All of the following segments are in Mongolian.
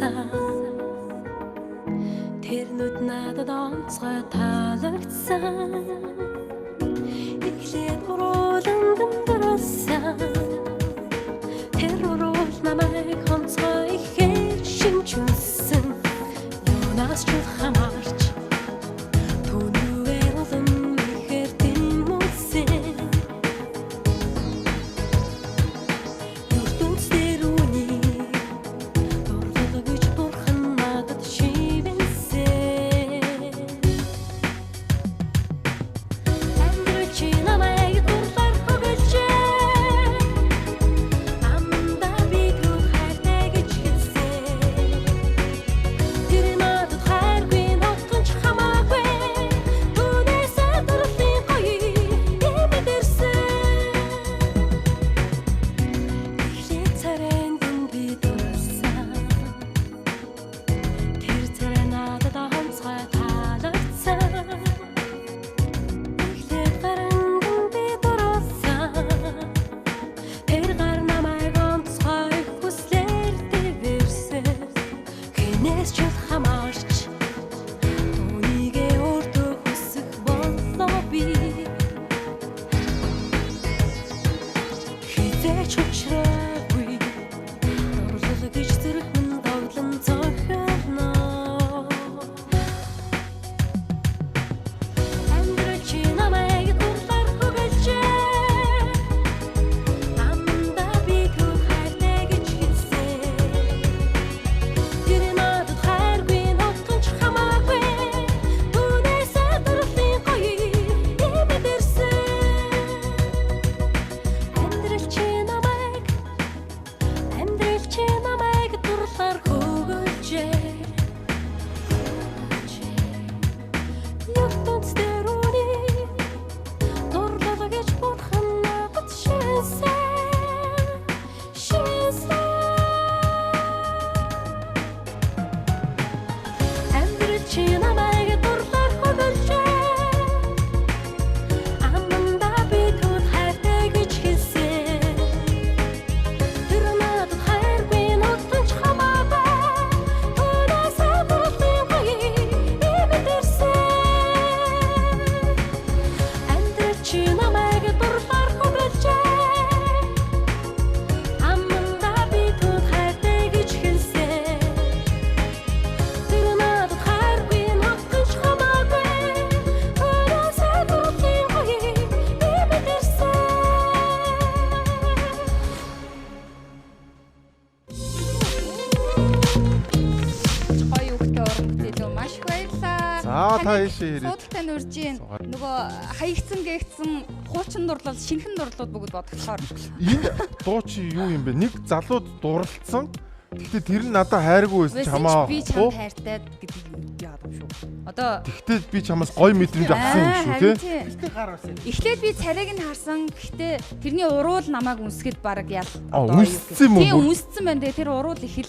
дурлсан тэр нүд надад онцгой таалагдсан эхлээд уруулан дэмдэрсэн тэр уруул намайг онцгой ихээр шинжүүлсэн юунаас ч хамаарч түүнээ олон ихээр тэмүүлсэн ертөнцийн үний дурлал гэж бурхан надад шивэнсэн амьдрал чи намайг дурлаар хөглөжээ аманда би түр хайртай гэж хэлсэн тэр надад хайргүй нотгонч хамаагүй түүнээс дурлалын гоё имэдэрсэн эхлээд царайнд би дурлсан тэр царай надад онцгой таалагдсан эхлээд гаранд би дурлсан тэр гар намайг онцгой хүслээр дэвэрсэн хинээс ч хамаарч түүнийгээ өөртөө хүсэх боллоо би хизээч учраагүй дурлал гэж зүрхэн тоглон цохиорно амьдрал чи намайг дурлаар хөглөжээ аманда би түр хайртай гэж хэлсэн тэр надад хайргүй нотгонч хамаагүй түүнээс дурлалын гоё имэдэрсэн амьдрал чи намайг дурлаар хөглөжээ ертөнцийн үний дурлал гэж бурхан надад шивэнсэн амьдрал чи намайг дурлаар хөглөжээ аманда би түр хайртай гэж хэлсэн тэр надад хайргүй нотгонч хамаагүй түүнээс дурлалын гоё имэдэрсэн амьдрал чи намайг дурлаар хөглөжээ аманда би түр хайртай гэж хэлсэн тэр надад хайргүй нотгонч хамаагүй түүнээс дурлалын гоё имэдэрсэн Гоё үгтэй уран бүтээлөө маш их баярлалаа. За, та ийшээ ирээд. Судалтай нүржийн нөгөө хаягдсан гээгдсэн хуучин дурлал, шинхэн дурлалууд бүгд бодглохоор Энэ дуу чи юу юм бэ? Нэг залууд дурлцсан. Гэхдээ тэр нь надад хайргүй байсан ч би хамаагүй. чамд хайртай гэдэг юм яа юм шүү. Одоо Гэхдээ би чамаас гоё мэдрэмж авсан юм шүү, тий? эхлээд би царайг нь харсан. Гэхдээ тэрний уруул намайг үнсгэд баг ял. Үнссэн юм уу? Тийм үнссэн байна. Тэгээ тэр уруул их л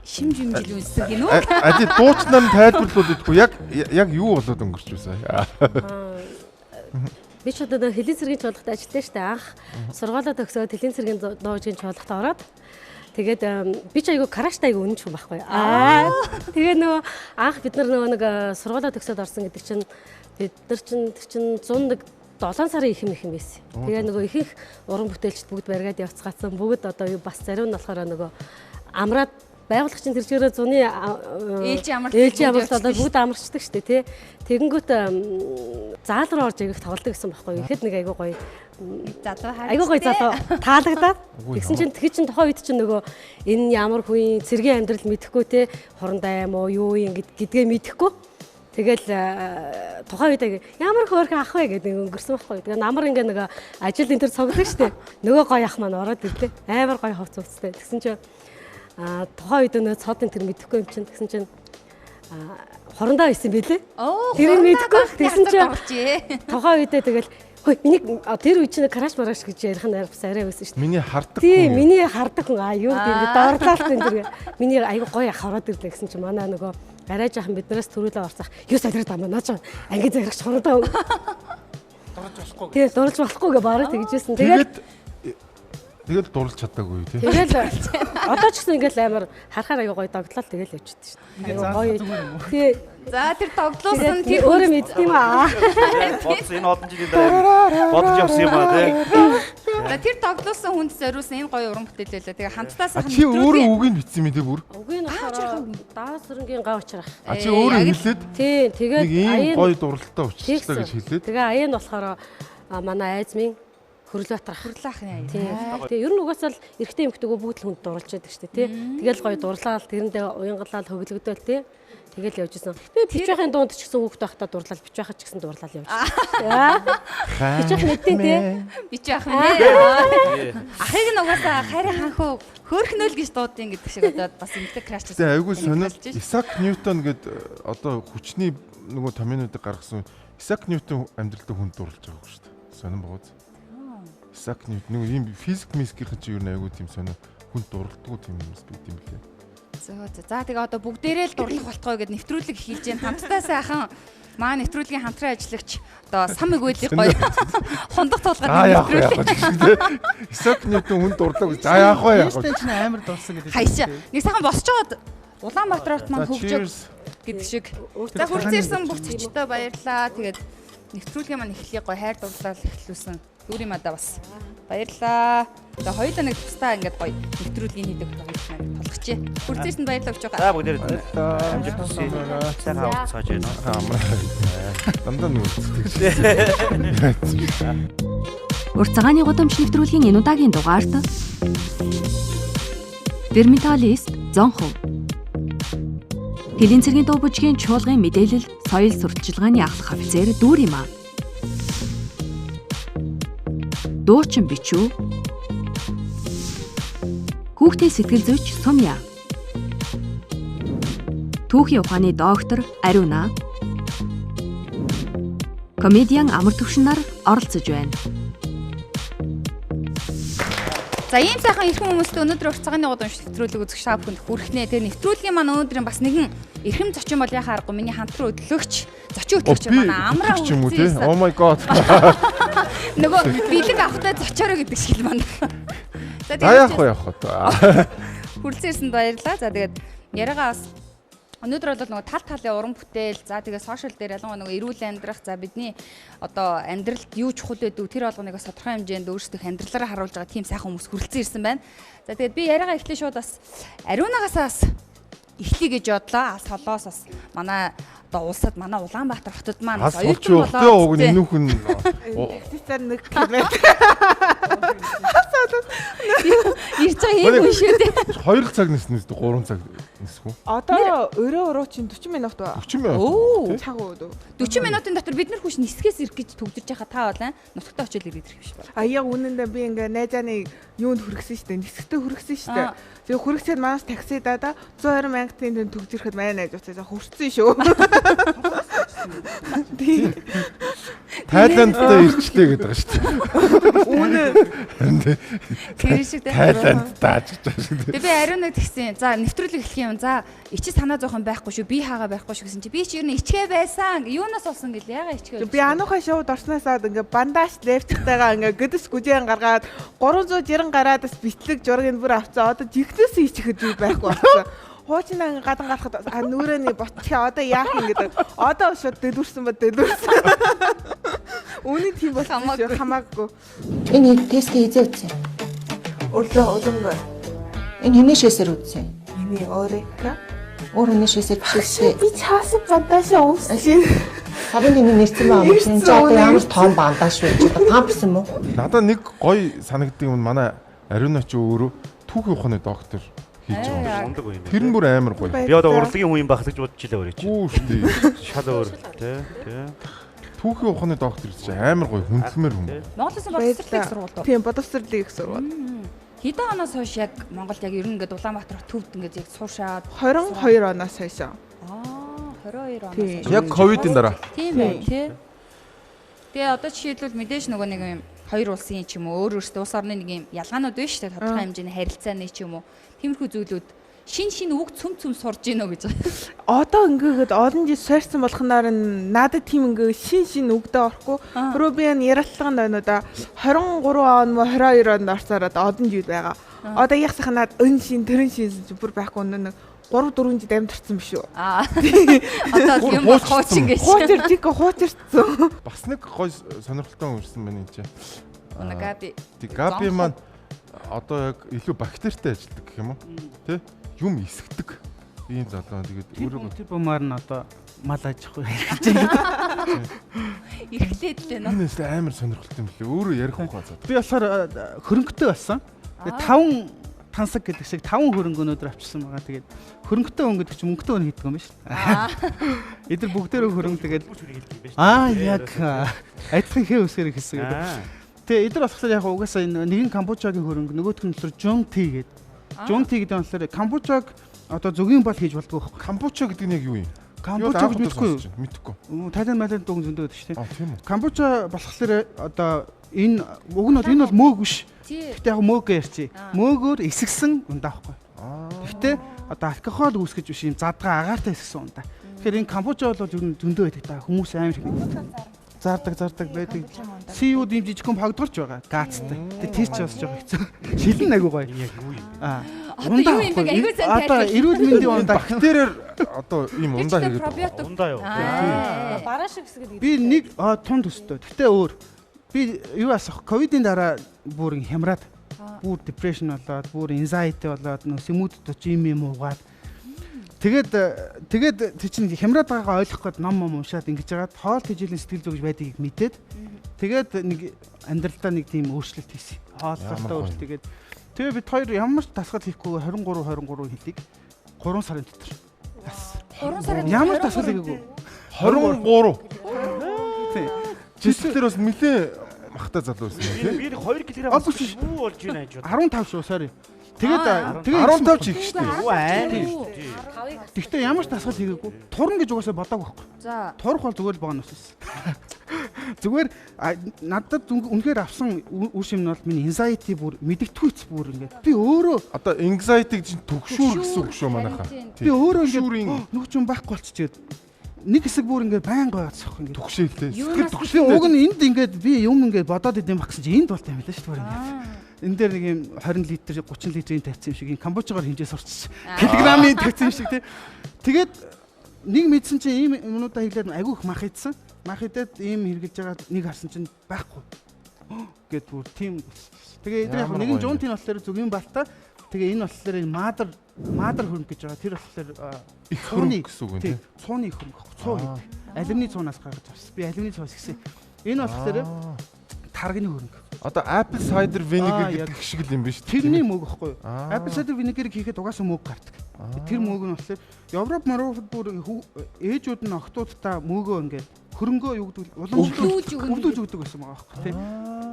шимж юмжил үнссэн гинөө. Ади дуучнаар нь тайлбарлуул гэдэггүй. Яг юу болоод өнгөрч байсан? Би ч одоо хэлийн цэргийн чуулгад ажилладаг штэ анх сургуулаа төгсөөд хэлийн цэргийн дуугийн чуулгад ороод тэгээд би ч айгу караштай айгу үнэнч хүн байхгүй. Тэгээ нөгөө анх бид нар нөгөө нэг сургуулаа төгсөөд орсон гэдэг чинь бид нар чинь 107 сарын их юм байсан. Тэгээ нөгөө ихэнх уран бүтээлчд бүгд бариад явцгаасан. Бүгд одоо юу бас зарим нь болохоор нөгөө амраад байгуулагчийн тэр чигээр зуны ээлжийн амралт одоо бүгд амарчдаг шүү дээ тий. Тэгэнгүүт заал руу орж ирэх тоглолдог гэсэн байхгүй. Ихэд нэг айгуу гоё залуу хайр. айгуу гоё залуу таалагдаад тэгсэн чинь тэр чинь тухайн үед чинь нөгөө энэ ямар хүн цэргийн амьдрал мэдэхгүй тий. Хурандаа юм уу юу юм гэдгээ мэдэхгүй. Тэгэл тухайн үед ямар хөөрхөн ах вэ гэдэг өнгөрсөн байхгүй. Тэгээ намар ингээ нэг ажил энэ төр цогдсон шүү дээ. Нөгөө гоё ах маань ороод ирлээ. Амар гоё ховц уцтай. Тэгсэн чинь тухайн үед нөө цодын тэр мэдэхгүй юм чинь тэгсэн чинь хорондоо байсан байлээ. Тэр мэдэхгүй тэгсэн чинь тухайн үедээ тэгэл хөөе миний тэр үе чинь краш мараш гэж ярих нь бас арай байсан шүү дээ. Миний хардаг. Тийм миний хардаг хүн юу гэдэг доорлалт энэ тэр миний айгу гоё ах ороод ирлээ гэсэн чинь манай нөгөө гараж ахын биднээс төрүүлээ орцох юу садраад амаа наач анги заграгч хорондоо Дурж болохгүй. тий дурж болохгүй гэ бараг тэгжсэн. Тэгээд дурлж чадаагүй тий. Тэгэл Одоо ч гэсэн ингээл амар харахаар аяга гоё догтлол тэгэл явчихдаг шүү дээ. Аяга гоё. Тий. За тэр тоглосон тэр өөрөө мэддэм аа. Бодсон энэ олон жилийн дараа бодож явсан юм аа тий. За тэр тоглосон хүнд зориулсан энэ гоё уран бүтээлээ. Тэгээ хамтдаа сайхан Чи өөрөө үгийг бичсэн мэт бүр. Үгүй нь болохоор даас өрнгийн гав учрах. Чи өөрөө хэлээд Тий, тэгээд нэг ийм гоё дурлалтай учирчлаа гэж хэлээд. Тэгээ аян болохоор манай айзмын Хөрлөбаатар хурлаах юм. Тэгээ ер нь угаасаа л эрэгтэй эмэгтэйгөө бүгд л хүнд дурлж байдаг шүү дээ тий. Тэгэл гоё дурлаад тэрэндээ уянгалаад хөглөгдөөл тий. Тэгэл явж исэн. Тэгээ бичвэхийн дунд ч гэсэн хүүхд байхдаа дурлал бичвэхад ч гэсэн дурлал явж. Бичвэх мэдтэн тий. Бичвэх нэ. Ахыг нь угаасаа хайрын ханхуу хөөрхнөөл гэж дуудیں۔ Гэдэг шиг одоо бас эмэгтэй краш гэсэн. Тэгээ айгүй сонир Исаак Ньютон гэдэг одоо хүчний нөгөө томьёонуудыг гаргасан Исаак Ньютон амьдралдаа хүнд дурлж байгаа шүү дээ. Сонир бооз. Исаак Ньютон нөгөө ийм физик мискийнхэн чи юу айгүй тийм сонир хүнд дурлдаггүй тийм юмс бид юм лээ. За тэгээ одоо бүгдээрээ л дурлах болтгоо гэд нэвтрүүлэг хийж гэн хамтдаа сайхан маа нэвтрүүлгийн хамтран ажиллагч одоо сан мэгүүлийг гоё хундах тулгаад нэвтрүүлэг. Исаак Ньютон хүнд дурлаа гэж. За яах вэ яах вэ? Тэнд чинь амар дурсан гэдэг. Хайшаа. Нэг сайхан босч жоод Улаанбаатарт маань хөгжөг гэдэг шиг. За хүрцээрсэн бүх зочдтой баярлаа. Тэгээд нэвтрүүлгийн маань эхлэе гоё хайр дурлал эхлүүлсэн. Дүүрийн мадаа бас баярлаа. За хоёулаа нэг тусдаа ингээд гоё нэвтрүүлгийн хийдэг хоёулаа толгочээ. Хүрцээрсэнд баярлалаа гэж байгаа. За бүгд амжилт хүсье. Сайхан авцгааж байна. Дандаа нүгт. Урт цагааны гудамж нэвтрүүлгийн энэ удаагийн дугаарт Vermitalis Zonho Тэлийн цэргийн дуу бүжгийн чуулгын мэдээлэл соёл сурталчилгааны ахлах офицер Дүүриймаа Дуучин бичүү Хүүхдийн сэтгэл зүйч Сумья Түүхийн ухааны доктор Ариуна Комедиан Амар Төвшин нар оролцож байна. За ийм сайхан эрхэм хүмүүстээ өнөөдөр урт цагааны гудамж нэвтрүүлэг үзэх шав хүнд хүрхнэ. Тэгээ нэвтрүүлгийн маань өнөөдөр бас нэгэн эрхэм зочин бол яхаа аргагүй миний хамтран хөтлөгч зочин хөтлөгч манай Амраа үү? Oh my god. Нөгөө бэлэг авахтай зочоороо гэдэг шиг л манай. За яах вэ яах вэ? Хүрэлцээрсэнд баярлалаа. За тэгээд яриагаа бас өнөөдөр бол нөгөө тал талын уран бүтээл, за тэгээ сошиал дээр ялангуяа нөгөө эрүүл амьдрах, за бидний одоо амьдралд юу чухал байдаг тэр болгоныг бас тодорхой хэмжээнд өөрсдөө амьдралаараа харуулж байгаа тийм сайхан хүмүүс хүрэлцэн ирсэн байна. За тэгээд би яриагаа эхлэе шууд бас Ариунагаас эхлэе гэж бодлоо. Солоос бас манай одоо улсад манай Улаанбаатар хотод маань оюутан болоо. Уг нүүхэн Таксистаар нэг км. Ирж байгаа юм шүү дээ. 2 цаг ниснэ 3 цаг нисэхгүй. Одоо өрөө өрөө чинь 40 минут ба. 40 минут. Оо. Цаг уу. 40 минутын дотор бид нар хүч нисгээс ирэх гэж төгдөж байхаа та болоо. Нутагтаа очил ирэх биш байна. Аяа үнэндээ би ингээ найзааны юунд хүргэсэн шүү дээ. Нисгтээ хүргэсэн шүү дээ. Тэгээ хүргэсээр манаас такси даа 120 мянгатын төгж ирэхэд манай найз уцаасаа хурцсан шүү. Тайландтай ирчлээ гэдэг байгаа шүү дээ. Үнэ. Тэр шиг дээ. Тайланд тааж гэж шүү дээ. Тэгээ би Ариунаг тэгсэн. За нэвтрүүлэг эхлэх юм. За ичи санаа зовхон байхгүй шүү. Би хаагаа байхгүй шүү гэсэн чи би ч ер нь ичгээ байсан. Юунаас болсон гэл ягаа ичгээ. Би ануухай шоуд орсноосаад ингээ бандаж левчтайгаа ингээ гэдэс гүжэн гаргаад 390 гараадас битлэг жургийг бүр авцаа. Одоо жигнэс ичихэд би байхгүй болсон. Хуучнаа ингээ гадан гарахад нүрэний ботчихаа одоо яах юм гэдэг. Одоо шууд дэлгүрсэн ба дэлгүрсэн. Үүний тийм бол хамаагүй. Энэ тестээ хийzээ үтсэн. Өглөө улангаар. Энэ хинээ шээсээр үтсэн. Миний өөрийнхөө Өөр хинээ шээсээр бишээсээ. би чаасан бандажаа өмсөн. Сабын хинээ нэрсэн маа өмсөн. Чи одоо ямар тоон бандаж вэ? Чи одоо памперс юм уу? Надаа нэг гоё санагддаг юм манай Ариуна ч өөрөө түүхийн ухааны доктор хийж байгаа. Ундаг юм. Тэр нь бүр амар гоё. Би одоо урлагийн хүн юм байх гэж бодож илээ өөрөө чи. Гүү шүү дээ. Шал өөр тий. Түүхийн ухааны доктор чи амар гоё хүндлэмээр хүн. Монголын боловсролын сургуульд. Тийм боловсролын их сургууль. Хэдэн оноос хойш яг Монголд яг ер нь ингээд Улаанбаатар төвд ингээд яг суушаад 22 оноос хойш. 22 оноос Тийм. хойш. Яг ковидын дараа. Тийм бай тий. Тэгээ одоо жишээлбэл мэдээж нөгөө нэг юм хоёр улсын ч юм уу өөр өөртөө улс орны нэг юм ялгаанууд байна шүү дээ. Тодорхой хэмжээний харилцааны ч юм уу. Тиймэрхүү зүйлүүд шин үг цөм сурж гинөө гэж байгаа. Одоо ингээд олон жил сойрсон болохноор надад тийм ингээд шин үгдээ орохгүй. Рубиан ярилцлаганд байна уу да 23 он мө 22 онд орсороод олон жил байгаа. Одоо яг сахнаад өн шин тэрэн шин бүр байхгүй нэг 3 4 жил амьдэрсэн биш үү? Одоо юм бол хуучин гэж. Хуучирсан. Бас нэг гой сонирхолтой үрсэн байна энэ чинь. Габи. Габи маань одоо яг илүү бактеритай ажилладаг гэх юм уу? Тэ? Юм эсгдэг. Ийм залуу тэгээд өөрөө тэр бомаар нь одоо мал аж ахуй хийж байгаа. Эрхлээд л байна. Энэс амар сонирхолтой юм лээ. Өөрөө ярих ухаа заа. Би болохоор хөрөнгөтэй болсон. Тэгээд 5 тансаг гэдэг шиг 5 хөрөнгө өнөөдөр авчирсан байгаа. Тэгээд хөрөнгөтэй хүн гэдэг чинь мөнгөтэй хүн хийдэг юм байна шүү дээ. Эдгээр бүгдээрээ хөрөнгө тэгээд яг адилхан хээ үсгэр гэсэн гэдэг. Тэгээд эдгээр болохоор яг угаасаа нэгэн Камбожагийн хөрөнгө нөгөөх нь болохоор Жунти гэдэг. Жунти гэдэг нь болохоор Камбожаг одоо зөвгийн бол хийж болдгоо байхгүй. Камбожа гэдэг нь яг юу юм? Камбожа гэж мэдхгүй. Тайланд маланд дүн зөндөө байдаг шүү дээ. Тийм үү. Камбожа болохоор одоо энэ уг нь бол энэ бол мөөг биш. Гэхдээ яг мөөг ярьчих. Мөөгөөр эсгсэн ундаа байхгүй. Гэхдээ одоо алкогол үүсгэж биш юм задгаа агаартай эсгсэн ундаа. Тэгэхээр энэ Камбожа бол ер нь зөндөө байдаг та хүмүүс амар их зардаг байдаг. CU-д юм жижигхэн пагдгарч байгаа. Гаацтай. Тэгээ тийч явж байгаа хэцүү. Шилэн агуу гоё. Яг юу юм. Одоо юу юм бэ? Айгуу сайн одоо эрүүл мэндийн ундаа бактериэр одоо ийм ундаа хийгээд пробиотик. Ундаа юу? Бараа шиг хэсэг. би нэг тун төстэй. Гэхдээ өөр. Би юу асах ковидын дараа бүр хямраад бүр депрешн болоод бүр anxiety болоод нөө смүүд очим юм уугаад тэгээд тий чинь хямраад байгаагаа ойлгох гээд ном уншаад ингэж жагаад хоол тэжээлийн сэтгэл зүгж байдгийг мэдээд тэгээд нэг амьдралдаа нэг тийм өөрчлөлт хийсэн. Хооллолтоо өөрчлөлт тэгээд тэгээ бид хоёр ямар ч дасгал хийхгүй 23 хэлийг 3 сарын дотор. 3 сарын ямар ч дасгал хийгээгүй. 23. Тий. Жишээлбэл бас нэлээ махтай залуу байсан тийм. Би 2 кг бүү болж байна гэж бод. 15 шүү sorry. Тэгээд 15 ч их шүү дээ. Оо айн. Тэгтээ ямар ч дасгал хийгээгүй. Турна гэж угаасаа бодоагүй байхгүй. За. Турах бол зүгээр л бонус байсан. Зүгээр надад үнэхээр авсан үр шим нь бол миний anxiety бүр мэдэгдэхүйц бүр ингээд. Би өөрөө Одоо anxiety чинь төгшүүр гэсэн үг шүү манайхаа. би өөрөө ингээд нүг ч юм байхгүй болчихжээ. Нэг хэсэг бүр ингээд байнга байгаадсах ингээд. Төгшөөлтэй. Сэтгэл төгшөө. Уг нь энд ингээд би юм ингээд бодоод идэм баг гэсэн чинь энд болтой юм байна шүү дээ ингээд. Энэ дээр нэг юм 20 литр 30 литрийн тавьсан юм шиг энэ Камбожгаар хэмжээ сурч килограммын тавьсан юм шиг тий. Тэгээд нэг мэдсэн чинь ийм юмудаа хийлээд айгүй их мах идсэн. Мах идээд ийм хэрглэж байгаа нэг харсан чинь байхгүй. Гэт бүр тийм. Тэгээ яг нэгэн жуунтын болохоор зүгийн балтаа. Тэгээ энэ болохоор мадар хөрөнгө гэж байгаа. Тэр болохоор их хөрөнгө гэсэн үг тийм. Цууны хөрөнгө. Цуу гэдэг. Алюминий цуунаас гаргаж авсан. Би алюминий цуунаас гисэн. Энэ болохоор тарганы хөрөнгө. Одоо apple cider vinegar гэдэг шиг л юм биш үү? Тэрний мөг ихгүй юу? Apple cider vinegar-ийг хийхэд угаасаа мөг гардаг. Тэр мөг нь болохоор Европ марууд бүр ээжүүд нь охтуудтай мөгөө ингээд хөрөнгөө юу гэдэг уламжлуулж өгдөг байсан байгаа байхгүй тийм.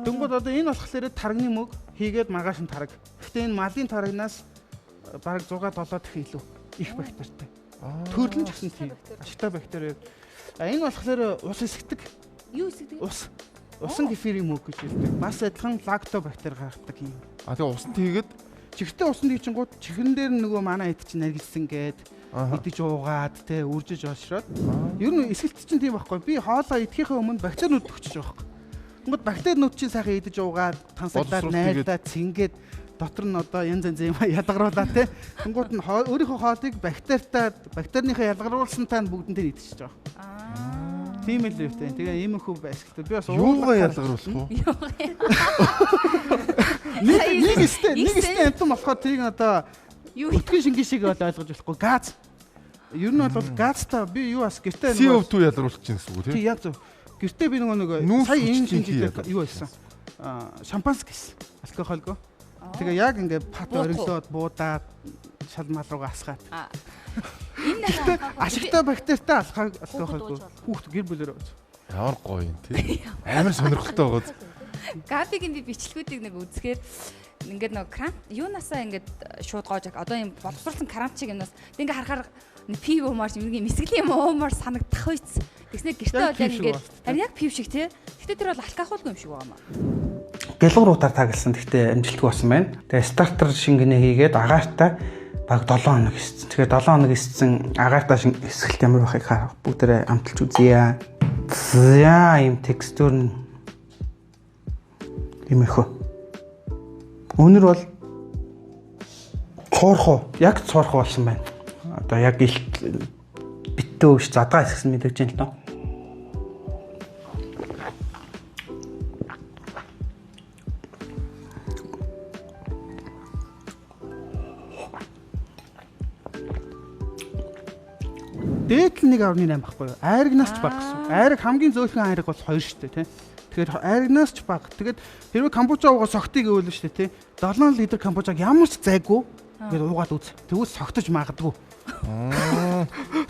Тэнгууд одоо энэ болохоор тарганы мөг хийгээд маргааш нь тараг. Гэхдээ энэ малын тарагнаас бараг 6-7 дахин илүү их бактеритай. Төрөлж гэсэн тийм ашигтай бактери. Энэ болохоор ус эсгдэг. Юу эсгдэг? Усан кефирийн мөг гэж хэлдэг. Бас адилхан лактобактери гаргадаг юм. Тэгээ усанд хийгээд чихтэй усанд хийчихэнгууд чихэн дээр нөгөө манай хэд чинь наргилсан гээд идэж уугаад те үржиж оошроод ер нь эсгэлт чинь тийм байхгүй. Би хоолоо идэхийнхээ өмнө бактериуд өгчөж байгаа байхгүй. Тэнгууд бактериуд чинь сайхан идэж уугаад тансаглаад найрдаад цингээд дотор нь одоо янз янз юм ялгаруулаад те. Тэнгууд нь өөрийнхөө хоолыг бактерийнхээ ялгаруулсантай нь бүгдэнтэй идчихэж байгаа. Тийм л үүтэй. Тэгээ ийм хүү байсгалтай. Би бас юугаа ялгаруулах уу? Нэг өстэй амтан болохоор тэрийг одоо өтгөн шингийн шиг бол ойлгож болохгүй. Газ. Ер нь бол газтай би юу бас гэртээ CO2 ялгаруулж чинь гэсэн үг тийм. Яг зөв. Гэртээ би нөгөө сая энэ шинжтэй юу байсан? Шампанс гэсэн. Алкогольгоо. Тэгээ яг ингээд пат ориглоод буудаад шалмал руугаа асгаад. Энэ ашигтай бактеритай алкогольгоо хүүхд гэр бүлээр байж. Ямар гоё юм тий. Амар сонирхолтой байгааз. Габигийн би бичлэгүүдийг нэг үзэхээр ингээд нэг крамп юунаасаа ингээд шууд гоож одоо юм боловсруулсан крамп чиг юмнаас ингээд харахаар пив уумаар юм нэг мэсгэлийн юм уумаар санагдах үйц. Тэгснэ гэртээ бол яг ингээд харин яг пив шиг тий. Гэтэ тэр бол алкогольгүй юм шиг байгаа маа. Гэлгууруудаар тагилсан. Гэхдээ амжилтгүй болсон байна. Тэгээ стартер шингэнэ хийгээд агаартай баг 7 хоног эссэн. Тэгэхээр 7 хоног эссэн агаартай эсгэлт ямар байхыг харах бүгдээрээ амталж үзье. За ийм текстур нь юм их. Өнөр бол цуурхуу, яг цуурхуу болсон байна. Одоо яг илт биттөө ш задгаа хэсгсэн мэдээж юм л доо. Дээд л 1.8 байхгүй юу? Айрагнаас ч бага гэсэн. Айраг хамгийн зөөлхөн айраг бол 2 шүү дээ, тий. Тэгэхээр айрагнаас ч бага. Тэгээд хэрвээ камбуча уугаа согтыг гэвэл шүү дээ, тий. 7 литр камбучаг ямар ч зайгүй ингээд уугаад үз. Тэгвэл согтож магадгүй.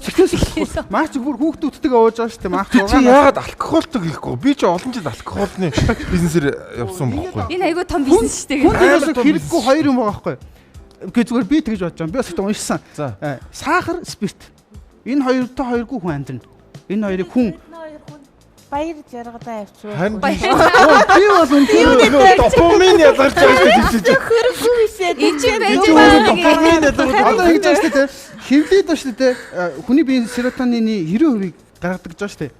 Тэгээс маач бүр хүүхдүүдтэйгээ ууж байгаа шүү дээ. Маач уугаа. Чи яагаад алкоголтой гэхгүй? Би ч олон жил алкоголны бизнесээр явсан байхгүй. Энэ айгүй том бизнес шүү дээ. Хүнээс хэрэггүй 2 юм байгаа байхгүй. Үгүй зүгээр би тэгж бодож байгаа. Би бас их уншсан. Сахар, спирт. Энэ хоёртой хоёргүй хүн амьдрна. Энэ хоёрыг хүн баяр жаргалаа авчваа. Харин би бол үнэхээр допамин ялгарч байгаа шүү дээ. Хөрөхгүй бишээ. Энд чинь байж Допамин ялгарч одоо ингэж байгаа шүү дээ. Хэмлээд ба шүү дээ. Хүний биеийн серотонины 90% гаргадаг гэж байгаа шүү дээ.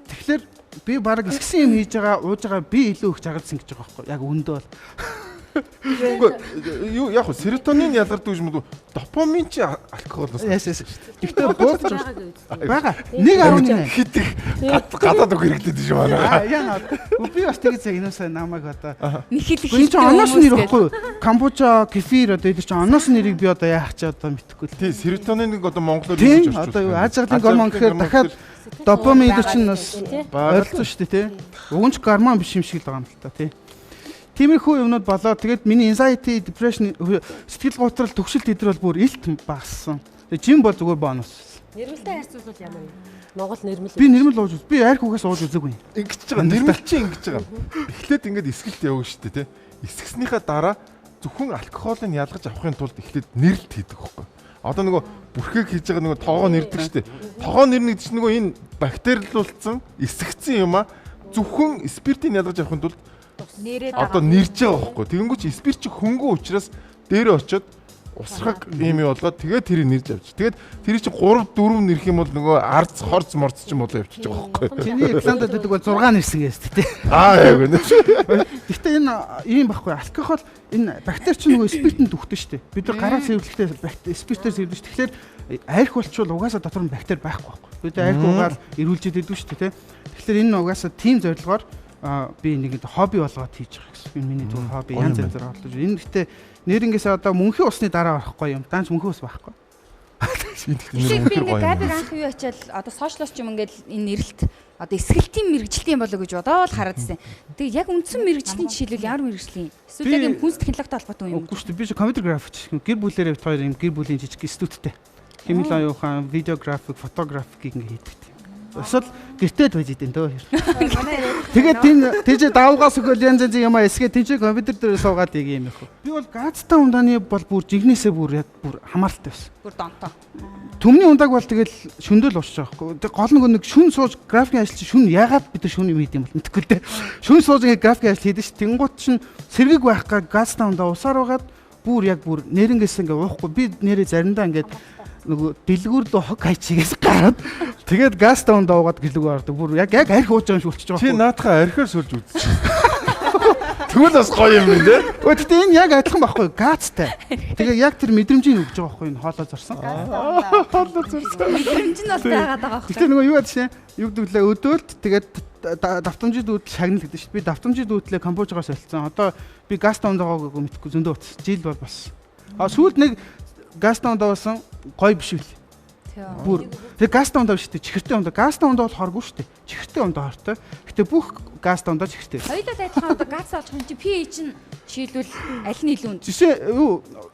Тэгэхээр би баг ихсэн юм хийж байгаа, ууж байгаа би илүү их жаргалсан гэж байгаа байхгүй. Яг өндөө бол. Юу яг серотонин ялгардаг юм бол допамин чи алкоголоос. Гэхдээ буудаж байгаа. 1.8 хит их гадаад үг хэрэгтэй тийм шүү байна. Яа. Би бас тэгэж инээсээ намайг одоо нэхэлэх. энэ чинь оноос нэр ихгүй юу? Камбуча, кефир одоо энэ чинь оноос нэрийг би одоо яах ч одоо мэдэхгүй л. Тий, серотониныг одоо монголоор хийж орчуулж. Одоо юу ажиглалын гормон гэхээр дахиад допамин дээр чинь бас ойролцоо шүү дээ, тий. Уг нь ч гормон биш юм шиг л байгаа юм л та, тий. Тиймэрхүү юмнууд болоо. Тэгээд миний anxiety, depression, сэтгэл готрол, төгшөлт эдэр бол бүр илт багассан. Тэгээд жим бол зүгээр бонус. Нэрмэлтэй хайрцуул бол ямар юм? Монгол нэрмэл. Би нэрмэл ууж үз. Би арх үгээс ууж үзээгүй. Ингэж байгаа. Нэрмэл чи ингэж байгаа. Эхлээд ингэж эсгэлт явна шүү дээ, тий. Эсгснийхаа дараа зөвхөн алкоголыг ялгаж авахын тулд эхлээд нэрлэлт хийдэг байхгүй. Одоо нөгөө бүрхэг хийж байгаа нөгөө тоогоо нэрдэг шүү дээ. Тоогоо нэрнэ гэдэг чинь нөгөө энэ бактериалуулсан, эсгцэн юм а зөвхөн спиртийг ялгаж авахын тулд одоо нэрж байгаа байхгүй. Тэгэнгүүт чи спирт чи хөнгөө учраас дээрээ очиод усрахаг юм болгоод тэгээд тэрийг нэрж авч. Тэгээд тэрийг чи 3 4 нэрх юм бол нөгөө арц хорц морц ч юм болоо явчихж байгаа байхгүй. Чиний экзамд гэдэг бол 6 нэрсэн гэсэн тий. Яг үнэ. Гэхдээ энэ ийм байхгүй. Алкогол энэ бактери чинь нөгөө спиртэнд дүүхтэй шүү дээ. Бид нар гараа сэвлэхдээ спиртээр сэвлэж. Тэгэхээр арх болчвол угаасаа дотор нь бактери байхгүй байхгүй. Бид арх угаал эрүүлжээд идэв шүү дээ тий. Тэгэхээр энэ угаасаа тийм зорилгоор би нэг хобби болгоод хийж байгаа гэсэн. Энэ миний зөв хобби янз янзаар олж. Энэ гэхдээ нэрнгээсээ одоо мөнхийн усны дараа орохгүй юм. Даанч мөнхийн ус байхгүй. Тэгэхээр би ингээ габиг анх юу ачаал одоо сошиалос ч юм ингээл энэ нэрэлт одоо эсгэлтийн мэрэгчлэн болоо гэж бодоод хараадсэн. Тэгээ яг үндсэн мэрэгчлийн жишээлбэл ямар мэрэгчлэн? Эсвэл яг юм хүнс технологитой холбоотой юм. Үгүй шүү дээ. Би ч компьютер графикч. Гэр бүлээрээ бит хоёр юм гэр бүлийн жижиг студиудтэй. Хэмэл аюухан, видеографик, фотографик ингээ хийдэг. Эсвэл гэртээд байж идэв дөө. Тэгээд тийж давгаас өгөл янз янз юм эсгээ тийж компьютер дээр суугаад ийг юм их. Би бол газтай ундааны бол бүр жигнэсээ бүр яг бүр хамааралтай байсан. Бүр донтоо. Төмний ундааг бол тэгэл шөндөл уушж байгаа хгүй. Тэг гол нэг шүн сууж графикийн ажил чинь шүн ягаад бид шүн юм хийд юм бол мэдэхгүй л дээ. Шүн сууж ингээ графикийн ажил хийдэж тэнгуут чинь сэргийг байх га газтай ундаа усаар угаад бүр яг бүр нэрнгэс ингээ уухгүй. Би нэрээ заримдаа ингээд нөгөө дэлгүүр лөө хог хайчигээс гараад тэгээд газ таун дуугаад гэлгүй ордог. Бүр яг арх ууж байгаа юм шиг болчихж байгаа. Чи наадхаа архиар суулж үзчих. Тэгвэл бас гоё юм тий. Гэхдээ энэ яг адилхан байхгүй газтай. Тэгээ яг тэр мэдрэмжийг өгж байгаа байхгүй энэ хоолоо зорсон. Хоолоо зорсон. Мэдрэмж нь бас байгаад байгаа байхгүй. Гэхдээ нөгөө юу гэдэг чинь юу гэвэл өдөөлт тэгээд давтамжид дүүтэл шагнал гэдэг чинь би давтамжид дүүтлээ камбожгоос олцсон. Одоо би газ таун дуугаа мэдхгүй зөндөө утас. Жил бол бас. Сүүлд нэг газ таун дуусан гоё биш үл. Бүр тэг газ таун даа шүү дээ. Чихэртэй ундаа. Газ таун даа бол хоргүй шүү дээ. Чихэртэй ундаа хортой. Гэтэ бүх газ таун даа чихэртэй. Хоёулаа адилхан одоо газ олж хүн чи pH нь шийдвэл аль нь илүү үнд? Жишээ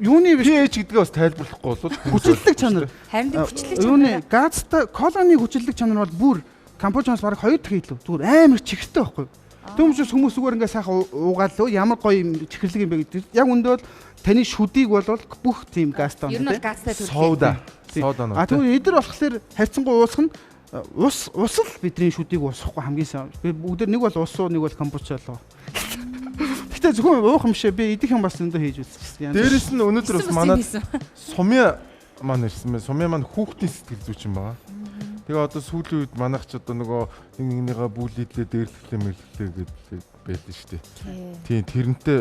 юуны pH гэдгээ бас тайлбарлахгүй бол хүчлэлэг чанар. Харин хүчлэлэг чанар. Юуны газтай колоны хүчлэлэг чанар бол бүр камбожоос бараг 2 дахин илүү. Зүгээр амар чихэртэй байхгүй. Түүмчс хүмүүс зүгээр ингээ сайхан уугаал ямар гоё юм чихэрлэг юм бэ гэдэг. Яг үндэ бол таны шүдийг бол бүх тийм газтай юм. Ер нь бол газтай төрөл. Соода. Тэгвэл эдэр болохоор хайрцангуй уусах нь ус л бидний шүдийг уусахгүй хамгийн сайн. Би бүгд нэг бол ус уу, нэг бол камбуча лөө. Гэтэ зөвхөн уух юм шээ би идэх юм бас зөндөө хийж үзсэн. Дээрэс нь өнөөдөр бас манай сумья маань ирсэн мэ. Сумья маань хүүхдийн сэтгэл зүйч юм байна. Тэгээ одоо сүүлийн үед манайх ч одоо нөгөө нэгнийгаа бүлийдлээ дээрлэхлээ мэрлэхлээ гэдэг байлаа шүү дээ. Тийм тэрнтэй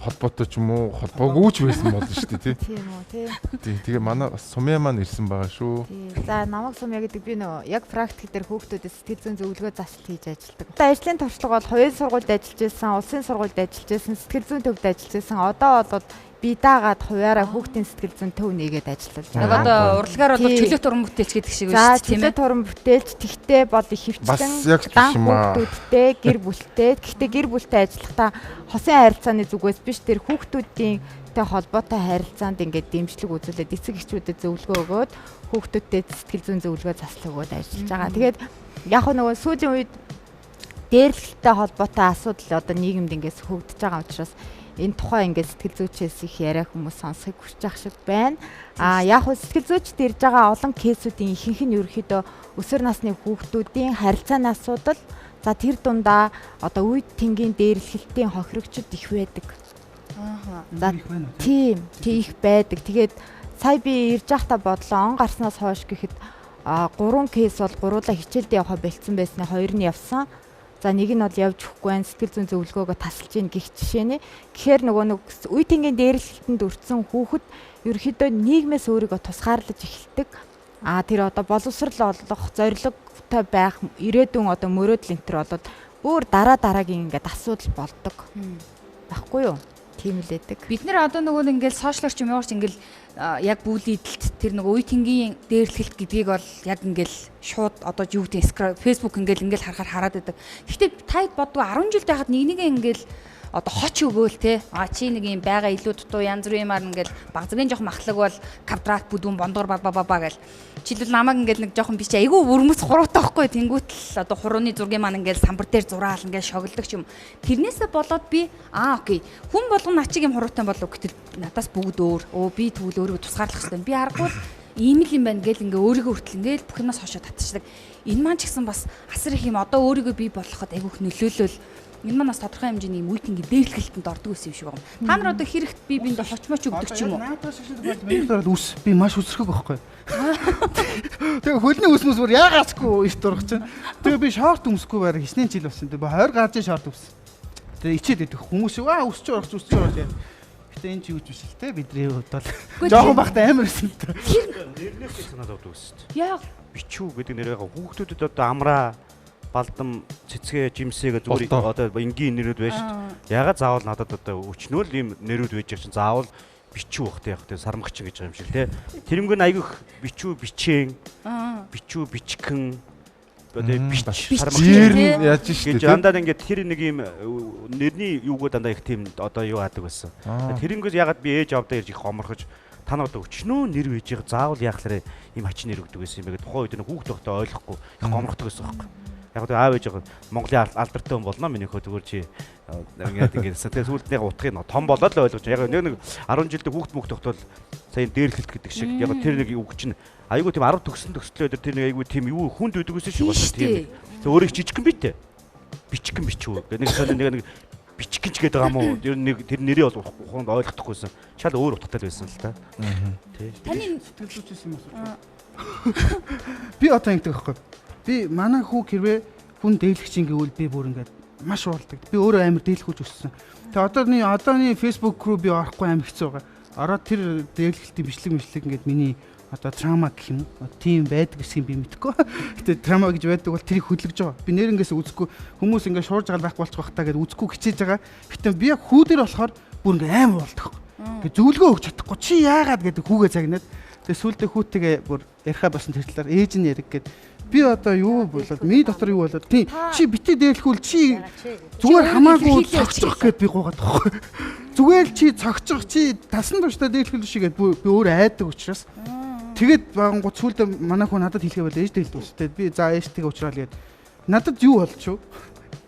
холбоотой ч юм уу холбоогүй ч байсан болно шүү дээ тий. Тийм үү тий. Тий. Тэгээ манай бас сумья маань ирсэн байгаа шүү. Тий. За намайг сумья гэдэг би нөгөө яг практик дээр хүүхдүүдэд сэтгэл зүйн зөвлөгөө заsalт хийж ажилладаг. Одоо ажлын туршлага бол хувийн сургуульд ажиллаж байсан, улсын сургуульд ажиллаж байсан, сэтгэл зүйн төвд ажиллаж байсан. Одоо бол би даагаад хуваараа хүүхдийн сэтгэл зүйн төв нээгээд ажиллаж Нэг байгаа. одоо урлагаар бол чөлөөт уран бүтээлч гэдэг шиг За байна шүү дээ тийм чөлөөт уран бүтээлч тэгтээ бол ихэвчлэн Бас яг ч биш юм аа. хүүхдүүдтэй гэр бүлтэй. Гэхдээ гэр бүлтэй ажиллахдаа хосын харилцааны зүгээс биш тэр хүүхдүүдийн тэ холбоотой харилцаанд ингээд дэмжлэг үзүүлээд эцэг эхчүүдэд зөвлөгөө өгөөд хүүхдүүдтэй сэтгэл зүйн зөвлөгөө заслаг өгөөд ажиллаж байгаа. Тэгээд яг нөгөө сүүлийн үед дээрлэлтэй холбоотой асуудал одоо нийгэмд ингээд хөгдөж байгаа учраас энэ тухай ингээд сэтгэл зүйчээс их яриа хүмүүс сонсохыг хүсэж байгаа шиг байна. Яг нь сэтгэл зүйчд ирж байгаа олон кейсүүдийн ихэнх нь ерөөхдөө өсвөр насны хүүхдүүдийн харилцааны асуудал, за тэр дундаа одоо үед тэнгийн дээрлэлтийн хохирогчд их байдаг. За тийм их байдаг. Тэгээд сая би ирж байхдаа бодлоо он гарснаас хойш гэхэд 3 кейс бол гуруула хичээлдээ явахаа бэлдсэн байсны 2 нь явсан. За нэг нь бол явж өгөхгүй байх сэтгэл зүйн зөвлөгөөгөө тасалж ийн гэх жишээ нэ. Тэгэхээр нөгөө нэг үе тэнгийн дээрлэлтэнд өртсөн хүүхэд ерөөхдөө нийгмээс өөрийгөө тусгаарлаж эхэлдэг. Тэр одоо боловсрал олох зорилготой байх ирээдүйн одоо мөрөөдөл энэ төр болоод бүр дараагийн ингээд асуудал болдог. Баггүй юу? Тийм л байдаг. Бид нэр одоо нөгөө ингээл сошиалч юм яарч ингээл яг бүлийдэлт тэр нөгөө үе тэнгийн дээрлэлт гэдгийг бол яг ингээл шууд одоо юу гэдэг Facebook ингээл харахаар хараад байдаг. Гэхдээ таад бодгүй 10 жил байхад нэг ингээл одоо хоч өгөөл те чи нэг юм байгаа илүү дутуу янз бүр юмар ингээл багзгийн жоох махлаг бол квадрат бүдүүн бондгор баба гэл чилэл намайг ингээл нэг жоохон биш айгүй өрмөц хуруутай байхгүй тэнгүүтэл одоо хурууны зургийн маань ингээл самбар дээр зураал ингээл шоглдог ч юм тэрнээсээ болоод би окей хүн болгон ачиг юм хуруутай болов гэтэл надаас бүгд өөр би тэгвэл өөрийгөө тусгаарлах хэрэгтэй би аргагүй ийм л юм байна гэл ингээ өөрийгөө хүртэл ингээл бүх юмас хошоо татчихдаг энэ маань ч гэсэн бас асар их юм одоо өөрийгөө бий болгоход айгүйх нөлөөлөл энэ манаас тодорхой хэмжээний үеийнгийн дээрлэлтэнд ордог гэсэн юм шиг байна. Та нар одоо хэрэгт би биэнд хочмооч өгдөг ч юм уу? Наадах шиг бол миний үс би маш үсрэх байхгүй. Тэгээ хөлний үсмэс бүр яагаасгүй их дурах чинь. Тэгээ би шорт өмсөхгүй байр хичнээн жил болсон. Тэгээ 20 гарч шорт өмсөн. Тэгээ ичээд идэх хүмүүс өсч орох. Гэтэ энэ ч юу ч биш л те бидний хувьд бол жоохон бахта амар байсан л та. Нэрнээс санаад авдаг шүү дээ. Яг Бичүү гэдэг нэрээ хүүхдүүдэд одоо амраа балдам цэцгээ жимсэгээ зүгээр одоо энгийн нэрүүд байж ягаад заавал надад одоо өчнөөл ийм нэрүүд байж чинь заавал бичүү бах те яг те сармагчин гэж байгаа юм шиг те тэрнгээр аягүйх бичүү бичээн бичүү бичгэн одоо бич сармагчин яаж шүү дээ дандаа ингээд тэр нэг ийм нэрний юугаа дандаа их тийм одоо юу хаадаг байсан тэрнгээр ягаад би ээж авдаа ирж их гоморхож та нар одоо өчнөө нэр үйж заавал яахлаарэ ийм хачин нэр өгдөг байсан юм бэ гэдэг тухайн үед нэг хүүхд тогтоо ойлгохгүй их гоморхдог байсан байхгүй яг аав ээж Монголын алдартай хүн болно минийхөө зүгээр чи ингээд тэгээ сүүлднийхээ утгыг том болоод л ойлгож яг нэг 10 жилдээ хүүхд мөх тогтвол сая дээрлэлт гэдэг шиг яг тэр нэг үг чинь айгүй тийм 10 төсөлтөө тэр нэг айгүй тийм юу хүнд өгдөг гэсэн шиг байна тийм тэг өөрөө жижигхэн битээ бичгэн бичүү нэг сони нэг бичгэнч гэдэг юм уу тэр нэг тэр нэрээ бол ухаанд ойлгохдохгүйсэн шал өөр утгатай байсан л та тий таны сэтгэлзүйчсэн юм уу би одоо ингэдэг байхгүй би манай хүү хэрвээ хүн дээлгчин гэвэл би бүр ингээд маш уулдаг. Би өөрөө амар дээлгүүж өссөн. Тэгээ одооний Facebook руу би орохгүй амар хэцүү байгаа. Ороод тэр дээлгэлтийн бичлэг ингээд миний одоо трама гэх юм уу? Тийм байдаг гэсэн би мэдэхгүй. Гэтэ трама гэж байдаг бол тэрийг хөдөлгөж байгаа. Би нэрнгээс үзэхгүй хүмүүс ингээд шуурж байгаа байх болчих واخ таа гэж үзэхгүй хичээж байгаа. Гэтэ би яг хүүдэр болохоор бүр ингээд амар уулдаг. Ингээ зөвлөгөө өгч чадахгүй чи яагаад гэдэг хүүгээ загнаад тэгээ сүулдэ хүүтэйгээ бүр яриха басан тэр талаар ээж нь яриг гэд би одоо юу болоод миний дотор юу болоод тий чи битээ дээрлэхүүл чи зүгээр хамаагүй цогцох гэд би гуугаад байхгүй зүгээр л чи цогцох чи тасан тууштай дээрлэхүүл шиг гэд би өөр айдаг учраас тэгээд багангууд сүулдэ манай хүн надад хэлэхээ бол ээж дээлдэг үстэй би за ээжтэйгээ уулзрал гээд надад юу болж шүү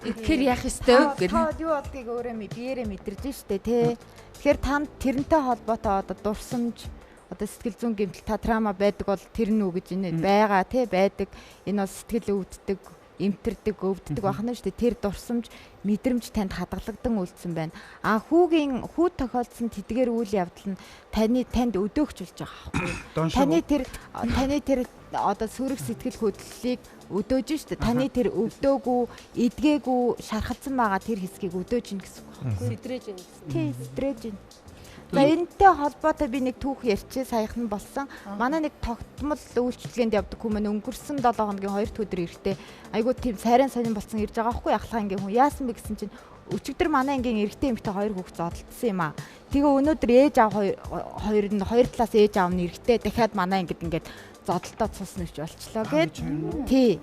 тэгэхээр яах ёстой гэдэг юу болдгийг өөрөө биеэрээ мэдэрж штэ тий тэгэхээр танд тэрнтэй холбоотой одоо дурсамж одоо сэтгэл зүйн гэмтэл та трама байдаг бол тэр нь үү гэж энэ байгаа тий байдаг энэ бол сэтгэл өвддөг эмтэрдэг, өвддөг байна шүү дээ. Тэр дурсамж, мэдрэмж танд хадгалагдан үлдсэн байна. Хүү тохиолдсон тэдгээр үйл явдал нь танд өдөөгч болж байгаа байхгүй. Таны тэр одоо сөрөг сэтгэл хөдлөлийг өдөөж шүү дээ. Таны тэр өвдөөгүй, эдгээгүй, шархалсан байгаа тэр хэсгийг өдөөж ин гэсэн үг байхгүй. Сэтрэж ийн гэсэн. Тий, сэтрэж ийн. За энэтэй холбоотой би нэг түүх ярьчих саяхан болсон. Манай нэг тогтмол үйлчлэгээнд явдаг хүмүүс өнгөрсөн 7 хоногийн 2 өдөр ирэхдээ айгуу тийм сайран сонин болсон ирж байгаа байхгүй ахлах ангийн хүн яасан бэ гэсэн чинь өчигдөр манай ангийн эрэгтэй эмэгтэй 2 хүүхэд зодтолсон юм аа. Тэгээ өнөөдөр ээж аав хоёр нь хоёр талаас ээж аав нь эрэгтэй дахиад манай ангид ингээд зодолтоо цус нэвч болчлоо гэд. Тий.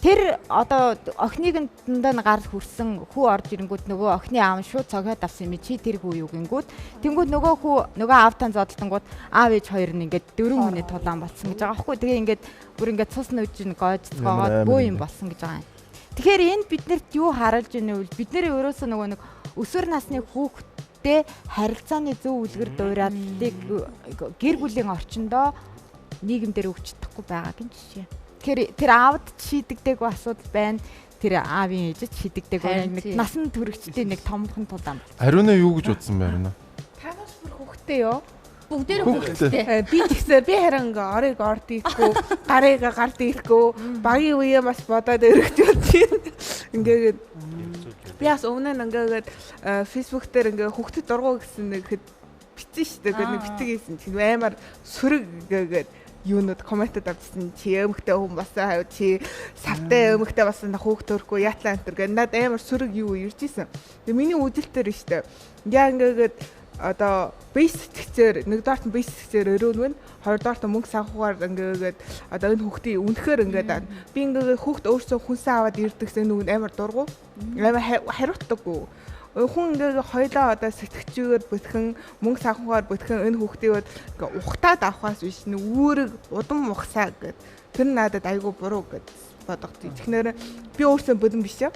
Тэр одоо охиныг дандаа гар хүрсэн хүү орж ирэнгүүт нөгөө охины аав нь шууд цогиод авсан юм чи тэр хүү юу гингүүд тэнгүүд нөгөө аавтан зодтолтонгууд аав ээж хоёр нь ингээд 4 хүний тулаан болсон гэж байгаа байхгүй тэгээ ингээд бүр ингээд цус нүж гоожцгоод бөө юм болсон гэж байгаа юм. Тэгэхээр энд биднэрт юу харуулж ийнэ вэ? Бид нэр өөрөөсөө нөгөө нэг өсвөр насны хүүхдтэй харилцааны зөв үлгэр дуурайлтыг гэр бүлийн орчиндөө нийгэмдэр өгч чадахгүй байгаа гин жишээ. Тэр аавд шийдэгдээгүй асуудал байна. Тэр аавын ээжд шийдэгдээгүй нэг насан туршидтэй нэг томхон тулаан. Ариуна юу гэж утсан байна? Тагаас бүр хөхтэй ёо. Бүгдээр хөхтэй. Би тэгсээр би харин ингээ орыг орд ихгүй, гарыг гард ихгүй, багийн үеэ бас бодоод өргөжүүлж байна. Ингээд би бас өмнө нь ингээд Facebook дээр ингээ хөхтөд дургу гэсэн нэг битсэн шүү дээ. Нэг битэг хийсэн чинь амар сүрэг ингээд юунод комментод авчихсан чи өмхтэй хүн басан хав чи савтай өмхтэй басан хүүхд төрөхгүй яатлаа энэ гэнэ над амар сүрэг юу ирж исэн. Тэгээ миний үдэлтээр нь штэ. Яа ингээд одоо бейс сэтгцээр нэгдүгээрт нь бейс сэтгцээр өрөөнвэн хоёрдугаарт мөнгө санхугаар ингээд одоо энэ хүүхдийн үнэхээр ингээд би ингээд хүүхд өөрсдөө хүнсээ аваад ирдэгсэн нүг амар дургу амар хариуцдаггүй. Хүн ингээд хоёлаа одоо сэтгчээр бүтгэн мөнгө санхугаар бүтгэн энэ хүүхдийг ингээд ухтаад авахаас биш нэг үүрэг удам ухсаа гэд тэр надад айгүй буруу гэд бодогд. Тэгэхээр би өөрсдөө бодон биш яа.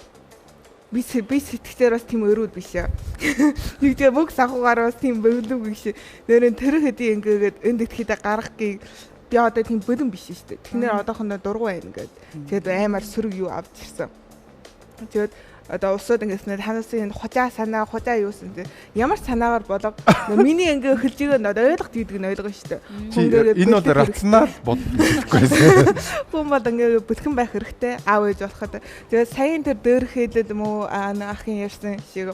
Би сэтгчээр бас тийм өрөөд биш яа. Нэгдээ мөнгө санхугаар бас тийм бөлөг биш. Нэрэн тэр хэдий ингээд энд итгэхэд гаргахыг би одоо тийм бодон биш шүү дээ. Тэгэхээр одоохондоо дургу байна гэд. Тэгээд амар сүрэг юу авч ирсэн. Тэгээд одоо усууд ингэснээр ханасын хужаа санаа хужаа юусэн те ямар санаагаар болов миний ингээ эхэлж байгаа нь одоо ойлгох гэдэг нь ойлгоо шүү дээ. Энэ бол рационал бодохгүйсэн. Хүн бол ингээ бүтгэн байх хэрэгтэй аав ээж болоход. Тэгээд саяын тэр дөөрх хэлээд юм уу ахын ярьсан шиг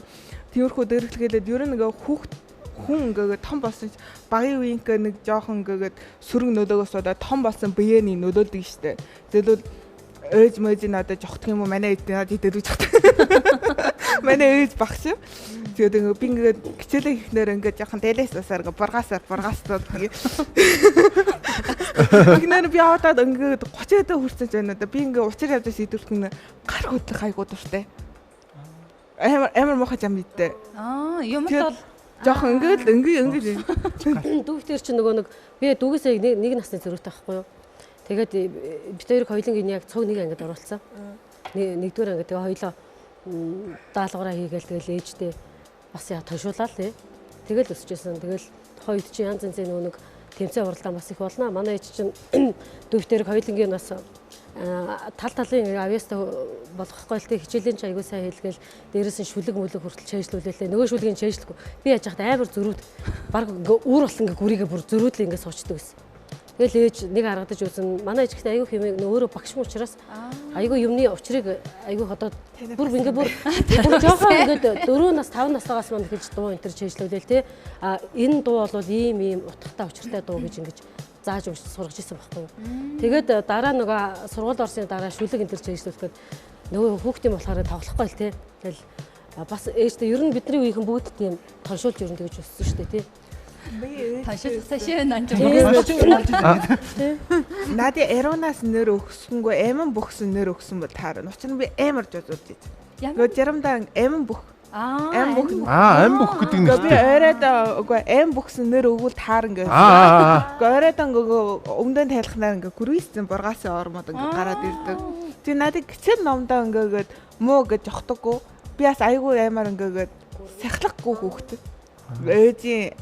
тиймэрхүү дөөрх хэлээд ер нь ингээ хүн ингээ том болсон багийн үеийнхээ нэг жоохон ингээд сүрэг нөлөөгөөс одоо том болсон биений нөлөөлдөг шүү дээ. Тэгэл ээж мөж нь одоо жохтох юм уу манай ээж надад идэж жохтох. Манай ээж багш. Тэгээд би ингээд хичээлээ хийхнээр ингээд жоохон дээлээс басаар ингээд бургаасаад Игнэр би аваад ингээд 30-д хүрсэн ч байна. Би ингээд учир явдаас идүүлэх нь гар хөдлөх хайгуу дуртай. Амар мохож юм идтэй. Юм бол жоохон ингээд дүүхтэр чи нөгөө нэг би дүүгээсээ нэг насны зөрүүтэй байхгүй юу? Тэгээд бид хоёрыг хоёулангийн яг цог нэг ангид оруулсан. Нэгдүгээр ангид тэгээ хоёлоо даалгавраа хийгээл тэгэл ээжтэй бас яа тошуулаа л тэгэл өсчихсэн. Тэгэл хоёуд чи янз янзын нэг тэмцээн уралдаан бас их болно. Манай ээж чинь дүүхтэрийг хоёулангийн бас талын авьяастай болгохгүй л тэг хичээлийн ч аягүй сайн хэлгээл дээрээс нь шүлэг мүлэг хүртэл чэйжлүүлээ. Нөгөө шүлгийн чэйжлэхгүй. Би яаж яхад амар зөрүүд баг үүр болсон ингээ гүрийгээ бүр зөрүүдлээ ингээ суучдаг гэсэн. Тэгэл ээж нэг харагдаж үзэн манай ээж ихтэй аягүй хэмээг өөрөө багш учраас аягүй юмны учрыг аягүй ходоод бүр ингээ бүр жоохон ингээд 4 нас 5 настайгаас мань гэж дуу энэ төр чэйжлүүлээл те энэ дуу бол ийм утгатай учиртай дуу гэж ингэж зааж өгч сургаж ирсэн байхгүй юу. Тэгээд дараа нөгөө сургууль орсны дараа шүлэг энэ төр чэйжлүүлэхэд нөгөө хүүхдийн болохоор тоглохгүй л те. Тэгэл бас ээжтэй ер нь бидний үеийнхэн бүгд тийм тоншуулж ер нь тэгж өссөн шүү дээ те. Ташилсаа шээ нанж. Нади Эронаас нэр өгсөнгөө эмэн бөхсөн нэр өгсөн бол таарна. Учир нь би амар жозуулж ийж. Нөгөө жарамдаа эмэн бүх. Эм бүх гэдэг нь. Би оройд үгүй эм бөхсөн нэр өгвөл таарна гэсэн. Оройд өмнөд тайлхнаар ингээ гүрийсэн бургасын ормод ингээ гараад ирдэг. Тэгээ надад гिचэл номдоо ингээд муу гэж жохдоггүй. Би бас айгүй амар ингээд сахлахгүй хөөхтэй. Ээжийн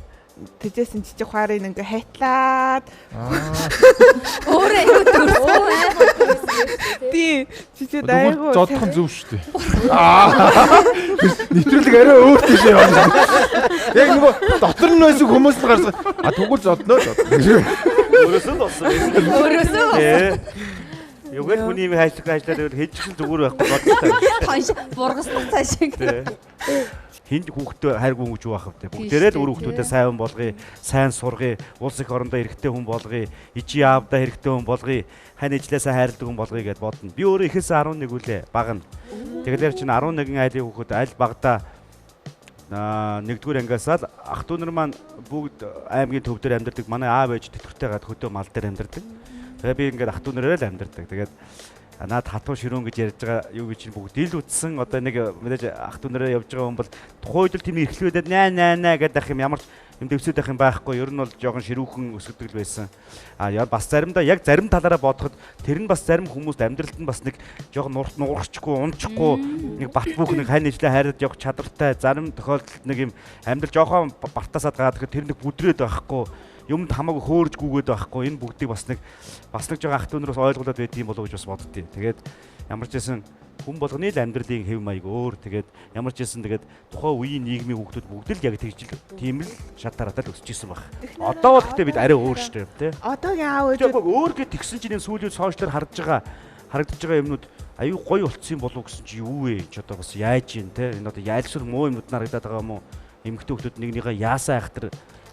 тэжээсэн жижиг хуарыг ингээ хайтлаад Өөрөө юу тий жижиг дайгуу зодхон зөв шүү дээ. Нэвтрүүлэг арай өөр тийш явна. Яг нөгөө дотор нь байсан хүмүүс нь гарсан. Тэгвэл зодноо. Өөрөөсөө л болсон. Өөрөөсөө Юугаар хүний юм ажиллаад хийчихсэн зүгээр байхгүй бодлоо. бургаснах цаашиг. Хинд хүүхдээ хайргүй гэж юу ахав те. Бүгдээрээ л өөр хүүхдүүдэд сайн болгоё, сайн сургая, улс их орондоо эрэгтэй хүн болгоё, ижи аавда эрэгтэй хүн болгоё, хань ижлээсээ хайрладаг хүн болгоё гэд бодно. Би өөрөө ихээсээ 11 үлээ баг нь. Тэгэхээр чинь 11 айлын хүүхэд аль багада нэгдүгээр ангиасаа ах トゥ нар маань бүгд аймгийн төв дээр амьдардаг. Манай аав ээж тэтгэвртэй гад хөдөө мал дээр амьдардаг. Тэгээ би ингээд ах トゥ нараа л амьдардаг. Тэгээд наад хатуу ширүүн гэж ярьж байгаа юу гэж чинь бүгд ил үтсэн одоо нэг мэдээж ах トゥ нараа явж байгаа хүн бол тухайд л тийм эрхлүүлээд наа гэдэг юм ямар ч юм дэвсээд байх юм байхгүй. Ер нь бол жоохон ширүүхэн өсгдөг л байсан. Бас заримдаа яг зарим талаараа бодоход тэр нь бас зарим хүмүүст амьдралд нь бас нэг жоохон нуурчихгүй, унчихгүй нэг бат бүүх нэг хань ижлээ хайраад явах чадвартай зарим тохиолдолд нэг юм амьдрал жоохон бартасаад байгаа. Тэгэхээр тэр нэг бүдрээд байхгүй. Юмд хамаагүй хөөрж гүгээд байхгүй. Энэ бүгдийг бас нэг жоохон ах トゥ нараас ойлгуулад байд юм болов уу гэж бас боддتي. Тэгээд ямар ч байсан хүн болгоны л амьдралын хэв маяг өөр. Тэгээд ямар ч байсан тэгээд тухайн үеийн нийгмийн хүүхдүүд бүгд л яг тэгж тийм л шат таратаад өсөж исэн баг. Одоо бол гэхдээ бид арай өөр шүү дээ, тий. Одоогийн аав ээж өөр гэд тэгсэн чинь сүүлийн сошиалаар харагдаж байгаа юмнууд аюу гоё болцсон болов гэсэн чи юу вэ? Ч одоо бас яаж юм те? Энэ одоо яалсүр муу юмуд нарагдаад байгаа юм уу? Эмэгтэй хүүхдүүд нэгнийгээ яасаа айхтар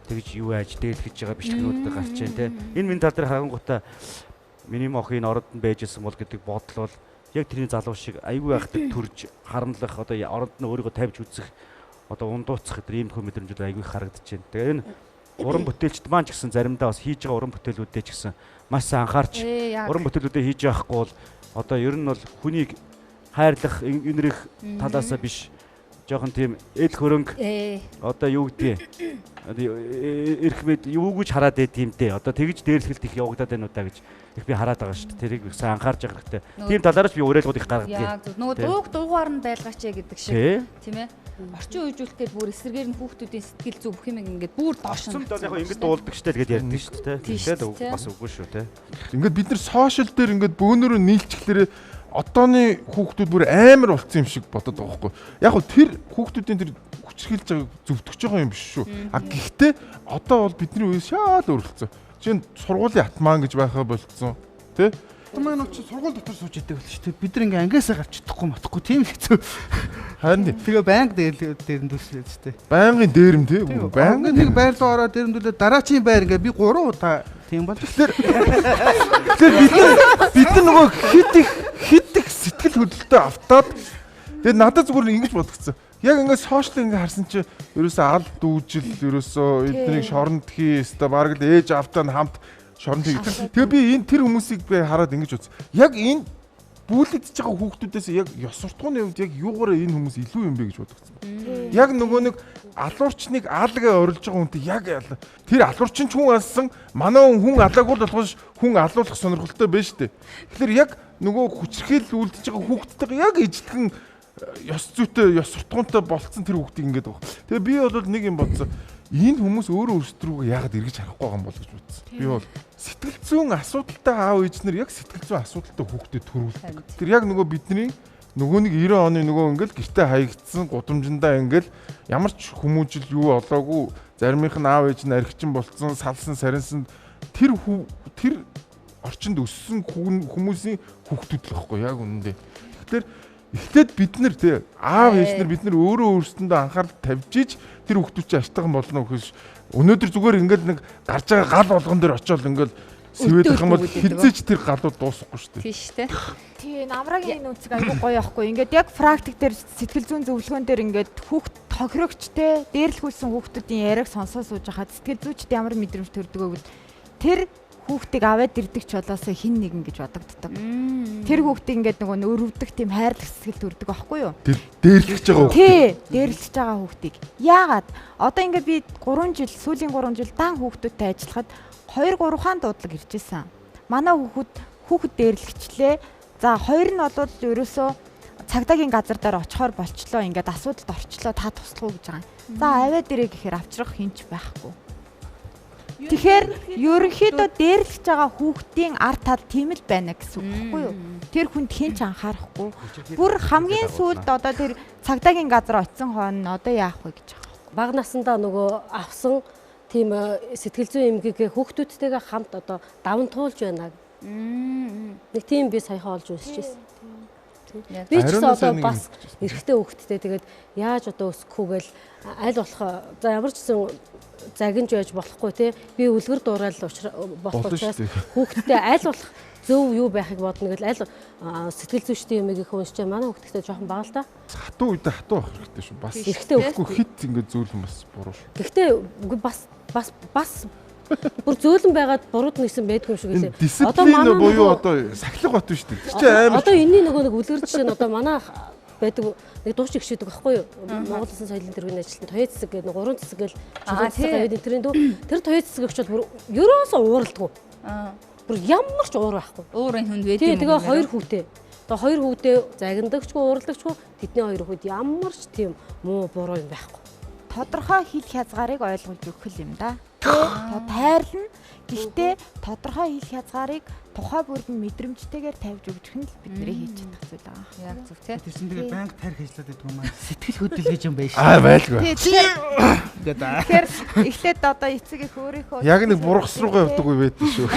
тэгж юу яаж дээлгэж байгаа бичлэгнүүд гарч байна те. Энэ минь тал дээр харангуйта миний мохын ороод нь байж исэн бол гэдэг бодол бол яг тэрний залуу шиг аюу айхтар төрж харамлах одоо ороод нь өөрийгөө тавьж үзэх одоо ундууцах гэдэг ийм хөө мэдрэмжүүд аюу их харагдаж байна. Тэгээ энэ уран бүтээлчд маань ч гэсэн заримдаа бас хийж байгаа уран бүтээлүүдээ ч гэсэн маш сайн анхаарч уран бүтээлүүдээ хийж явахгүй бол одоо ер нь бол хүнийг хайрлах энэрх талаас биш жоохон тийм эд хөрөнгө одоо юу гэдгийг эрх мэд юу гэж хараад байт юм те одоо тэгж дээрлэхэлт их явагдаад байна уу та гэж их би хараад байгаа шүү дээ тэрийг их сайн анхаарч байгаа хэрэгтэй тийм талаараас би уриалгууд их гаргадаг яг зөв нөгөө дуугаар нь байлгаач гэдэг шиг тийм ээ орчин үеижүүлэхэд бүр эсрэгээр нь хүүхдүүдийн сэтгэл зүй бүх юм ингээд бүр доош нь яг ингэж дуулдаг штэ л гэж ярьдаг шүү дээ тэгээд бас үгүй шүү те ингээд бид нар сошиал дээр ингээд бөөнөрөө нийлчихлээрээ одооны хүүхдүүд бүр амар болцсон юм шиг бодоод байгаа байхгүй. Яг нь тэр хүүхдүүдийн тэр хүчрхийлж байгааг зөвтгөж байгаа юм биш шүү. Гэхдээ одоо бол бидний үеэс шал өөрчлөлтсөн. Жишээ нь сургуулийн атман гэж байхаа болцсон. Тэ? Атман нь ч сургууль дотор сууж идэг л шүү. Бид нар ингээ ангиасаа гарч чадахгүй матахгүй тийм хэцүү. Харин тэгээ банк дээр нь төслөө шүү. Байнгын дээрэм тий. Байнгын нэг байр руу ороод дээрэмдүүлээ дараачийн байр ингээ би 3 удаа тийм бол. Тэгэхээр бид нөгөө хит их сэтгэл хөдлөлтөй автаад тэгээд надад зүгээр ингэж бодгцсан. Яг ингээд сошиал ингээ харсан чи ерөөсөө аль дүүжил ерөөсөө эднийг шоронд хий өстө бараг л ээж автаа хамт шоронд хий. Тэгээ би энэ тэр хүмүүсийг би хараад ингэж бодсон. Яг энэ бүлэгдэж байгаа хүүхдүүдээс яг ёс суртахууны хувьд яг юугаараа энэ хүмүүс илүү юм бэ гэж бодгцсан. Яг нөгөө нэг алуурчныг аалгаа орилж байгаа хүнтэй яг тэр алуурчин ч хүн алсан манай хүн алаагүй л болохоос хүн алуулах сонирхолтой байна шүү дээ. Тэгэхээр яг нөгөө хүчрхийл үлдэж байгаа хүүхдтэйгээ яг ижилхэн ёс зүйтэй ёс суртахуунтай болцсон тэр хүүхдийг ингэж байгаа. Тэгээ би бол нэг юм бодсон. Энэ хүмүүс өөрөө өөрсдрүүгээ яагаад эргэж харахгүй байгаа юм бол гэж бодсон. Би бол сэтгэл зүйн асуудалтай аав ээж нар яг сэтгэл зүйн асуудалтай хүүхдэд төрүүлдэг. Тэр яг нөгөө бидний нөгөө нэг 90 оны нөгөө ингээл гэртээ хаягдсан гудамжиндаа ингээл ямар ч хүмүүжил юу олоогүй заримынх нь аав ээж нь архичин болцсон салсан саринсан тэр орчинд өссөн хүмүүсийн хүүхдүүд л байхгүй яг үнэндээ. Тэгэхээр эхлээд бид нар тий аав ээж нар бид нар өөрөө өөрсдөндөө анхаарал тавьж иж тэр хүүхдүүд чинь аштайхан болно гэхээс өнөөдөр зүгээр ингээд нэг гарч байгаа гал болгон дээр очиод ингээд сэвэдэх юм бол хизээч тэр галууд дуусахгүй шүү дээ. Тийм шүү дээ. Тий намрагийн үнцэг айгүй гоё байхгүй. Ингээд яг практик дээр сэтгэл зүйн зөвлөгөөн дээр ингээд хүүхд тохирогчтэй дээрлэхүүлсэн хүүхдүүдийн яриаг сонсоо сууж хахад сэтгэл зүйчд ямар мэдрэмж төрдөг вэ гэвэл тэр хүүхдийг аваад ирдэг ч болоосоо хин нэгэн гэж бодогддог. Тэр хүүхдийг ингээд нөгөө өрөвдөх тийм хайрлах сэтгэл төрдөг байхгүй юу? Дээрлэж байгаа хүүхдийг. Тий, дээрлэж байгаа хүүхдийг. Яагаад? Одоо ингээд би сүүлийн 3 жил дан хүүхдүүдтэй ажиллахад 2-3 хаан дуудлага иржсэн. Манай хүүхэд дээрлэгчлээ. За хоёр нь бол ерөөсөө цагдаагийн газар дээр очихоор болчлоо. Ингээд асуудалд орчлоо. Та туслах уу гэж байгаа юм. За аваад ирээ гэхээр авчрах хинч байхгүй. Тэгэхээр ерөнхийдөө дээрлэж байгаа хүүхдийн арт тал тийм л байна гэсэн үг баггүй юу? Тэр хүнд хэн ч анхаарахгүй. Бүр хамгийн сүүлд одоо тэр цагдаагийн газар очисон хойно одоо яах вэ гэж байгаа. Бага насандаа нөгөө авсан тийм сэтгэл зүйн эмгэгээ хүүхдүүдтэйгээ хамт одоо даван туулж байна. Нэг тийм би саяхан олж үзчихсэн. Би ч гэсэн одоо бас эрэгтэй хүүхдтэй тэгээд яаж одоо өсөхгүйгээл аль болох за ямар ч гэсэн загинж байж болохгүй те би үлгэр дуурал болох учраас хүүхдтэй аль болох зөв юу байхыг бодно гэл аль сэтгэл зүйчдийн юмыг их уншиж манай хүүхдтэй жоохон бага л да. Хатуу үедээ хатуу байх хэрэгтэй шүү. Бас Эрэгтэй үгүй хит ингээд зөөлөн бас буруу шүү. Гэхдээ бас бүр зөөлөн байгаад бурууд нэгсэн байдгүй юм шиг үлээ. Дисциплин буюу одоо сахилга бат шүү дээ. Тэр чинь амар. Одоо энэний нөгөө нэг үлгэр жишээ нь одоо манай байдаг нэг дууч гişэдэг байхгүй юу? Монгол Улсын соёлын тэргүүний ажилтан Тоё цэцэг гэдэг 3 цэцэг гэл тэрийн дүү тэр Тоё цэцэг өгч бол бүр ерөөсөө ууралдгүй. Бүр ямар ч уур байхгүй. Уурын хүнд байдаг юм. Тэгээ хоёр хүүтэй. Одоо хоёр хүүтэй загиндагчгүй ууралдагчгүй тэдний хоёр хүүд ямар ч тийм муу буруу юм байхгүй. Тодорхой хил хязгаарыг ойлгуулж өгөх юм да. Тайрлна. Гэхдээ тодорхой хил хязгаарыг тухай бүрд нь мэдрэмжтэйгээр тавьж өгөх нь л бидний хийж чадах зүйл байгаа. Яг зөв тий. Тэр чинь тэгээ банк тарих ажиллаад байдаг юм аа. Сэтгэл хөдлөж юм байна шүү. Байлгүй. Тэгэхээр эхлээд одоо эцэг их өөрийнхөө Яг нэг бургас руугаа явдаг үе байдаг шүү.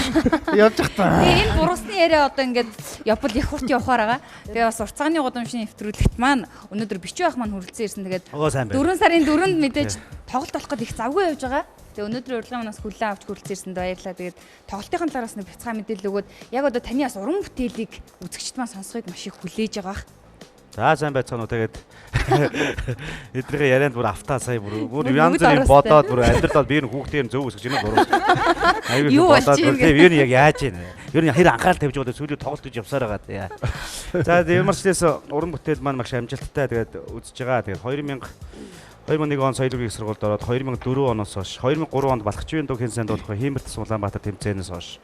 Явж их та. Тэгээ энэ бурусны яриа одоо ингээд явбал их хурд явахаар байгаа. Тэгээ бас уртцааны гудамжны нэвтрүүлэгт маань өнөөдөр бичиг байх маань хүрэлцэн ирсэн. Тэгээд 4 сарын 4-нд мэдээж тоглолт болох гээд их завгүй явж байгаа. Тэгээ өнөөдрийн урилгын манаас хүлээн авч хүрэлцээрсэнд баярлалаа. Тэгээд тоглолтын талаараас нь бяцхан мэдээлэл өгөөд яг одоо таны бас уран бүтээлийг үзэгчд маань сонсохыг маш их хүлээж байгаа. За сайн байцгаана уу. Тэгээд эднийхээ ярианд бүр автаа сая бүр янз бүрийн бодоод бүр амьдралаа би энэ хүүхдийн зөв өсгөж байна буруу. Аюу бодоод тийм юу яг яаж ийн. Ер нь хэр анхаарал тавьж байгаа сүүлийн тоглолт гэж явсаар байгаа. За ямар ч хэлээс уран бүтээл маань маш амжилттай тэгээд үзэж байгаа. Тэгээд 2001 он соёлын их сургуульд ороод 2004 оноос хойш 2003 онд Балхчвийн дуу хэн сайн дуулах Хиймэрт Улаанбаатар тэмцээнээс хойш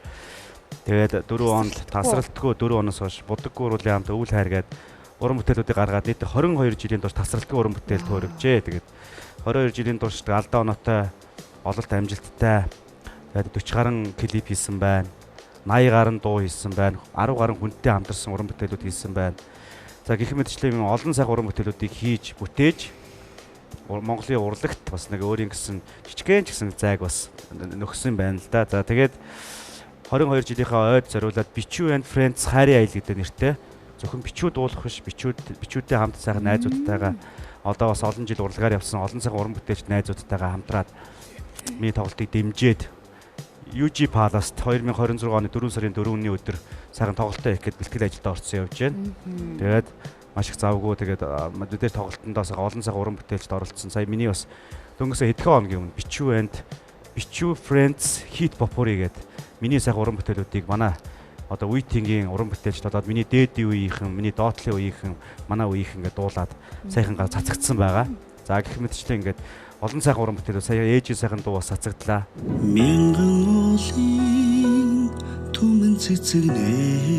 тэгээд 4 онд тасралтгүй 4 оноос хойш Будаггүй уруулын хамт өвөл хайр гээд уран бүтээлүүдийг гаргаад нийт 22 жилийн турш тасралтгүй уран бүтээл төрөгжээ. Тэгээд 22 жилийн турш алдаа оноотой ололт амжилттай тэгээд 40 гаруй клип хийсэн байна. 80 гаруй дуу хийсэн байна. 10 гаруй хүнтэй хамтарсан уран бүтээлүүд хийсэн байна. За гэх мэтчлэн олон сайхан уран бүтээлүүдийг хийж бүтээж Монголын урлагт бас нэг өөрийн гэсэн жижигхэн ч гэсэн зайг бас нөхсөн байна л да. За тэгээд 22 жилийнхаа ойд зориулаад Бичүү and Friends хайрын аял гэдэг нэртэй зөвхөн бичүүд дуулах биш бичүүдтэй хамт сайхан найзуудтайгаа одоо бас олон жил урлагаар явсан олон сайхан уран бүтээлч найзуудтайгаа хамтраад миний тоглолтыг дэмжиж UG Palace 2026 оны 4 сарын 4-ний өдөр сайхан тоглолтоо хийх гээд бэлтгэл ажилдаа орсон явж байна. Тэгээд маш их завгүй тэгээд мэдээж тоглолтондоос олон сайхан уран бүтээлчд оролцсон. Сая миний бас дөнгөсөө хэдхэн хоногийн өмнө Бичүү Friends Hit Popuri гэдэг миний сайхан уран бүтээлүүдийг манай одоо Үейтингийн уран бүтээлчд одоо миний дээдийн үеийнхэн, миний доотлын үеийнхэн, манай үеийнхэн ингээд дуулаад сайхангаар цацагдсан байгаа. За гэх мэтчлэн ингээд олон сайхан уран бүтээлүүд сая ээжийн сайхан дуу бас цацагдлаа. Мянган уулын түмэн цэцэгнээс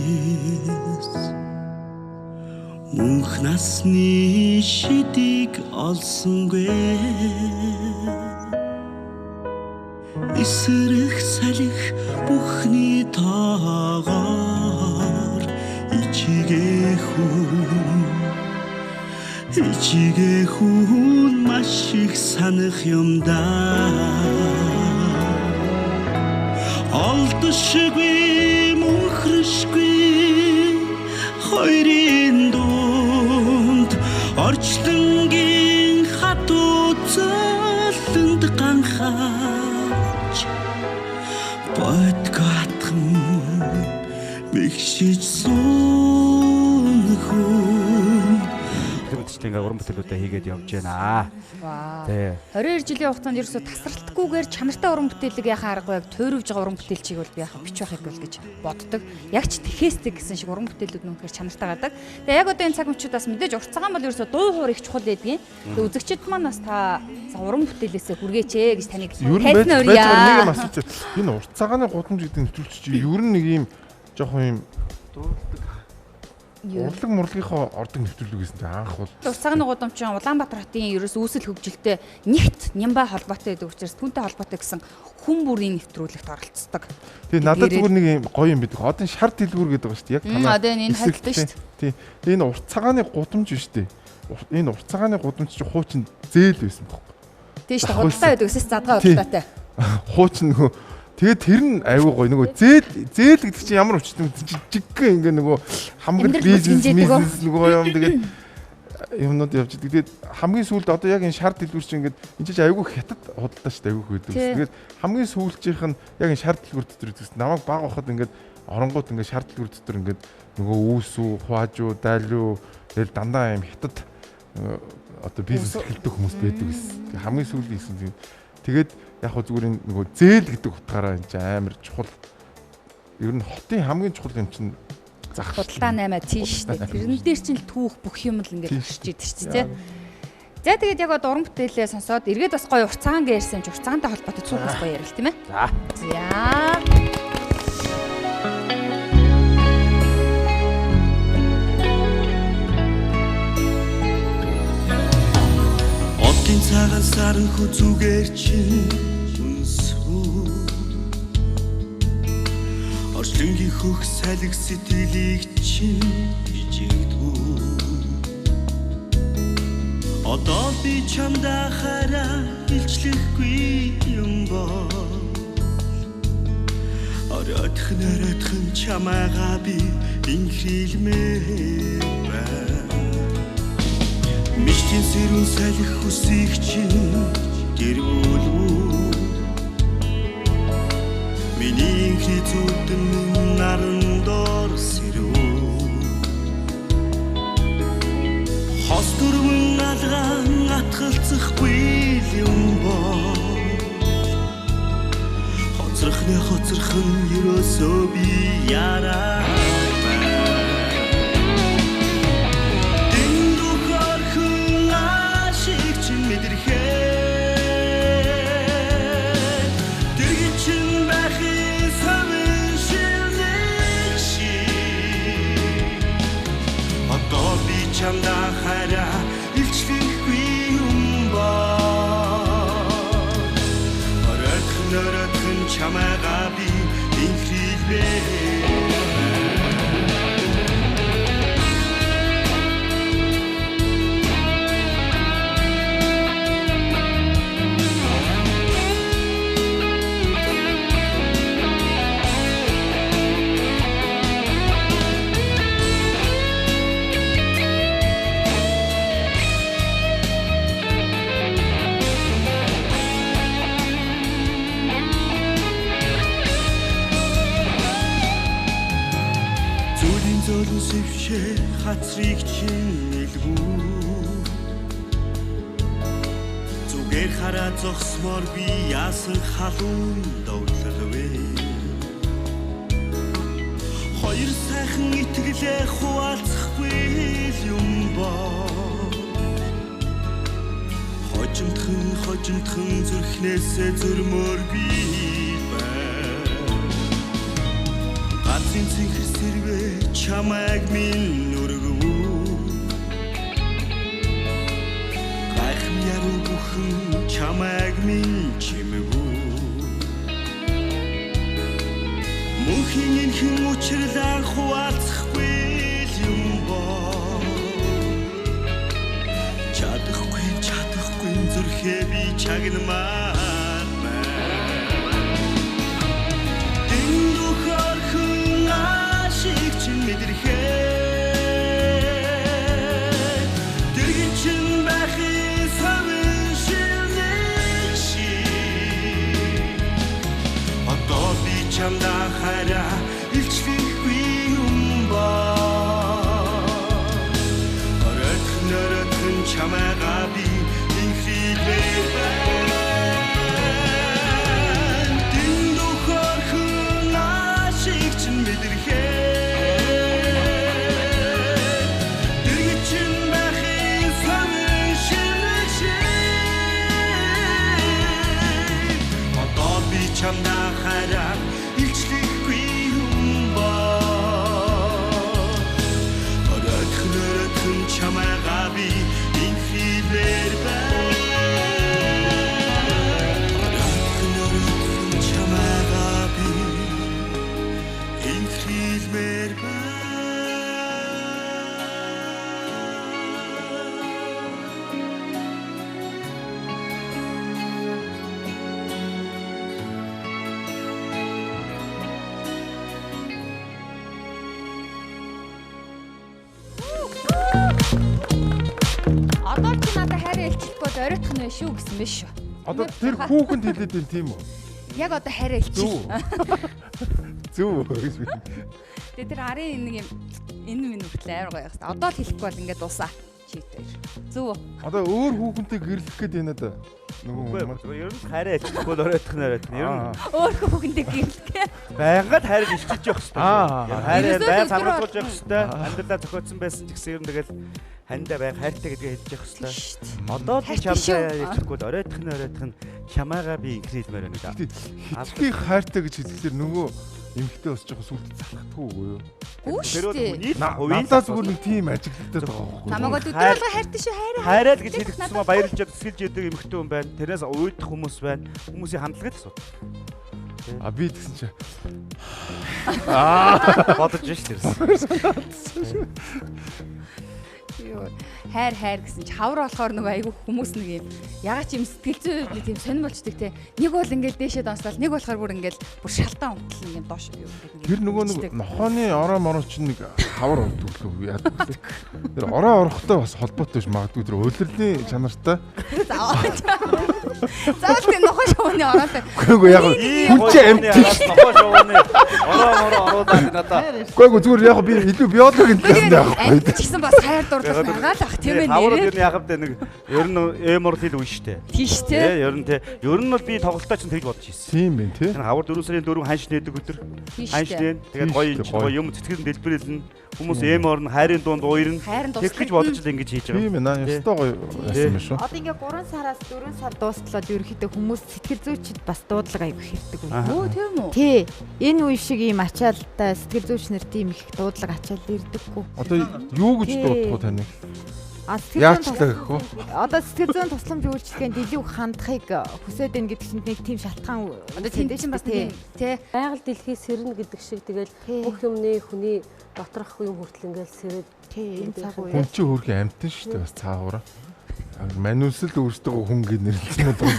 мөнх насны шидийг олсонгүй эсрэх салих бүхний тоогоор ичигээ хүн маш их санах юм даа олдошгүй мөнхрөшгүй хоёрын дунд орчлонгийн хатуу золонд ганхаач бодгатхан мэгшиж суунхүн ингээ уран бүтээлүүдээ хийгээд явж байна. Тий. 22 жилийн хугацаанд ерөөсө тасралтгүйгээр чанартай уран бүтээлэг яхаа аргагүй яг тойрвж байгаа уран бүтээлчийг бол би яхаа бич байхыг бол гэж боддог. Яг ч тэхээстэй гэсэн шиг уран бүтээлүүд нүхээр чанартай гадаг. Тэгээ яг одоо энэ цаг мөчүүдээс мэдээж уртцагаан бол ерөөсө дуу хоор их чухал байдгийн. Тэгээ үзэгчид маань бас та уран бүтээлээсээ хүргээч ээ гэж таныг тайлбар өрье. Энэ уртцагааны гудамж гэдэг нэвтрүүлч чи ер нь нэг юм жоохон юм Урлаг ордог нэвтрүүлэг гэсэн анх бол Урт цагааны гудамжчин Улаанбаатар хотын ерөөс үүсэл хөгжилтэй нэгт Нямбай холбоотой байдаг учраас түүнтэй холбоотой гэсэн хүн бүрийн нэвтрүүлэгт оролцдог. Тэгээ надад зүгээр нэг юм гоё юм байдаг. Одоо шар дэлгүүр гэдэг байгаа шүү дээ. Яг танаа. Одоо энэ хайлттай шүү тий. дээ. Энэ урт цагааны гудамж шүү дээ. Энэ урт цагааны гудамж чи хуучин зээл байсан байхгүй. Тий шүү дээ. Худалдаа байдаг гэсэн задгаа худалдаатай. Хуучин нөгөө тэгээд тэр нь айгүй гоё нөгөө зээл гэдэг чинь ямар өчтөн жиггэн ингээ нөгөө хамгал бизнес нөгөө юм тэгээд юмнууд явж идэг. Тэгээд хамгийн сүүлд одоо яг энэ шар дэлгүүр чинь ингээд энэ чинь айгүй хятад худалдаа шүү дээ айгүй хөдөг. Тэгээд хамгийн сүүлчийнх нь яг энэ шар дэлгүүр дотор гэсэн намайг баг байхад ингээд оронгууд ингээд шар дэлгүүр дотор ингээд нөгөө үүсүү, хуажуу, дайлуу тэгэл дандаа юм хятад одоо бизнес эхэлдэг хүмүүс байдаг гэсэн. Хамгийн сүүлийн гэсэн тийм. Тэгээд яг хөө зүгээр нөгөө зээл гэдэг утгаараа энэ амар чухал. Ер нь хотын хамгийн чухал юм чинь зах худалдаа 8 тийш шүү дээ. Тэрэн дээр чинь түүх бүх юм л ингээд орчиж идэг шүү дээ. За тэгээд яг уран бүтээлээ сонсоод эргээд бас гоё урт цагаан гэрсэн ч урт цагаантай холбоотой цуг бас гоё ярил тийм ээ. За. Одын цагаан сарн хүзүүгээр чинь үнсүү Орчлонгийн хөх салхи сэтгэлийг чинь бижигдүү Одоо би чамдаа хараа илчлэхгүй юм бол Оройдхон чамайгаа би инхрийлмээр байна Мичтэн сэрүүн салхи хүсийг чинь гэрүүлүү Миний инхризүүдэн наран дор сэрүү Хос дөрвөн алгаан атгалцахгүй юм бол Хоцрохны ерөөсөө би яраа Чамдаа хараа илчлэхгүй юм бол Оройдхон чамайгаа би инхрийлмээр Сэвшээ хацрыг чинь илгүү Зүгээр хараа зогсмоор би яасан халуун довдлолвэ Хоёр сайхан итгэлээ хуваалцахгүй юм бол Хожимтхан зүрхнээсээ зүрмөр би Цэнхэр сэрвэ чамайг минь нүргүү Гайхам яруу бүхэн чамайг минь чимэгүү Мөнхийн энхэн учирлаа хуваалцахгүй юм бол Чадахгүй зүрхээ би чагнамаар Чамдаа хараа илчлэхгүй юм бол Оройдхон чамайгаа би инхрийлмээр байна Дэндүү хөрхөн ашиг чинь мэдэрхээ хайраа илчлэхгүй бол оройтох нь шүү гэсэн мэш шүү. Одоо тэр хүүхэнд хэлээд байна тийм үү? Яг одоо хайраа илчил. Зөв гэж би. Тэгээ тэр арын нэг юм энэ минь хүртэл амар гоё яах. Одоо л хэлэхгүй бол ингээд дуусаа. Чийтэр. Зөв. Одоо өөр хүүхэнтэй гэрлэх гээд байна да. Нөгөө ер нь хайраа илчлэхгүй бол оройтох нь. Ер нь өөр хүүхэнтэй гэрлэх. байгаад хайрыг илчилж явах хэрэгтэй. Хайраа байн самруулж явах хэрэгтэй. Амьдралаа зохиодсон байсан ч гэсэн ер нь тэгэл хандаа байг хайртай гэдгээ хэлж явах хэрэгтэй. Одоо би чамтай илчлэхгүй бол оройтох нь чамаагаа би инкридмээр байна да. Хитрхи хайртай гэж хэлэхээр нөгөө эмхтэй бас жоохон сүлд залхдаггүй юу? Үгүй шүү дээ. Надад зүгээр нэг тийм ажиглалтай байгаа байхгүй. Намайг өдөр болго хайртай шүү хайраа. Хайраа л гэж хэлчихсэн маа баярлжаад тэсгэлж яадаг эмхтэй хүн байна. Тэрнээс уйдах хүмүүс байна. Хүмүүсийн хандлагыг асуу. Би тэгсэн чи бодож шүү дээ. Хайр гэсэн чи хавар болохоор нөгөө айгүй хүмүүс нэг юм ягаад ч юм сэтгэл зүй нэг тийм сонир болчдөг те. Нэг бол ингээл дээшээ донслол, нэг болохоор бүр ингээл бүр шалтаан унтал ингээл доош юу гэдэг. Тэр нөгөө нэг нохооны ороо мороо чинь нэг хавар өгдөг яадаг вэ? Тэр ороо орохтой бас холбоотой биш магадгүй тэр улирлын чанартай. Заавал тийм нохоо шоуны ороотой. Үгүй яг хүн чи амт нохоо шоуны ороо мороо ороодаг надаа. Үгүй зүгээр яг би илүү биологийн талаар яах вэ? Тэгсэн бас хайр дурлал байгаа л ах тийм ээ. Хаврууд ер нь яг л нэг ер нь эмор хэл үн штэ. Тийм штэ. Ер нь те. Ер нь бол би тоглолтоо чинь тэгж бодож ирсэн. Тийм байх тий. Хавар 4 сарын 4 ханш нээдэг өдөр. Ханш нээн. Тэгээд гоё юм цэцгэрэн дэлбэрэлнэ. Хүмүүс эмор нь хайрын дунд уйрна. Тэгж бодож л ингэж хийж байгаа. Тийм ээ. Наа ёстой гоё яасан юм шүү. Одоо ингээ 3 сараас 4 сар дуустлаад ерөөхдөө хүмүүс сэтгэл зүйчд бас дуудлага аяг хэрдэг үү? Өө тийм үү? Тий. Энэ үе шиг ийм ачаалтай сэтгэл зүйч нар тийм их дуудлага ачаал ирдэггүй. Одоо юу гэж дуудах вэ таныг? Яачлаа гэх үү? Одоо сэтгэл зүйн тусламж үйлчилгээнд илүү хандахыг хүсээд байна гэдэг чинь нэг тийм шалтгаан одоо тийм чинь бас тийм тий. Байгаль дэлхий сэрнэ гэдэг шиг тэгэл бүх юмны хүний доторх юм хүртэл ингээл сэрээд энэ цаг үе. Хүн чи хөрхи амтэн шүү дээ бас цаагаараа. Манусэл өөртөө хүн гэж нэрлэж байна.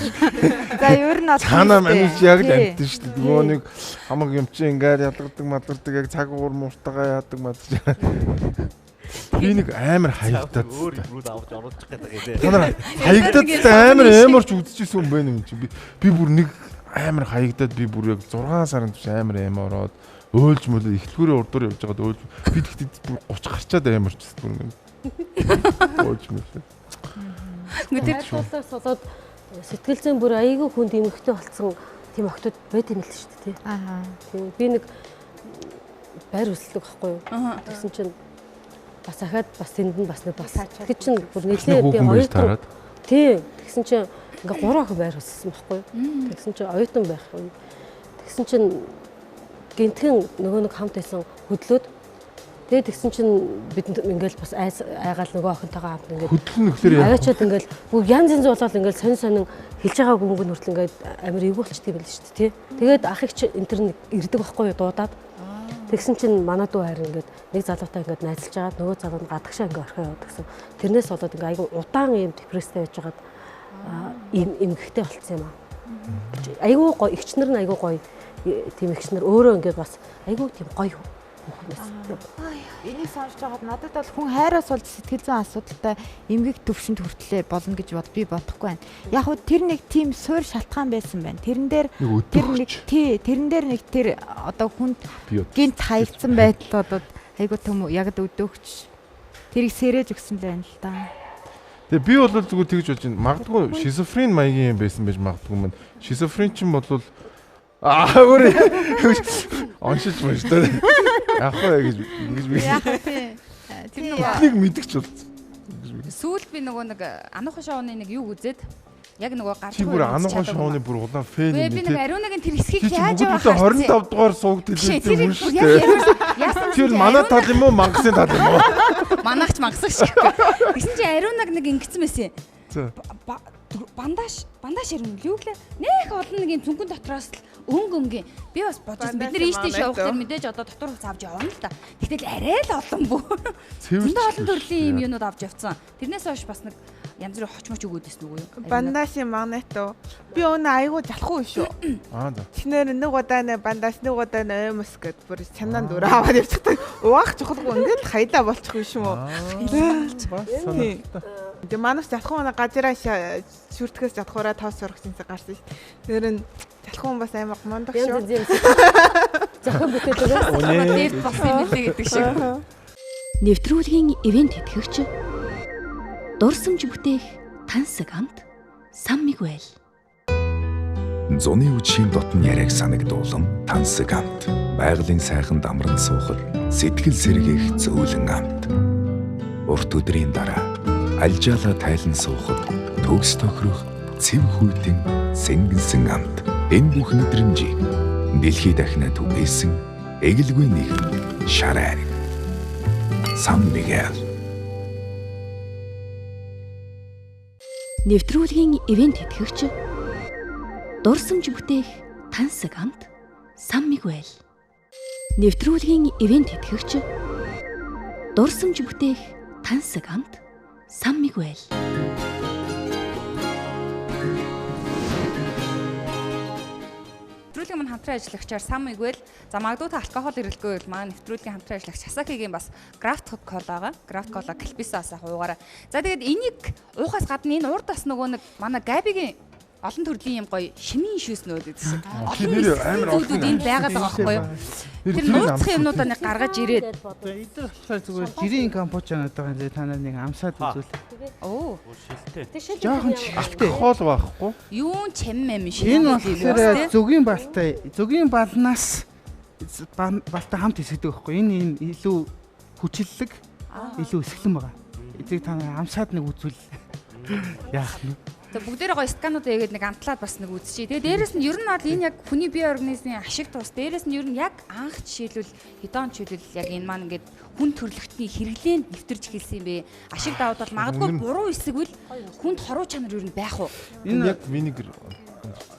За ер нь цаана манус яг л амтэн шүү дээ. Нөгөө нэг хамаг юм чи ингээд ялгардаг малгардаг яг цаг уур мууртагаа яадаг мадж. Би нэг амар хаягдаад өөр рүү авч оруулах гэдэг. Та нар хаягдаад амар эморч үдчихсэн юм байна юм чи. Би бүр нэг амар хаягдаад би бүр яг 6 сарын турш амар эмороод өөлж мөлөө ихлгүүрийн урдуур явж байгаад өөлж би тэгтээ бүр 30 гарчаад эморчсэн бүр нэг. Өөлж мөлөө. Найдварлаас болоод сэтгэл зүйн бүр айгүй хүнд эмгэгтэй болсон тийм охтууд байт юм л шүү дээ тий. Тийм би нэг байр өсөлдөг байхгүй юу. Тэгсэн чинь бас ахаад бас тэнд нь бас нэг бас тэг чинь бүр нэлээд би оюутан тий тэгсэн чинь ингээ 3 охин байр өссөн байхгүй юу. Тэгсэн чинь оюутан байх юм. Тэгсэн чинь гинтхэн нөгөө нэг хамт байсан хөдлөөд тэгээд тэгсэн чинь бид ингээл бас айгаал нөгөө охинтойгоо хамт ингээд хөдлөн нөхлөр яа. Аваачаад ингээл бүр янз янз болоод ингээл сонин хэлж байгаа гүнгэн хүртэл ингээд амар эвгүй болчтой байл шүү дээ тий. Тэгээд ах их ч энэ төр ирдэг байхгүй юу дуудаад. Тэгсэн чинь манай дүү хайр ингээд нэг залуутай ингээд найзалж агаад нөгөө залуу нь гадагшаа ингээд орхио яваад гэсэн. Тэрнээс болоод ингээд айгүй удаан юм депресстэй байж байгаад эмгэгтэй болцсон юм аа. Айгүй гоё эгчнэр нь айгүй гоё тийм эгчнэр өөрөө ингээд бас айгүй тийм гоё хүмүүс. Энийг сонсож байгаад надад бол хүн хайраас болж сэтгэл зүйн асуудалтай эмгэг төвшөнд хүртлээ болно гэж би бодохгүй байна. Яг хөө тэр нэг тийм суур шалтгаан байсан байна. Тэрэн дээр нэг тэр одоо хүнд гинт хаягдсан байдал одоо айгуу төм яг өдөөгч тэрийг сэрэж өгсөн байна л да. Тэгээ би бол зүгээр тэгж болж байна. Магадгүй шизофрен маягийн юм байсан байж магадгүй мэн. Шизофрен ч юм бол өөр оншилж байна шүү дээ. Яг хөө гэж би. Яг тий. Тэр нэг мэдгч болсон. Сүүлд би нөгөө нэг анухан шоуны нэг юу үзээд яг нөгөө гар. Чи бүр анухан шоуны бүр улаан фэн юм тий. Би нэг ариунагийн тэр хэсгийг яаж явах вэ? 25 дугаар суугдэл юм шүү дээ. Тэр манай тал юм уу, мангасын тал юм уу? Манаач мангасах шиг. Тэгсэн чи ариунаг нэг ингэсэн байсан. Бандаж ирнэ юу гэлээ нэх олон нэг юм цүнхэн дотроос л өнгөнгийн би бас бодсон бид нар ийштэй явах тэр мэдээж одоо дотор хурц авч явна л да. Тэгтэл арай л олон бүр. Зөндөө олон төрлийн юм юунууд авч явцсан. Тэрнээс хойш бас нэг янз бүрийн хочмоч өгөөдөөс нүгөө юу. Бандаши магнет уу. Би өнөө айгуу залахгүй шүү. За. Чинээр нэг удаа нэ бандаш нэг удаа нэ эмс гэд бүр чанан дүр аваад явчихдаг. Угаах чухалгүй ингээд хайдаа болчих юм шүү. Тэгээ манайс залхуун газараа шүртгэс чадхаараа тоос сурагчнаас гарсан ш. Тэр нь залхуун бас амар мундаг шүү. Зохион бүтээлээ. Дэв бас юм лээ гэдэг шиг. Нэвтрүүлгийн ивент тэтгэгч дурсамж бүтээх тансаг амт Сан Мигуэл. Зуны үдшийн дотн яриаг санагдуулам тансаг амт. Байгалийн сайхан дамран суухад сэтгэл сэргээх зөөлөн амт. Урт өдрийн дараа альжаалаа тайлан суухад төгс тохирох цэв хүйтэн сэнгэнсэн амт. Энэ бүх мэдрэмжийг дэлхий дахинаа түгээсэн эгэлгүй нэгэн шар айраг. Сан Мигуэл. Нэвтрүүлгийн ивент тэтгэгч дурсамж бүтээх тансаг амт Сан Мигуэл. Нэвтрүүлгийн ивент тэтгэгч дурсамж бүтээх тансаг амт Сан Мигуэл. Нэвтрүүлгийн маань хамтран ажиллагчаар Сан Мигуэл, за магадгүй та алкогол эрэлгүй бол маань нэвтрүүлгийн хамтран ажиллагч Асакигийн бас Крафт кола байгаа. Крафт кола Калписаас уугаараа. За тэгээд энийг уухаас гадна энэ урд бас нөгөө нэг манай Габигийн олон төрлийн юм гоё шимийн шүүс нөөд гэдэг шиг. Амар олон энэ байгаад байгаа байхгүй юу? Тэр нууцхан юмнуудаа нэг гаргаж ирээд эдгээр болохоор зүгээр жирийн кампуча надад энэ та нар нэг амсаад үзүүл. Оо. Шилтэй. Жохон чихтэй. Хоол байхгүй. Юун чам юм шиг. Энэ болохоор зөвгийн балтай. Зөвгийн балнаас балтай хамт хэсэгдэг байхгүй. Энэ илүү хүчлэлэг, илүү эсгэлэн байгаа. Энийг та нар амсаад нэг үзүүл. Яах нь. Тэгээ бүгдээрээ гоё скануудаа хийгээд нэг амтлаад бас нэг үзчихье. Тэгээ дээрэс нь ер нь бол энэ яг хүний бие организмын ашиг тус. Дээрэс нь ер нь яг анх жишээлбэл хэдэн жишээлбэл яг энэ маань ингээд хүн төрөлхтний хэрэглээнд нэвтэрч эхэлсэн юм бэ. Ашиг даваад бол магадгүй буруу эсэгвэл хүнд хоруу чанар ер нь байх уу? Энэ яг винегер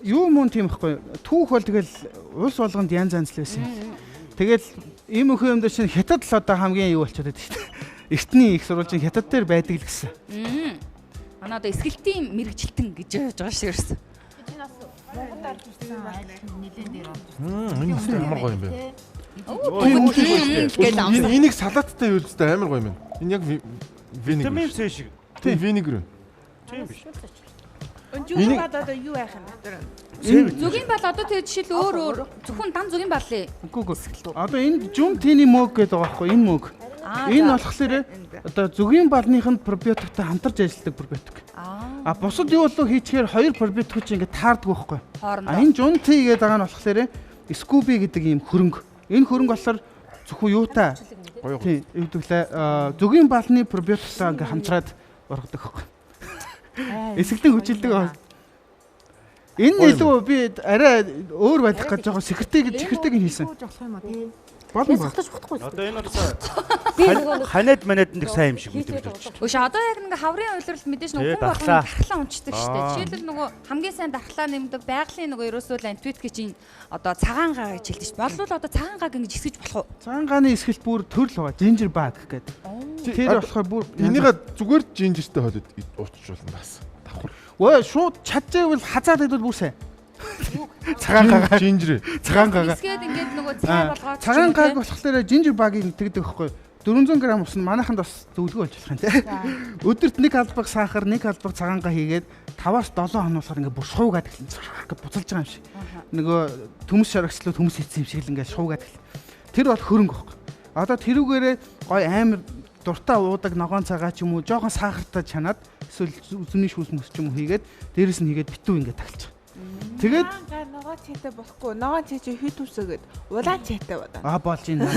юу мөн тийм ихгүй. Түүх бол тэгэл улс болгонд янз янз л байсан юм. Тэгэл ийм өхөө юм дээр чинь хятад л одоо хамгийн юу болчиход байдаг шүү дээ. Эртний их сурвалжийн хятад дээр байдаг л гэсэн. Манай одоо эсгэлтийн мэрэгжилтэн гэж яаж байгаа шиг ирсэн. Энэ амар гоё юм байна. Оо, энийг салааттай юу гэдэг амар гоё юм байна. Энэ яг винегер. Тэмээс шиг. Тийм винегер. Тийм биш. Өнжүүл бад одоо юу яах юм бэ? Зүгийн бал одоо тэгээ жишээл өөр зөвхөн дан зүгийн баллаа. Үгүй. Одоо энэ жум тины мөг гэдэг байгаа байхгүй энэ мөг. Энэ болохоор одоо зүгийн балныхын пробиотиктай хамтарч ажилладаг пробиотик. Бусад юу болов хийчихээр хоёр пробиотик чинь ингээд таардаг байхгүй. Энэ жунти гэдэг байгаа нь болохоор скуби гэдэг ийм хөрөнгө. Энэ хөрөнгө болохоор зөвхөн юутай. Тийм, өвдөглөө зүгийн балны пробиотиктай ингээд хамтраад ургадаг байхгүй. Эсгэлэн хүчилдэг байна. Энэ илүү би арай өөр байх гэж жоохон секретиг хийсэн. Болно ба. Одоо энэ бол ханаад манад нэг сайн юм шиг мэдээж болчих. Өш одоо яг нэг хаврын уйлрал мэдээж нэг хүн болгоно дархлаа унцдаг шүү дээ. Жишээлбэл нөгөө хамгийн сайн дархлаа нэмдэг байгалийн нөгөө ерөөсөө антибиотик чинь одоо цагаан гаа гэж хэлдэг шүү. Болвол одоо цагаан гааг ингэж эсгэж болох уу? Цагаан гааны эсгэлт бүр төрөл байгаа. Ginger bug гэдэг. Тэр болохоор бүр энийгээ зүгээр жинжертэй холиод уучж болно бас. Давхар. Өө шууд чадчихвэл хазаад идвэл бүр сайн. Цагаан гаага жинжер. Цагаан гаага. Эсгээд ингээд нөгөө цай болгоод цагаан гааг болохоор ginger bug-ыг тэгдэг байхгүй. 400 г ус нь манайханд бас зөвлөгөө болж болох юм те. Өдөрт нэг албаг сахар, нэг албаг цагаан гаа хийгээд 5-7 хоногсоор ингээд бүр шуугаад эхэлнэ. Ингээд буцалж байгаа юм шиг. Нөгөө төмс шарагчлуу төмс хийсэн юм шиг л ингээд шуугаад эхэлнэ. Тэр бол хөрөнгө байхгүй. Одоо тэрүүгээрээ гой амар дуртай уудаг ногоон цагаа ч юм уу жоохон сахартай чанаад эсвэл зүний шүүс мөс ч юм уу хийгээд дээрэс нь хийгээд битүү ингээд тагч. Тэгээд ногоон цайтай болохгүй. Ногоон цай чи хит үсгээд улаан цайтай байна. Болж байна.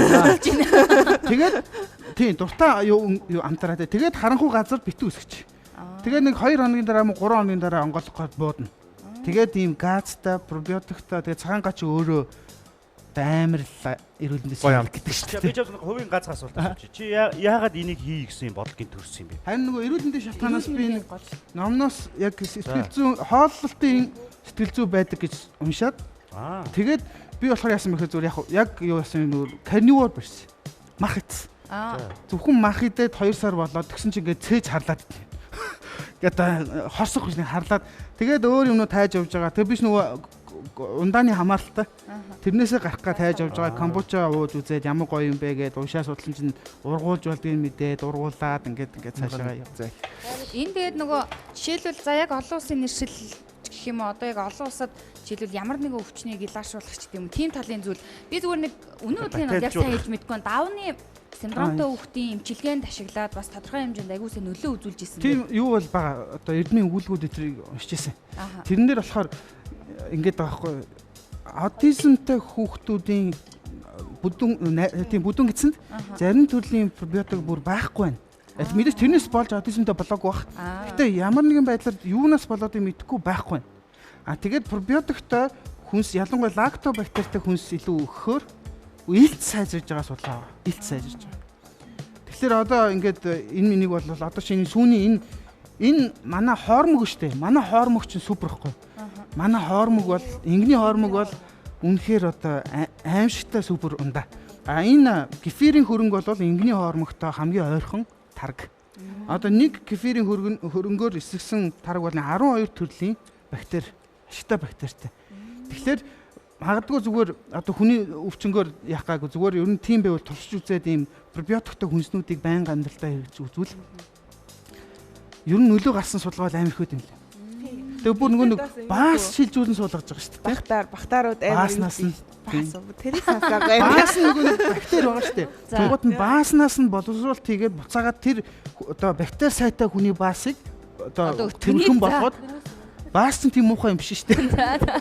Тэгээд тийм дуртай юу амтраад тэгээд харанхуй газар битүү үсгэж. Тэгээд нэг 2 хоногийн дараа 3 хоногийн дараа онгойлох гээд буудна. Тэгээд ийм газтай, пробиотиктай тэгээд цагаан гач өөрөө амар эрүүлэндээс гэдэг шүү дээ. Би ч яг хувийн ганц асуулт асуучих. Чи яагаад энийг хий гэсэн бодлогын төрсөн юм бэ? Харин нөгөө эрүүлэндийн шалтгаанаас би нэг номноос яг сэтгэл зүйн хооллолтын сэтгэл зүй байдаг гэж уншаад. Тэгээд би болохоор яасан бэхээр зүгээр яг юу яасан нөр карнивор байсан. Мах идсэн. Зөвхөн мах идээд 2 сар болоод тэгсэн чинь ингээд цээж харлаад. Ингээд хорсох гэж нэг харлаад тэгээд өөр юмнуу тайж явж байгаа. Тэгээд биш нөгөө ундааны хамааралтай. Тэрнээсээ гарах га тайж явж байгаа камбуча ууж үзээд ямар гоё юм бэ гэдээ уншаа судлан чинь ургуулж болдгийг мэдээд ургуулад ингээд цаашаа явзаа. Энэ тэгээд нөгөө жишээлбэл за яг олон улсын нэршил гэх юм уу одоо яг олон улсад жишээлбэл ямар нэгэн өвчнийг илаашруулах ч гэдэм юм тийм талын зүйл би зүгээр нэг өнөө өдрийн бол яг сайн хэлж мэдгүй давны синдромтой хүүхдийн эмчилгээнд ашиглаад бас тодорхой хэмжээнд аюулсаа нөлөө үзүүлж ирсэн. Тийм юу бол бага одоо эрдмийн өгүүлбэрүүд эдрийг уншижсэн. Тэрэн дээр болохоор ингээд байгаа хгүй аутизмтай хүүхдүүдийн бүдүүн гисэнд зарим төрлийн пробиотик бүр байхгүй байна. Мэдээж тэрнээс болж аутизмтай болоогүй бах. Гэтэ ямар нэгэн байдлаар юунаас болоод мэдэхгүй байхгүй байна. Тэгээд пробиотиктой хүнс ялангуяа лактобактеритай хүнс илүү өгөхөөр илт сайжирж байгаа судалгаа байгаа. Илт сайжирж байгаа. Тэгэхээр одоо ингээд энэ минийг бол одоо шинэ сүүний энэ манай хоормог шүү дээ. Манай хоормог чинь супер ихгүй. Манай хоормог бол ингэний хоормог бол үнэхээр одоо аимшигтай супер ундаа. Энэ кефирийн хөрөнгө бол ингэний хоормогтой хамгийн ойрхон тараг. Одоо нэг кефирийн хөрөнгөөр эсгсэн тараг бол 12 төрлийн бактери, ашигтай бактеритай. Тэгэхээр магадгүй зүгээр одоо хүний өвчнгөөр яах гаагүй зүгээр ер нь тийм байвал туршиж үзээд ийм пробиотиктой хүнснүүдийг байнга амьдралдаа хэрэгж үзвэл ер нь нөлөө гарсан судалгаа амар их байт юм лээ. Тэгээ бүр нэг баас шилжүүлэн суулгаж байгаа шүү дээ. Бактарууд амар юм. Тэрийг хасаагаа. Баас нэг бактери байгаа шүү дээ. Тэнгууд нь бааснаас нь боловсруулалт хийгээд буцаагаад тэр одоо бактери сайтай хүний баасыг одоо тэмхэн болгоод баас нь тийм муухай юм биш шүү дээ.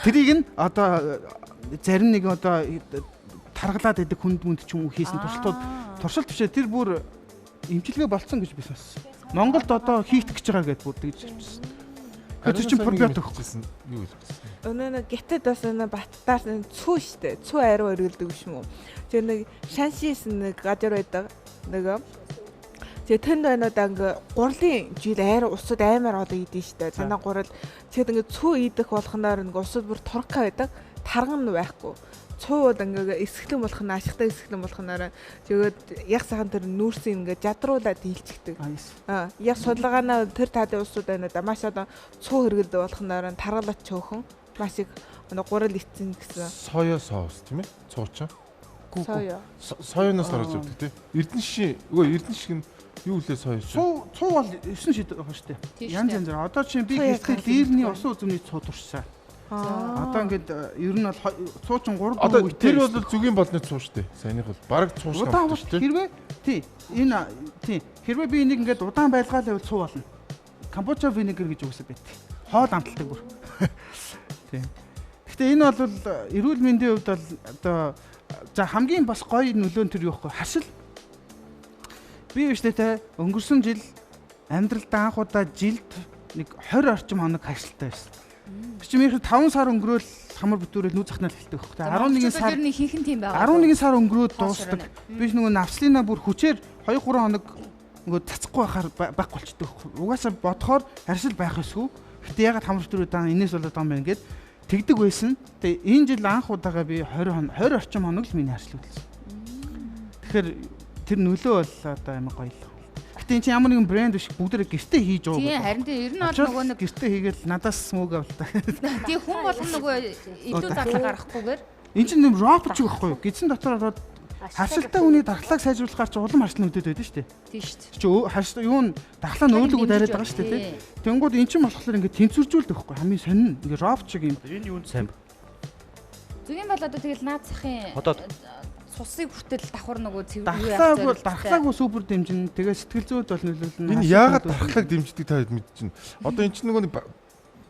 Тэрийг нь одоо зарим нэг одоо таргалаад идэг хүнд ч юм уу хийсэн туршилт бишээ тэр бүр эмчилгээ болцсон гэж би сонссон. Монголд одоо хийх гэж байгаа гэдээ бүр тэгж хэлсэн. Тэр чинь пробиотик гэсэн юу хэлсэн. Өнөө гэтэд бас баттаар цүү штэ. Цүү ариу өргөлдөг юм уу. Тэр нэг шаншис нэг гадар байдаг. Нэг тэгээ тэнд байнуудаа ингээ гурлын жил айр усад амар одоо идэв штэ. Танаа гурал тэгэд ингээ цүү идэх болохноор ингээ усад бүр турка байдаг. Тарган байхгүй. Цуу бол ингээ эсгэлэн болох нь ашигтай эсгэлэн болохноор тэгээд яг сайхан тэр нүүрсийн ингээ жадруулаад дийлчихдэг. Яг судалгаанаа тэр таадын усууд байна да маш одоо цуу хэрэгэлд болохноор таргалаад чөөхөн маш их гурал ицсэн гэсэн. Соё соус тийм ээ? Цуучаа. Соё. Соёноос гарч ирдэг тийм. Эрдэнэ шишин нь юу лээ соё чи? Цуу бол 9 шид байгаа шүү дээ. Янз янзаар. Одоо чинь би хэлсэн дээрний усан үзмний цуу туршсан. Одоо ингээд ер нь бол цуучин 3 одоо тэр бол зүгийн болны цуу шүү дээ. Саяных бол бараг цуу шиг байна шүү дээ. Хэрвээ хэрвээ би энийг ингээд удаан байлгаал байвал цуу болно. Камбуча винегер гэж үгсэд байт. Хоол амталдаг бүр. Тийм. Гэхдээ энэ бол эрүүл мэндийн хувьд бол одоо за хамгийн бас гоё нөлөө нь тэр юу вэ? Хашил. Би биш тэ өнгөрсөн жил амьдралдаа анх удаа жилд нэг 20 орчим хоног хашилтай байсан. Чимээр 5 сар өнгөрөөл хамар бүтүүрэл нүүц захнаад хэлдэг байхгүй. 11 сар хийхэн тийм байгаа. 11 сар өнгөрөөд дуустдаг. Би нөгөө навслина бүр хүчээр 2-3 хоног нөгөө цацахгүй байхаар байхгүй болчдөг байхгүй. Угаасаа бодохоор харшил байх эсгүй. Гэтэ ягаад хамар бүтүүрээ дан энэс болоод байгаа юм байна гэд тэгдэг байсан. Тэгээ энэ жил анх удаага би 20 орчим хоног л миний харшил үзсэн. Тэгэхээр тэр нөлөө бол одоо амар гоё л. Гэтэ энэ чинь ямар нэгэн брэнд биш бүгдээ гэртээ хийж байгаа. Тийм харин тийм ер нь бол нөгөө нэг гэртээ хийгээл надаас смог авлаа. Тийм хүн болгоно нөгөө илүү зарлага гаргахгүйгээр энэ чинь юм робот ч байхгүй юу? Гидсэн дотор ороод харшилтай хүний дархлааг сайжруулахаар ч улам харшилны үдээд байдаг шүү дээ. Тийм шүү дээ. Чи харшилтай юу н дархлаа нь өөлгөө дараад байгаа шүү дээ. Тэнгууд эн чинь болохоор ингээд тэнцвэржүүлдэг байхгүй хамгийн сонин ингээд робот шиг юм. Энэ юунд сайн бэ? Зүгийн бол одоо тэгэл наад захын цусыг хүртэл давхар нөгөө цэвэр дархлаагүй супер дэмжин тэгээ сэтгэл зүйд бол нөлөөлнө. Энэ яагаад дархлааг дэмждэг та мэдчихэв. Одоо эн чинь нөгөө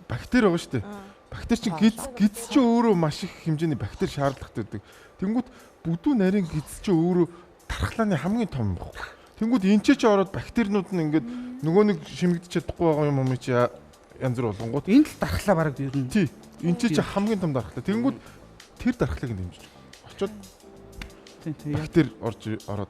бактери байгаа шүү дээ. Бактери чинь гидс чинь өөрөө маш их хэмжээний бактери шаардлагатай байдаг. Тэнгүүт бүдүү нарийн гидс чинь өөрөө дархлааны хамгийн том юм байна. Тэнгүүт энэ ч ороод бактеринууд нь ингээд нөгөө нэг шимэгдэж чадахгүй байгаа юм чи янз бүр болгонгууд энэ л дархлаа бараг ер нь. Тий. Энэ ч хамгийн том дархлаа. Тэнгүүт тэр дархлааг нь дэмжиж. Очоод бактери ороод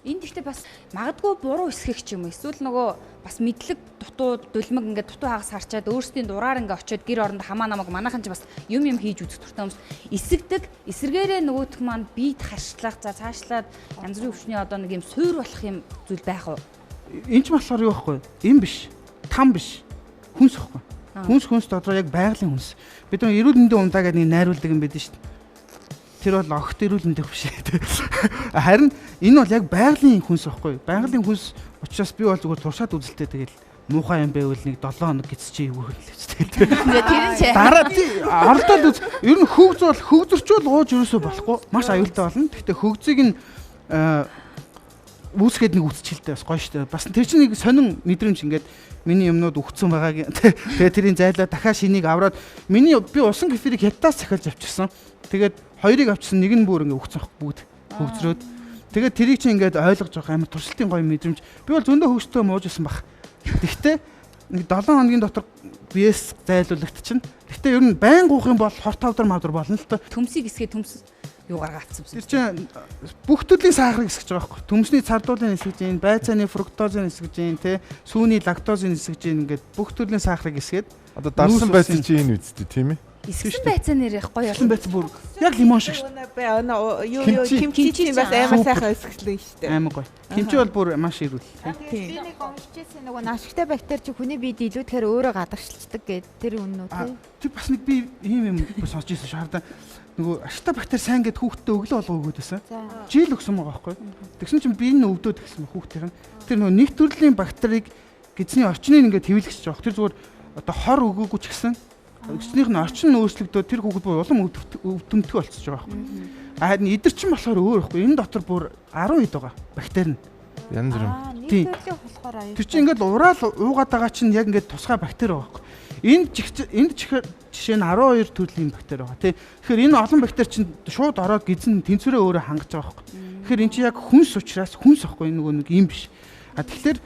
энд ихтэй бас магадгүй буруу эсгэх ч юм уу эсвэл нөгөө бас мэдлэг дутуу дулмаг ингээд дутуу хагас харчаад өөрсдийн дураар ингээд очиод гэр оронд хамаа намайг манайхан ч бас юм хийж үзэх туртай хүмүүс эсэгдэг эсэргээрээ нөгөөх маань биед харшлах за цаашлаад янз бүрийн өвчний одоо нэг юм суур болох юм зүйл байх уу энэ ч болохоор юу байхгүй юм биш там биш хүнс ихгүй Хүнс дотроо яг байгалийн хүнс. Бид нар эрүүл мэндийн ундаа гэдэг нэг найруулдаг юм байдаг шүү дээ. Тэр бол огт эрүүл мэндийн биш ээ. Харин энэ бол яг байгалийн хүнс байхгүй. Байгалийн хүнс учраас би бол зүгээр туршаад үзэлтэй тэгэл муухай юм байвал нэг 7 хоног гисчээ юу хэлээ. Тэр дараа ордоод үз. Ер нь хөгзөрчүүл ууж ерөөсөө болохгүй. Маш аюултай болно. Гэхдээ хөгзийг нь үүсгээд нэг үсчихэлтэй бас гоё штэ. Бас тэр чинь нэг сонин мэдрэмж ингээд миний юмнууд өгцөн байгааг тэгээ тэрийн зайлаа дахиад шинийг аваад би усан гэфирийг хятадаас захиалж авчихсан. Тэгээд хоёрыг авчихсан, нэг нь бүр ингээд өгцөн бүгд хөгзрөөд. Тэгээд тэрийг чинь ингээд ойлгож байгаа амар туршилтын гоё мэдрэмж. Би бол зөндөө хөгжтөө муужсэн баг. Гэхдээ нэг 7 хоногийн дотор биес зайлуулагдчихна. Гэхдээ ер нь байн гуйх юм бол хорт тавдар мавдар болно л та. Төмсийг хэсгээ төмс юугаар авцсан бэ? Тэр чинь бүх төрлийн сахарыг хэсгэж байгаа байхгүй. Төмсний цардуулын хэсгэж гин, байцааны фруктозын хэсгэж гин, тэ сүүний лактозын хэсгэж гин ингээд бүх төрлийн сахарыг хэсгээд одоо дарсан байцаа чи энэ үсттэй тийм ээ. Эсгэн байцаа нэрэх гоё юм. Байцаа бүр яг лимон шиг шүү. Юу кимчи бас амар сайхан эсгэлэн шүү дээ. Амар гоё. Кимчи бол бүр маш ирүүл. Би нэг уншижсэн нөгөө ашигтай бактери чи хүний биед илүүдэхээр өөрөө гадагшилчдаг гэд тэр үнэн үү тий? Тэр бас нэг би ийм юм сонсч ирсэн шаардаа. Нөгөө ашигтай бактери сайн гэд хүүхдэд өглөө болго өгөөд байсан. Жил өгсөн байгаа байхгүй. Тэгсэн чинь би энэ өвдөд гэсэн хүүхдийн. Тэр нөгөө нэг төрлийн бактерийг гидсний орчныг ингээд хэвлэгч байгаа. Тэр зүгээр одоо хор өгөөгүй ч гэсэн гидснийх нь орчин өөрчлөгдөө тэр хүүхэд бүр улам өвдөмтгөө болчихж байгаа байхгүй. Харин эдэр чинь болохоор өөр байхгүй. Энэ дотор бүр 10 хэд байгаа бактери нь. Янз бүр. Тийм. Тэр чинь ингээд ураал уугаад байгаа чинь яг ингээд тусгай бактери байгаа байхгүй. Энд жишээ нь 12 төрлийн бактери байгаа тий. Тэгэхээр энэ олон бактери чинь шууд ороод гидсэн тэнцвэрээ өөрөө хангаж байгаа байхгүй. Тэгэхээр эн чинь яг хүнс учраас хүнс ахгүй нөгөө нэг юм биш. Тэгэхээр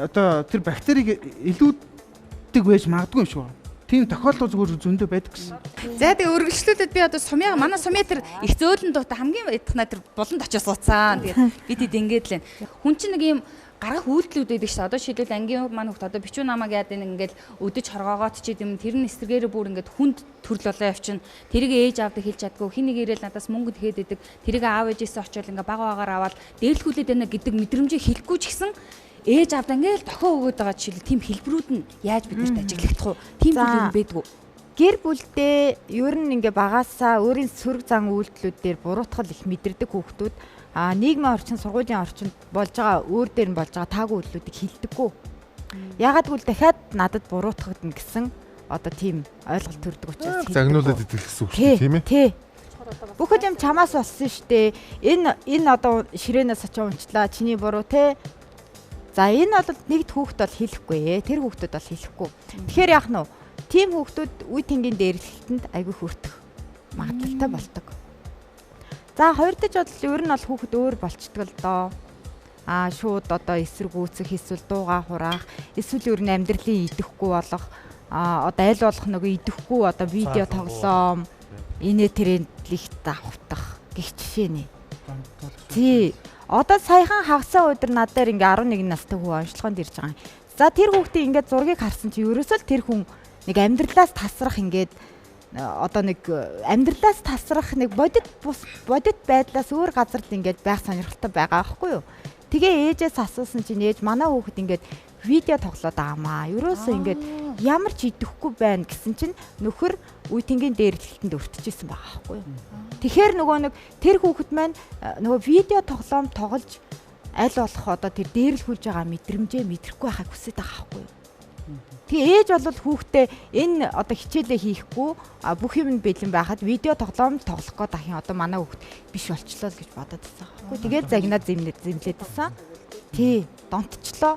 одоо тэр бактерийг илүүдэг байж магадгүй юм шиг байна. Тийм тохиолдол зүгээр зөндөө байдаг гэсэн. За тэгээ үргэлжлүүлээд би одоо манай сумья тэр их зөөлөн дуута хамгийн ятгнаа тэр буланд очиж сууцсан. Тэгээд бид ингээд л хүн чинь нэг юм гарах үйлдэлүүд байдаг шээ. Одоо шийдвэл ангийн маань хөхт одоо бичүү намаг яад ингээд өдөж хоргоогоод ч юм тэр нь эсрэгээр бүр ингээд хүнд төрөл болоо явчин. Тэрийг ээж аавдаг хэлж чадгүй. Хин нэг ирээл надаас мөнгө тэгээд идэг. Тэрийг аав ээжээсээ очиод ингээд бага багаар аваад дээрлэхүүлээд байна гэдэг мэдрэмжийг хэлэхгүй ч гэсэн ээж аавдаа ингээл дохио өгöd байгаа жишээл тийм хэлбэрүүд нь яаж биднэрт ажиглагдах вэ? Тийм зүйл юм байдгүй. Гэр бүлдээ ер нь ингээ багаасаа өөрийн сөрөг зан үйлдэлүүд дээр буруутгал их мэдэрдэг хүүхдүүд нийгмийн орчин, сургуулийн орчинд болж байгаа өөр дээр нь болж байгаа таагүй үйлдэлүүдийг хилдэггүй. Ягаад гэвэл дахиад надад буруутгагдана гэсэн одоо тийм ойлголт төрдөг учраас загнуулаад идэх гэсэн үг тийм ээ? Тий. Бүхэл юм чамаас болсон шүү дээ. Энэ одоо ширээнээс очиж унчлаа. Чиний буруу те. За энэ бол нэгд хүүхэд бол хэлэхгүй ээ. Тэр хүүхдүүд бол хэлэхгүй. Тэгэхээр яах нь вэ? Тим хүүхдүүд үе тэнгийн дээрлэлтэнд айгүй хүртэх магадлалтай болдог. За хоёр дахь бодол ер нь бол хүүхэд өөр болчдөг л доо. Шууд одоо эсэргүүцэх, эсвэл дуугаа хураах, эсвэл ер нь амьдралын идэхгүй болох одоо аль болох нөгөө идэхгүй одоо видео тоглоом инээ трендлих давхтах гэх жишээ нэ. Тий. Одоо саяхан хагасаа өдөр над дээр ингээ 11 настай хүү онцлогоонд ирж байгаа юм. За тэр хүүхдийн ингээ зургийг харсан чи ерөөсөө л тэр хүн нэг амьдралаас тасрах ингээд одоо нэг амьдралаас тасрах нэг бодит байдлаас өөр газарт ингээд байх сонирхолтой байгаа аахгүй юу? Тэгээ ээжээс асуусан чинь ээж манай хүүхэд ингээд видео тоглоод аамаа. Ерөөсөө ингээд ямар ч идэхгүй байна гэсэн чинь нөхөр үе тэнгийн дээрлэлтэнд өртөжсэн байгаа аахгүй юу? Тэгэхээр нөгөө нэг тэр хүүхэд маань нөгөө видео тоглоом тоглож аль болох одоо тэр дээрлэхүүлж байгаа мэдрэмжээ мэдрэхгүй байхыг хүсэж байгаа аахгүй юу? Тэгээ ээж бол хүүхдээ энэ одоо хичээлээ хийхгүй бүх юм бэлэн байхад видео тоглоом тоглох гээд ахин одоо манай хүүхэд биш болчлоо л гэж бодоод байсан аахгүй. Тэгээд загнаа зэмлээд байсан. Тий, донтчлоо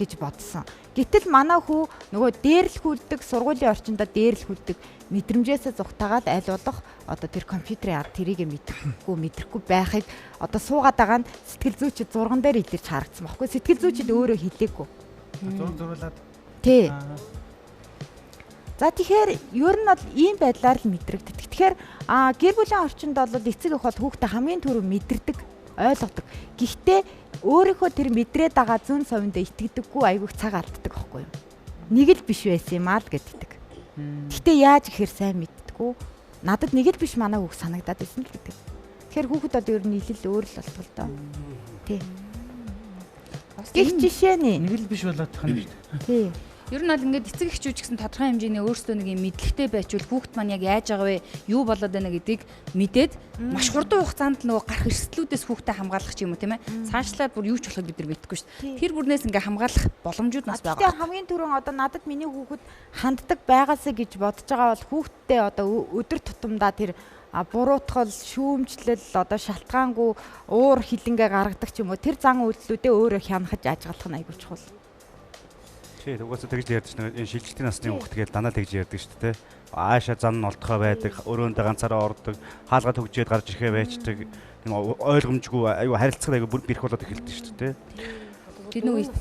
гэж бодсон. Гэтэл манай хүү нөгөө дээрлэхүүлдэг сургуулийн орчиндөө дээрлэхүүлдэг мэдрэмжээсээ зүгтаагаад аль болох одоо тэр компьютерийн ард тэрийг мэдрэхгүй байхыг одоо суугаад байгаа нь сэтгэл зүйчид зурган дээр илэрч харагдсан байхгүй. Сэтгэл зүйчид өөрөө хэлээгүй. Зурлаад. Тий. За тэгэхээр ер нь бол ийм байдлаар л мэдрэгддэг. Тэгэхээр гэр бүлийн орчинд бол эцэг эх бол хүүхдээ хамгийн түрүү мэдэрдэг, ойлгодог. Гэхдээ өөрийнхөө тэр мэдрээд байгаа зүүн совиндоо итгэдэггүй айгүйх цаг алддаг байхгүй юу? Нэг л биш байсан юм аа л гэддэг. Гэхдээ яаж ихээр сайн мэддэггүй. Надад нэг л биш манай хүүхд санагдаад байсан л гэдэг. Тэгэхээр хүүхэд бол ер нь нийлэл өөр л болтгол доо. Тий. Гэх жишээ нэ. Нэг л биш болоод тань шүү дээ. Тий. Ер нь бол ингээд эцэг эхчүүд гэсэн тодорхой хэмжээний өөрсдөө нэг юм мэдлэгтэй байчвал хүүхэд маань яг яаж байгаа вэ? Юу болоод байна гэдгийг мэдээд маш хурдан хугацаанд нөгөө гарах эрсдлүүдээс хүүхдээ хамгаалах ч юм уу тийм ээ. Цаашлаад бүр юу ч болохыг бид нар мэдэхгүй шүү дээ. Тэр бүрнээс ингээ хамгаалах боломжууд бас байгаа. Тэгээ хамгийн түрүүн одоо надад миний хүүхэд ханддаг байгаасаа гэж бодож байгаа бол хүүхдтэй одоо өдөр тутамдаа тэр буруутгал, шүүмжлэл, одоо шалтгаангүй уур хилэнгээ гаргадаг ч юм уу тэр зан үйлдэлүүдээ өөрөө хянахж ажиглах нь айгүй чухал. Тий, угаасаа тэгж ярьдэж байна. Энэ шилжилтийн насны хүүхд гээд дандаа тэгж ярьдаг шүү дээ. Аашаа зан нь олдохоо байдаг, өрөөндөө ганцаараа ордог, хаалгаа төгжээд гарч ирэхээ байцдаг. Тийм ойлгомжгүй аюу харилцаг аюу бүр бэрх болоод эхэлдэг шүү дээ. Бид нөгөө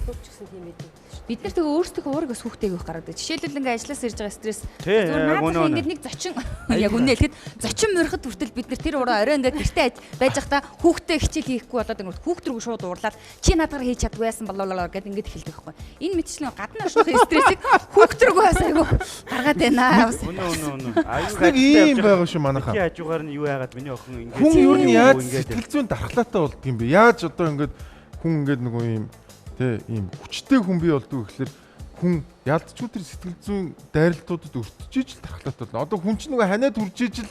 бид нар тэгээ өөрсдөө уурыг бас хүүхдээ өгөх гаргадаг. Жишээлбэл ингээ ажиллаас ирж байгаа стресс. Зүгээр ингээд нэг зочин яг үнэ хэлэхэд зочин мөрөхд хүртэл бид нар тэр ураа орой ингээ гэртээ байж байхдаа хүүхдээ хичээл хийхгүй болоод ингээд хүүхд рүү шууд уурлаад чи надаар хийж чадгүй байсан болоо гэд ингээд эхэлдэг байхгүй. Энэ мэтчлэн гадна орших стрессийг хүүхд рүү бас айгу гаргаад байна. Үнэ. Нэг ийм байгаа шүү манайхаа. Чи хажуугаар нь юу яагаад миний охин ингээд хүн юу нь яаж сэтгэл зүйн дархлаатай болдго юм бэ? Яаж одоо ингээд хүн ингээд нөгөө ийм тэ ийм хүчтэй хүн бий болдог гэхэлэр хүн ялцчгүй тэр сэтгэл зүйн дайралтуудад өртөж ижил дархлаатай болно. Одоо хүн чинь нөгөө ханиад үрж ижил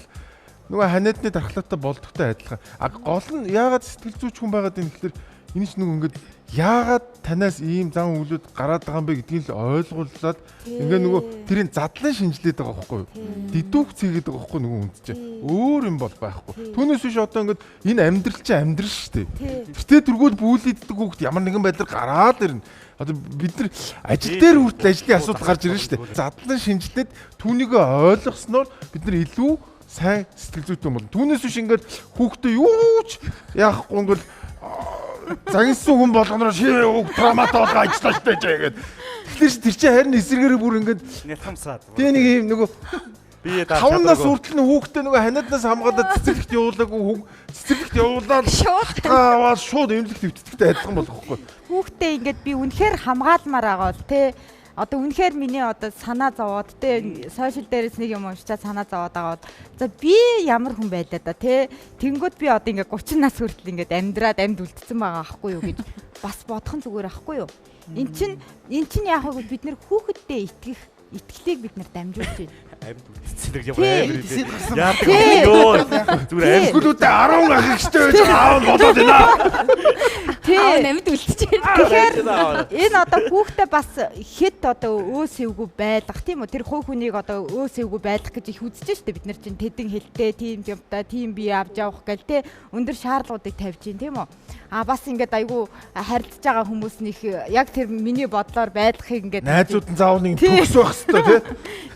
нөгөө ханиадны дархлаатай болдогтой адилхан. Гол нь яагаад сэтгэл зүйч хүн байгаад юм гэхэлэр энэ ч нөгөө ингээд яагаад танаас ийм зан үйлүүд гараад байгаа юм бэ гэдгийг л ойлгуулад ингээ нөгөө тэрийн задлан шинжилээд байгаа байхгүй юу? Дидүүх цэгээд байгаа байхгүй нөгөө үнд чинь. Өөр юм бол байхгүй. Түүнээс биш одоо ингээд энэ амьдрал чинь амьдрал шүү дээ. Тэртээ дөргөл бүүлээддэг хүүхд ямар нэгэн байдлаар гараад ирнэ. Одоо бид нар ажил дээр хүртэл ажлын асуудал гарч ирнэ шүү дээ. Задлан шинжилээд түүнийг ойлгосноор бид нар илүү сайн сэтгэл зүйтэй болно. Түүнээс биш ингээд хүүхдээ юу ч яахгүй ингээд загинсан хүн болгоноор травматай болгоо ажиллаж байж байгаа гэдэг. Тэгэхээр тэр чинь харин эсэргээр бүр ингээд нэлхамсаад. Тэгээ нэг юм нөгөө бие тавнаас үртэл нь хүүхдээ нөгөө ханиаднаас хамгаалаад цэцэрлэгт явуулаагүй цэцэрлэгт явуулаад шууд шууд эмнэлэгт өвтдөгтэй адилхан болох байхгүй. Хүүхдээ ингээд би үнэхээр хамгаалмаар байгаа бол те одоо үнэхээр миний одоо санаа зовоод те сошиал дээрээс нэг юм уншчаад санаа зовоод байгаа бол за би ямар хүн байлаа да те тэнгүүд би одоо ингээд 30 нас хүртэл ингээд амьдраад амьд үлдсэн байгаа аахгүй юу гэж бас бодох нь зүгээр аахгүй юу. Эн чин яг хөө бид нэр хүүхэдтэй итгэлийг бид нэр дамжуулж байна. Амьд үлдсэн гэж ямар амир юм. Яадаг ёо зүгээр амьдгүүдээ 10 ахигчтай байж аав болоод байна. Тий, амьд үлдчихэж байна. Тэгэхээр энэ одоо хүүхдээ бас хэд одоо өөсөвгүй байлгах тийм үү? Тэр хуу хүнийг одоо өөсөвгүй байлгах гэж их үзэж штэ бид нар чинь тэдэн хэлтэй тийм юмтай тийм бие авч явах гэл те өндөр шаардлагуудыг тавьж гин тийм үү? Бас ингээд айгүй харилцаж байгаа хүмүүс нөх яг тэр миний бодлоор байлгахыг ингээд найзууд нь заавал нэг төгс байх хэрэгтэй тий.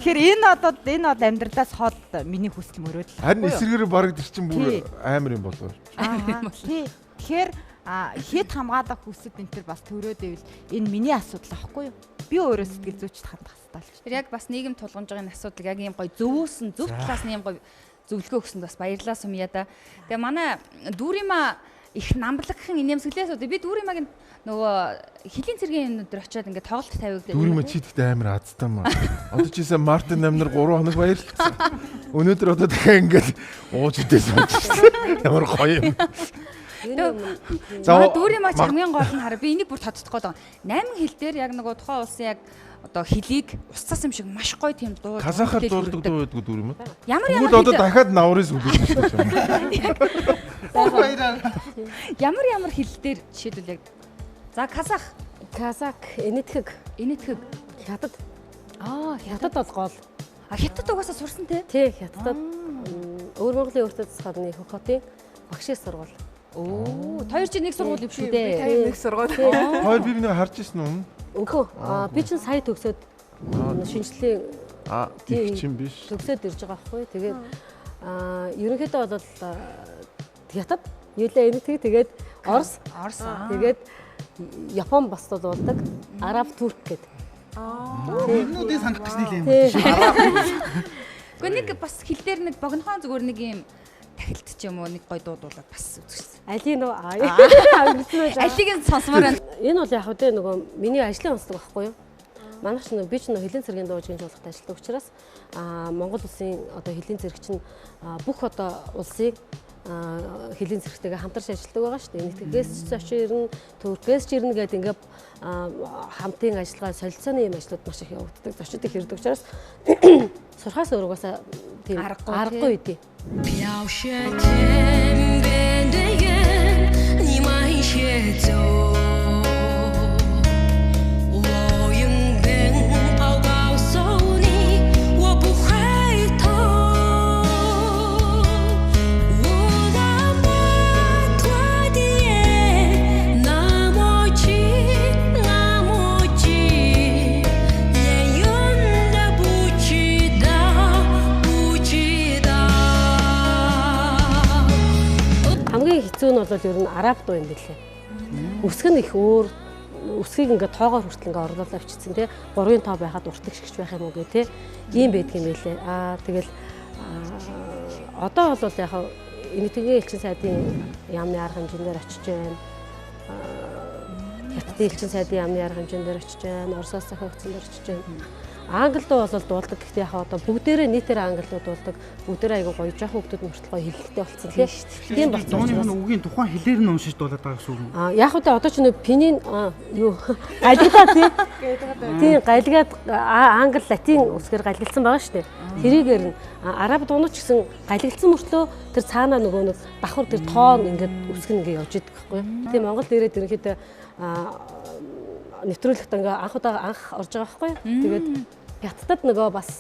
Тэгэхээр энэ бол амьдралаас хол миний хүсэл мөрөөдөл. Харин эсэргээр бараг тэр чинь бүр амар юм болов. Тий. Тэгэхээр хэд хамгаалах хүсэл энэ төр бас төрөөд ивэл энэ миний асуудал аахгүй юу? Би өөрөө сэтгэл зүйчд хандах хэрэгтэй л. Тэр яг бас нийгэм тулгамж байгаа асуудал яг ийм гоё зөвөөсөн зөв талаас нь ийм гоё зөвлөгөө өгсөнд бас баярлалаа Сумья да. Тэгээ манай Дүүримаа их намблагхан инээмсэглээс одоо би Дүүримааг нөгөө хилийн цэргийн өнөдөр очиод ингээд тоглолт тавиулдаг. Дүүримаа чийдэгтэй амар азтай маа. Одоо чийсэн Мартин амнар 3 хоног баярлалаа. Өнөөдөр одоо дахиад ингээд ууж идээс болж шээ. Ямар гоё юм. За Дүүримаа хамгийн гол нь хараа би энийг бүр тодтох гээд байгаа. 8 хил дээр яг нөгөө тухайн улсын яг одоо хилийг усцсан юм шиг маш гоё тийм дуу. Казахаар дуулдаг дуу байдгүй Дүүримаа. Ямар одоо дахиад наврын сүлбэж шүү дээ. Ямар хил дээр жишээлбэл яг за казах, энэтхэг, хятад. Хятад бол гол. Хятад угаасаа сурсан те? Тий, хятадд Өвөр Монголын өртөө засгааны хотын багшийн сургууль. Хоёр чи нэг сургууль юм шүү дээ. Нэг сургууль. Хоёр би нэг харж ирсэн үү? Үгүй. Би чинь сая төгсөөд шинжлэлийн тийм биш. Төгсөөд ирж байгаа байхгүй. Тэгээд ерөнхийдөө бол хятад, юулаа энэтхэг тэгээд Орос. Тэгээд Япон бас болдог. Араб, турк гэдэг. Нүдээ сандах гэж нийлээ юм. Гэхдээ нэг бас хил дээр нэг богинохон зүгээр нэг юм тахилт ч юм уу нэг гой дуудуулаад бас үзчихсэн. Алийг нөө алийг нь сонсомоор байна. Энэ бол яг хөдөө нөгөө миний ажлын онцлог байхгүй юу? Манайх ч би ч нөгөө хилийн цэргийн дуугийн жуулгад ажилладаг учраас Монгол улсын одоо хилийн цэрэг чинь бүх одоо улсыг хэлийн зэрэгтэйгээ хамтарч ажилладаг байгаа шүү дээ. Нэгтгэгээс ч очирн, төргөөс ч ирнэ гэдэг ингээд хамтын ажиллагаа солилцооны юм ажлууд маш их явагддаг. Зочдыг хэрдэг учраас сурхаас өөрөөсөө тийм аргагүй үгүй. 飘雪天边的云，你慢些走。我永远报告诉你，我不回头。我那么多的夜，那么近，那么近，连云都不知道，不知道。 хамгийн хэцүү нь бол ер нь араб дуу юм билээ. Үсэг нь их өөр, үсгийг ингээд тоогоор хүртэл ингээд орлуулаад авчихсан тий. 3-ын тоо байхад уртдаг шигч байх юм уу гэ тий. Ийм байдаг юм билээ. Тэгэл одоо бол яг энэтхэгийн элчин сайдын яамны арга хэмжээгээр очиж байна. Хятадын элчин сайдын яамны арга хэмжээгээр очиж байна. Оросоос зохиогдсон дээр очиж байна. Англи дуу бол дуулдаг. Гэхдээ яг одоо бүгдээрээ нийтээр англи дуу дуулдаг. Бүгдээрээ айгу гоё жоох хүүхдүүд мөртөл гоё хэллэгтэй болцсон тий. Тийм болсон. Дууны үгийн тухайн хэлээр нь уншиж дуулаад байгаа гэсэн үг. Яг үгүй одоо ч нөө пинийн юу галигдаа тий. Тийм галигад англи латин үсгээр галигдсан байгаа шүү дээ. Тэрийгээр нь араб дуунууд ч гэсэн галигдсан мөртлөө тэр цаанаа нөгөө нэг давхар тэр тоон ингээд үсгэн ингээд явж идэг байхгүй юу. Тийм Монгол дээрээ ерөнхийдөө нэвтрүүлэхдээ ингээ анх орж байгаа байхгүй юу. Тэгээд Хятадд нөгөө бас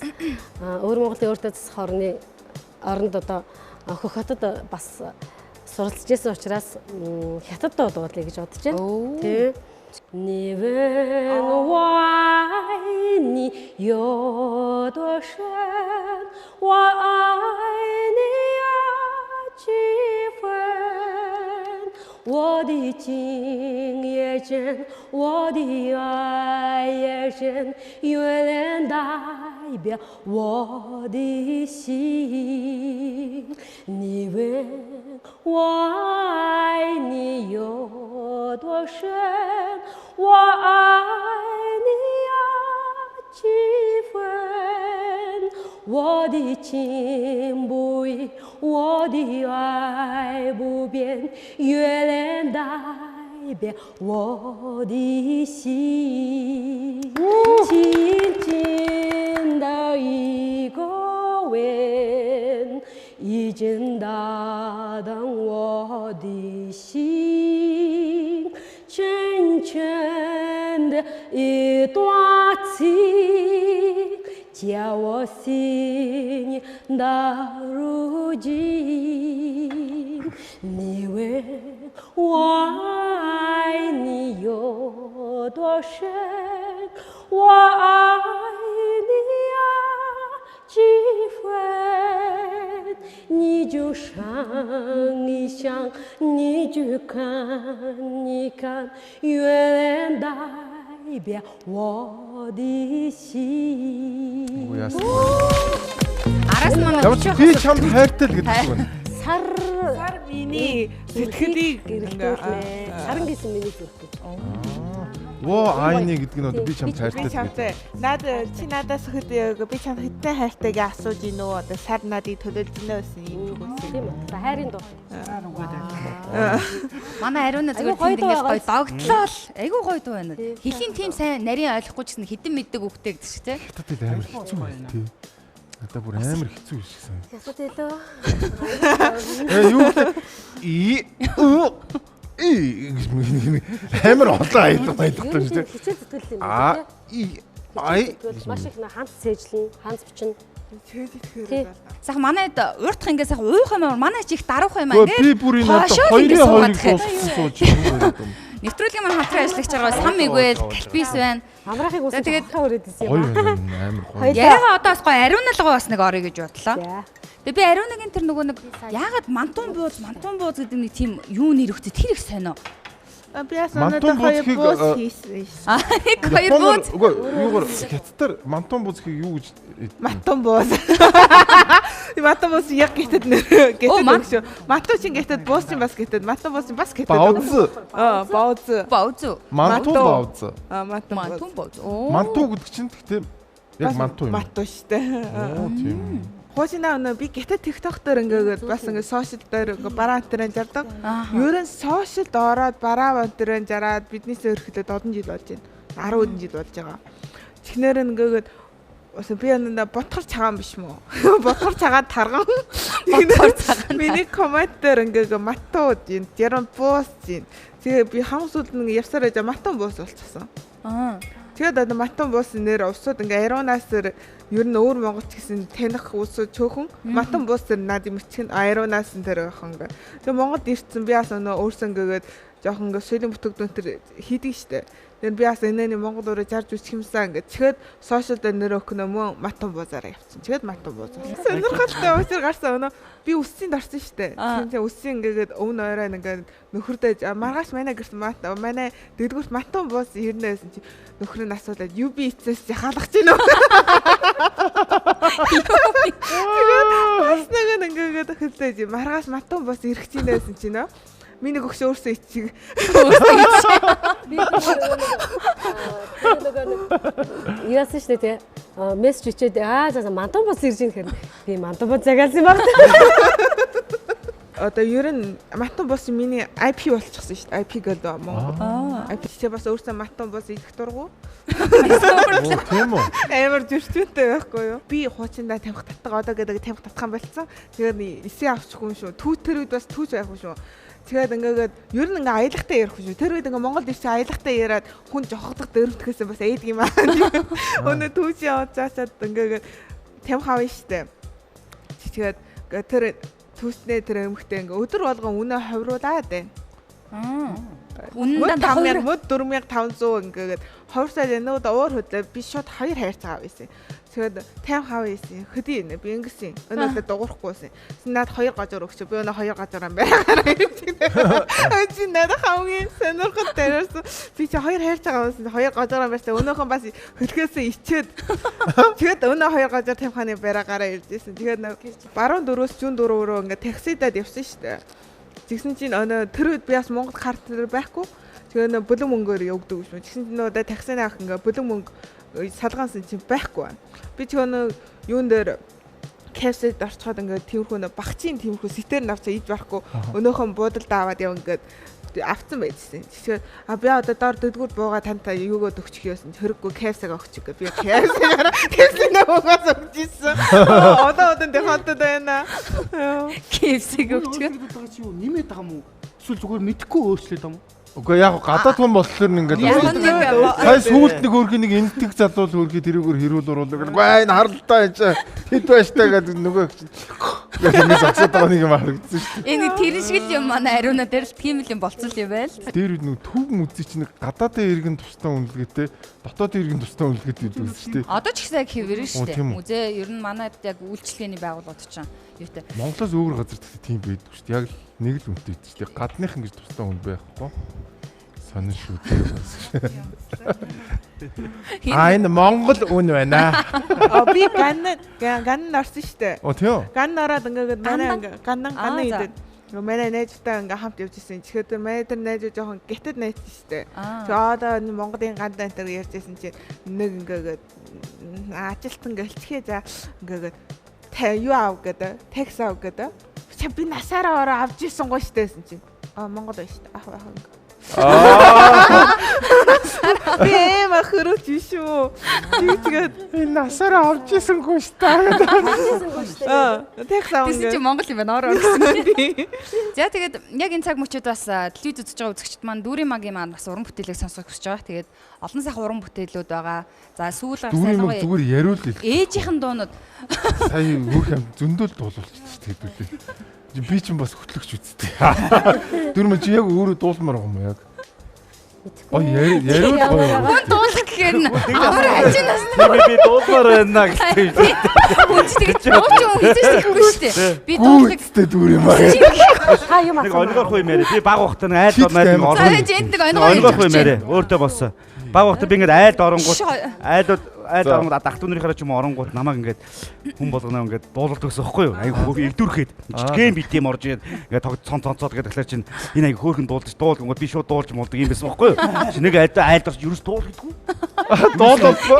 өөр Монголын өөртөө засах оронд одоо хөх хотод бас суралцж байсан учраас Хятадд дуулъя гэж бодож байна. Тэ. Нивэн вай ни ёдошэн вай ни ачифэн 我的情也真，我的爱也真，月亮代表我的心。你问我爱你有多深，我爱你有几分？我的情不移，我的爱不变，月亮代表我的心。轻轻的一个吻，已经打动我的心。深深的一段情，叫我心到如今。你问我爱你有多深，我爱你有几分？你就想一想，你就看一看，月亮代表我的心。 Араас манай би чамд хайртай л гэдэг юм. Сар миний сэтгэлийг саран гэсэн миний зүрх гэж. Оо айны гэдэг нь одоо би чамд хайртай л гэдэг. Наад чи надаас хөдөө би чамд хэдэн хайртай гэж асууж ийн үү? Одоо сар надыг төлөөлж гинэ гэсэн юм үг үсэн. Тийм үү. Хайрын дуу. Манай ариуна зүгээр тийм ингээд гоё догтлол. Айгуу гоё дуу байна. Хэлийн тийм сайн нарийн ойлгохгүй ч гэсэн хитэн мэддэг үгтэй гэдэг шиг тий. Хятад амар хэцүү байна тий. Надаа бүр амар хэцүү биш гэсэн. Хятад хэлөө. Юу амар олон аялал байлгатай шүү дээ. Хичээл зүтгэл юм тий. Ай маш их ханц цээжлэн, ханц бичнэ. Сах манайд уртх ингээс сах уух юм манай чи их даруух юм аа би бүр энэ хоёрын хоолыг сууж нэвтрүүлгийн маань хамтран ажиллаж байгаа сам игвэл кальпис байна. Амраахыг үсэж тэгээд өрөөд исэн юм аа. Яриага одоо бас гоё ариуналгаа бас нэг орё гэж бодлоо. Тэгээ би ариунагийн тэр нөгөө нэг яагаад мантун бууз гэдэг нэг тийм юу нэр өгчөө тэр их сонио. Би ясанаа хоёр бууз хийсэн. Хоёр бууз. Үгүй юугаар хятадаар мантун буузхийг юу гэж Матун бууз. Матун бууз яг гэтэд гэтэд өгшөө. Матун чин гэтэд бууз чин бас гэтэд матун бууз чин бас гэтэд. Бауз. Бауз. Мантун бауз. Мантун бууз. Мантун гэдэг чинь гэхдээ яг мантун юм. Мантун шүү дээ. Оо тийм. Хоочинаа өнөө би гэтэ TikTok дээр ингээд бас ингээд сошиал дээр ингээд бараа антрын жардаг. Ер нь сошиалд ороод бараа антрын жараад биднээсээ өрхөдөд одон жил болж байна. 10 өдөн жил болж байгаа. Чихнэр ингээд би энэ ботхор цагаан биш мүү? Ботхор цагаан тарган. Миний коммент дээр ингээд матууд юм. Яран пост юм. Тэгээ би хамсууд нэг явсараа матан буус болчихсон. Тэгээд одоо матан буус нэр усууд ингээ аэронаас ер нь өөр монголч гэсэн таних усууд чөөхөн матан буус тэр над юм ичгэн аэронаас тэр яхан ингээ. Тэгээ Монголд ирсэн би бас өнөө өөрсөө ингээд жоохон ингээ соёлын бүтээгдэхүүн тэр хийдэг штэ. Тэгээд би бас энэний монгол ураа жарж үсэх юмсан ингээ. Тэгэхэд сошиал дээр нэр өгнө мөн матан буусаараа явчихсан. Тэгээд матан буус. Сонирхолтой өсөр гарсан өнөө би үсгийн дарсан штэ. Тэгээ үсгийн ингээд өвн ойроо ингээд нөхөрдөө маргааш манай гэрт манай дэдгүрт матан буус ирнэ гэсэн чи нөхөр нь асуулаад UB эцэс халах гэж байна уу? Бас нэг ингээд хэлдэг маргааш матан буус ирэх гэж байсан чи нөө. Миний гөгш өөрсөө ичиг. Яасан шүү дээ. Мессеж ичээд за матан буус ирж ийн гэхээр би матан буус загаалсан баг. Одоо ер нь матан бус миний IP болчихсон шүү дээ. IP гэдэг Монгол. IP чи бас өөрсдөө матан бус идэх дургу. Тийм үү? Амар зөрчилтэй байхгүй юу? Би хуучиндаа тамхи татдаг одоо гэдэг тамхи татхан болцсон. Тэгээд эсээ авчихгүй шүү. Тэр үед бас түүж байхгүй шүү. Тэгээд ингээд ер нь ингээ аялагтай ярих шүү. Тэр үед ингээ Монголд ирсэн аялагтай яриад хүн жохогдох дөрөвтгөөс бас ээдэг юм аа. Өнөө түүж яваад цаашаад ингээ тамхи авна штэ. Тэгээд тэр түүснээ тэр эмхтэй ингээ өдөр болгон үнэ ховруулаад байна. Үнэндээ 5000 мөд 4500 ингээд ховрсаад энүүд уур хөдлөө би шууд 2 хайрцаг авъяасан. Тэгээд 50 авъяасан. Хөдий нэ би ингэсэн. Өнөөдөр дуурахгүйсэн. Наад 2 гажуур өгч би өнөө 2 гажуураа байгаараа ирчихсэн. Чи надад хамгийн сонирхол дээрээс би чи 2 хайрцаг авъяасан. 2 гажуураа байсаа өнөөхөн бас хөлхөөсөө ичээд тэгээд өнөө 2 гажуур тамханы байгаараа иржсэн. Тэгээд баруун дөрөөс зүүн дөрөв рүү ингээд таксидад явсан шүү дээ. Тэгсэн чинь өнөө тэр үед би бас Монгол карт дээр байхгүй. Тэгээ нөө бүлэг мөнгөөр явдаг шүү. Тэгсэн чинь нөө таксины ах ингээ бүлэг мөнгө салгаансан чинь байхгүй. Би тэгээ нөө юун дээр кэфсэд орцоход ингээ тэрхүү нөө багцын тэрхүү сэтэр навцаа иж барахгүй. Өнөөхөн буудалд аваад яв ингээ авцсан байжсэн. Тэгэхээр би одоо доор дэдгүүр буугаа тантай юугод өгчих юмсан. Хөрөггүй кэфсэг өгчих гэ. Би кэфсэгээр кэфсэний буугаас өгчихсэн. Одоо тэхэнтэй байна. Кэфсэг өгчих. Нэмээд байгаа юм уу? Эсвэл зүгээр мэдхгүй өөрчлөлт юм уу? Үгүй яг гадаад хүн болохоор ингээд сая сүүлд нэг өөрхий нэг энтэг залуул өөрхий тэрүүгээр хэрүүл уруулдаг. Үгүй энэ харалтаа энэ хэд байштай гэдэг нөгөө яг нэг зогсоод байгаа нэг юм харагдсан шүү дээ. Энэ тэр шиг л юм манай ариуна дээр л тийм л юм болцсон юм байл. Тэр нэг төв мүзий чинь гадаадын иргэн тустай үнэлгээтэй дотоодын иргэн тустай үнэлгээтэй гэдэг шүү дээ. Одоо ч ихсэн яг хэвэрэн шүү дээ. Музей ер нь манайд яг үйлчлэгээний байгууллагууд чинь юутай. Монголоос өөр газар гэхдээ тийм байдаг шүү дээ. Яг нэг л үнэтэй шүү дээ. Гадныхан гэж тустай үн байхгүй. Сонир шүү дээ. Энэ Монгол үн байна. Би ган орсон шүү дээ. Тийм. Ган ороод ингээд манай ганан идэв. Манай найзтай ингээ хамт явж ирсэн. Тэгэхээр манай тэр найз жоохон гэтэд найз шүү дээ. Тэгээ одоо Монголын гандан энэ ярьж ирсэн чинь нэг ингээд ажилтан гэлцгээ за ингээд юу аав гэдэг, такс аав гэдэг. Би насаараа ороо авч ирсэн гоо штээсэн чинь. Монгол байж шүү дээ. Ах. Би махрууч шүү. Тэгээд энэ насаараа авч ирсэн гоо штаа. Такс аав. Тэс чи Монгол юм байна ороо гэсэн. За тэгээд яг энэ цаг мөчид бас телевиз үзэж байгаа үзэгчд маань Дүүрийн магийн маань бас уран бүтээлийг сонсох хүсэж байгаа. Тэгээд олон сайхан уран бүтээлүүд байгаа. За сүүл гарсан ялангуяа зүгээр яриул л. Ээжийнхэн дуунууд сая хөөх юм зөндөл дуулуулчихсан тэгээд би ч бас хөтлөгч үсттэй. Дөрмө чи яг өөрөө дуулмаар байгаа юм яг. Яриул гоё. Дуулах гэхээр амар хажинаас би дуулмаар байна гэдэг. Үстэгч дууч хийчихгүй шүү дээ. Би дуулах үсттэй дүр юм аа. Та юм нэг онгорх юм яриа. Би баг ухтаа нэг айлд орноо орно. Цаа жинт нэг онгорх юм яриа. Өөртөө болсон. Баг ухтаа би ингээд айлд оронгууд айл амд дагтуунырийнхаараа ч юм оронгууд намайг ингээд хүн болгоно ингээд дуулалдаг гэсэн байхгүй юу? Айгу эвдүрхэд гейм бит юм орж ингээд цонцоод гэдэг тэгэхээр чинь энэ айгу хөөрхөн дуулж дуулгангууд би шууд дуулж молдог юм байсан байхгүй юу? Нэг айлдаж ерөөс дуулдаггүй. Дуулахгүй.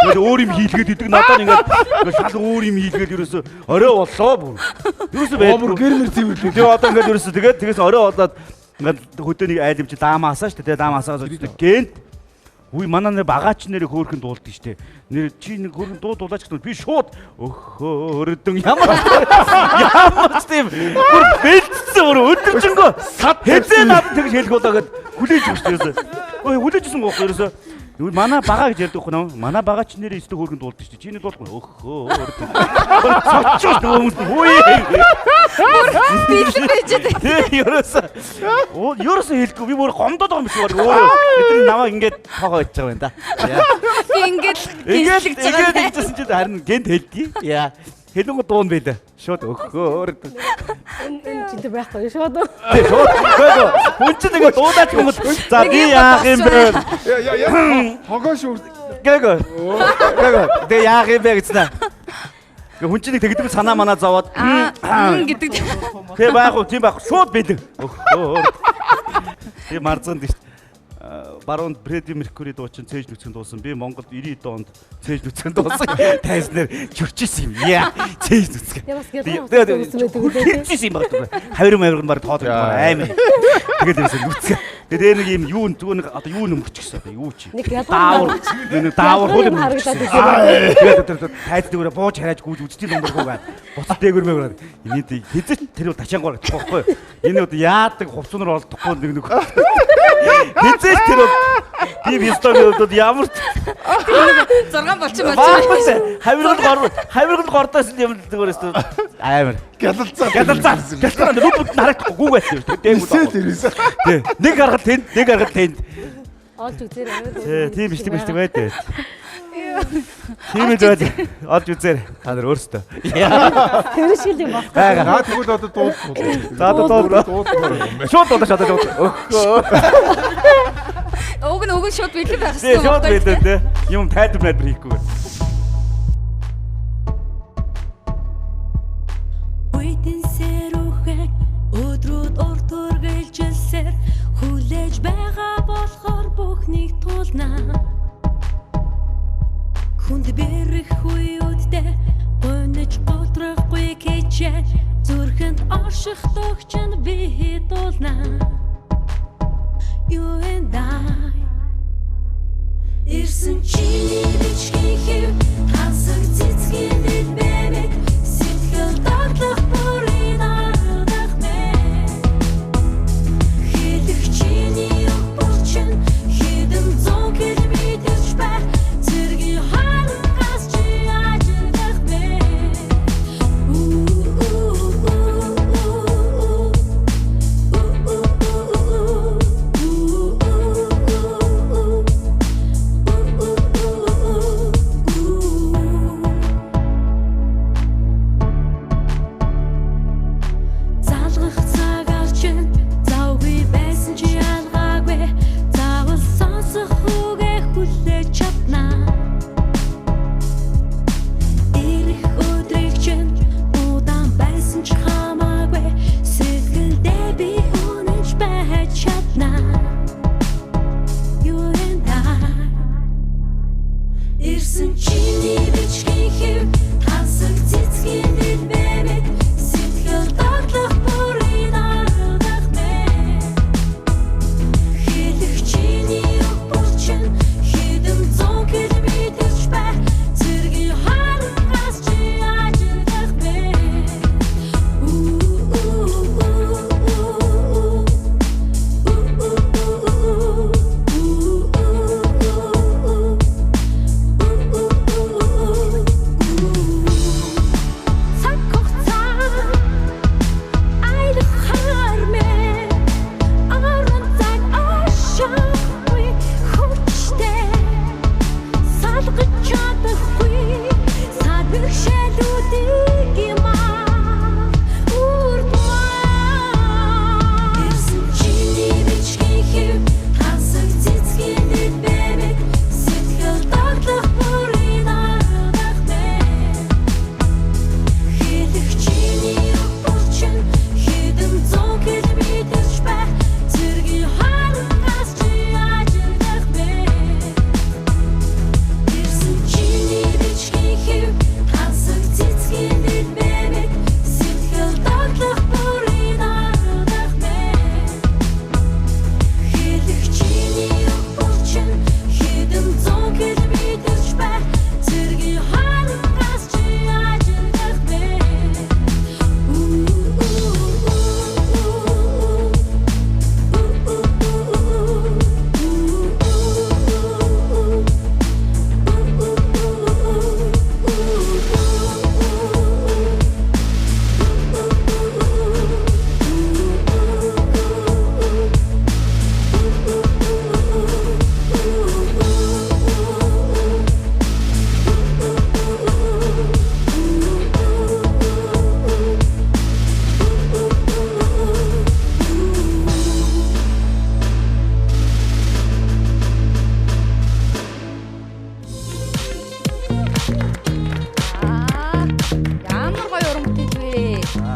Тэгээд өөр юм хийлгээд идэг надад ингээд шал өөр юм хийлгээд ерөөсө орой боллоо бүр. Ерөөсө байдаг. Гэрмэр цэвэрлээ. Тэгээ одоо ингээд ерөөсө тэгээс орой болоод ингээд хөдөөний айл юм чи даамаасаа шүү дээ. Даамаасаа гэнт. Үгүй манай нэр багаач нэрээ хөөрхөн дуулдаг шүү дээ. Нэр чи нэг хөөрхөн дуулаач гэсэн би шууд өрөдөн ямар ч тийм бүр бэлдсэн өөр өдөржингөө хэзээ надад тэгж хэлэх болоо гэд хүлээж өгч ерөөсөө. Ой хүлээжсэн гоох ерөөсөө. Манай бага гэж ярьдаг хүн манай багаач нэрээ өстө хөөрхөн дуулдаг шүү дээ. Чиний дуулахгүй өрөдөн. Цочч хүмүүс хөөе. Бэлэн байж дээ. Ерөөсөө хэлэхгүй би бүр гомдоод байгаа юм шиг байна. Өөрөө эдгээр намайг ингээд тоогоо хийж байгаа юм да. Ингээд гинлэгж байгаа. Ингээд хийжсэн чинь харин гэнт хэлдгий. Яа. Хэлэнгүү дуун байлаа. Шууд өрөдөн. Энэ чинь байхгүй шууд. Шууд. Хүн чинь ингээд дуудаач хүмүүс. За би яах юм бэ? Хогоо шүү. Гээгүй. Тэ яах юм бэ гэсэн. Хүн чинь тэгдэг санаа манаа зовоод гэдэг. Тэ байх уу, тийм байх. Шууд бэлэн. Тийм марцсан дээ шүү. Баруунд Фредди Меркури дуучин цээж нүцгэн дуусан. Би Монголд 90 онд цээж нүцгэн дуусан. Тайснэр чурчсэн юм. Яа, цээж нүцгэн. Тэгээд юм байна. Хавир маяг баг тоодог амар. Тэгээд юмсэн нүцгэн. Тэгээд нэг юм юу зүгээр одоо юу нөмөрч гисэн. Юу чи. Нэг даавар хөл юм харагдаад байна. Тэгээд тайд дээрээ бууж хараад гүйж үзтий номдоргүй байна. Буцаа дээгүр мэгэр. Энийг хэзээ тэр ташаангоор гэдэг байхгүй. Энэ одоо яадаг хувцсноор олдохгүй нэг хэзээ тэр би вистогод ямар 6 болчих. Хавиргал гордоос юм зүгээр өстө амар гэлэлцаа нүбд харахгүй байсан тийм нэг гаргал тэнд олж үзээрэй. Тийм биш байдаг. Тийм үү олж үзээрэй. Та нар өөрсдөө. Тэр шиг юм байна. Наа тэгвэл одоо дуулах. За одоо дуулах. Шууд дуулах. Уг нь шууд бэлэн байх хэрэгтэй. Шууд бэлэн дээ. Юм тайдар хийхгүй. Үйтэн сэрүүхэг өдрүүд уртур гэлжэлсээр хүлээж байгаа болохоор бүхнийг туулнаа. Хүнд бэрх үеүдтэй гонож готрахгүй кичээ зүрхэнд орших тогчн би дуулнаа. You and I ирсэн чиний бичгийн хэв хасаг цэцгийн дэд бэмэг сэтгэл даглах бүрийн ардах мэ хэлэх чиний өгбөрчин хідэн зон километрч байх зэргийн харангаас чи ажиглах мэ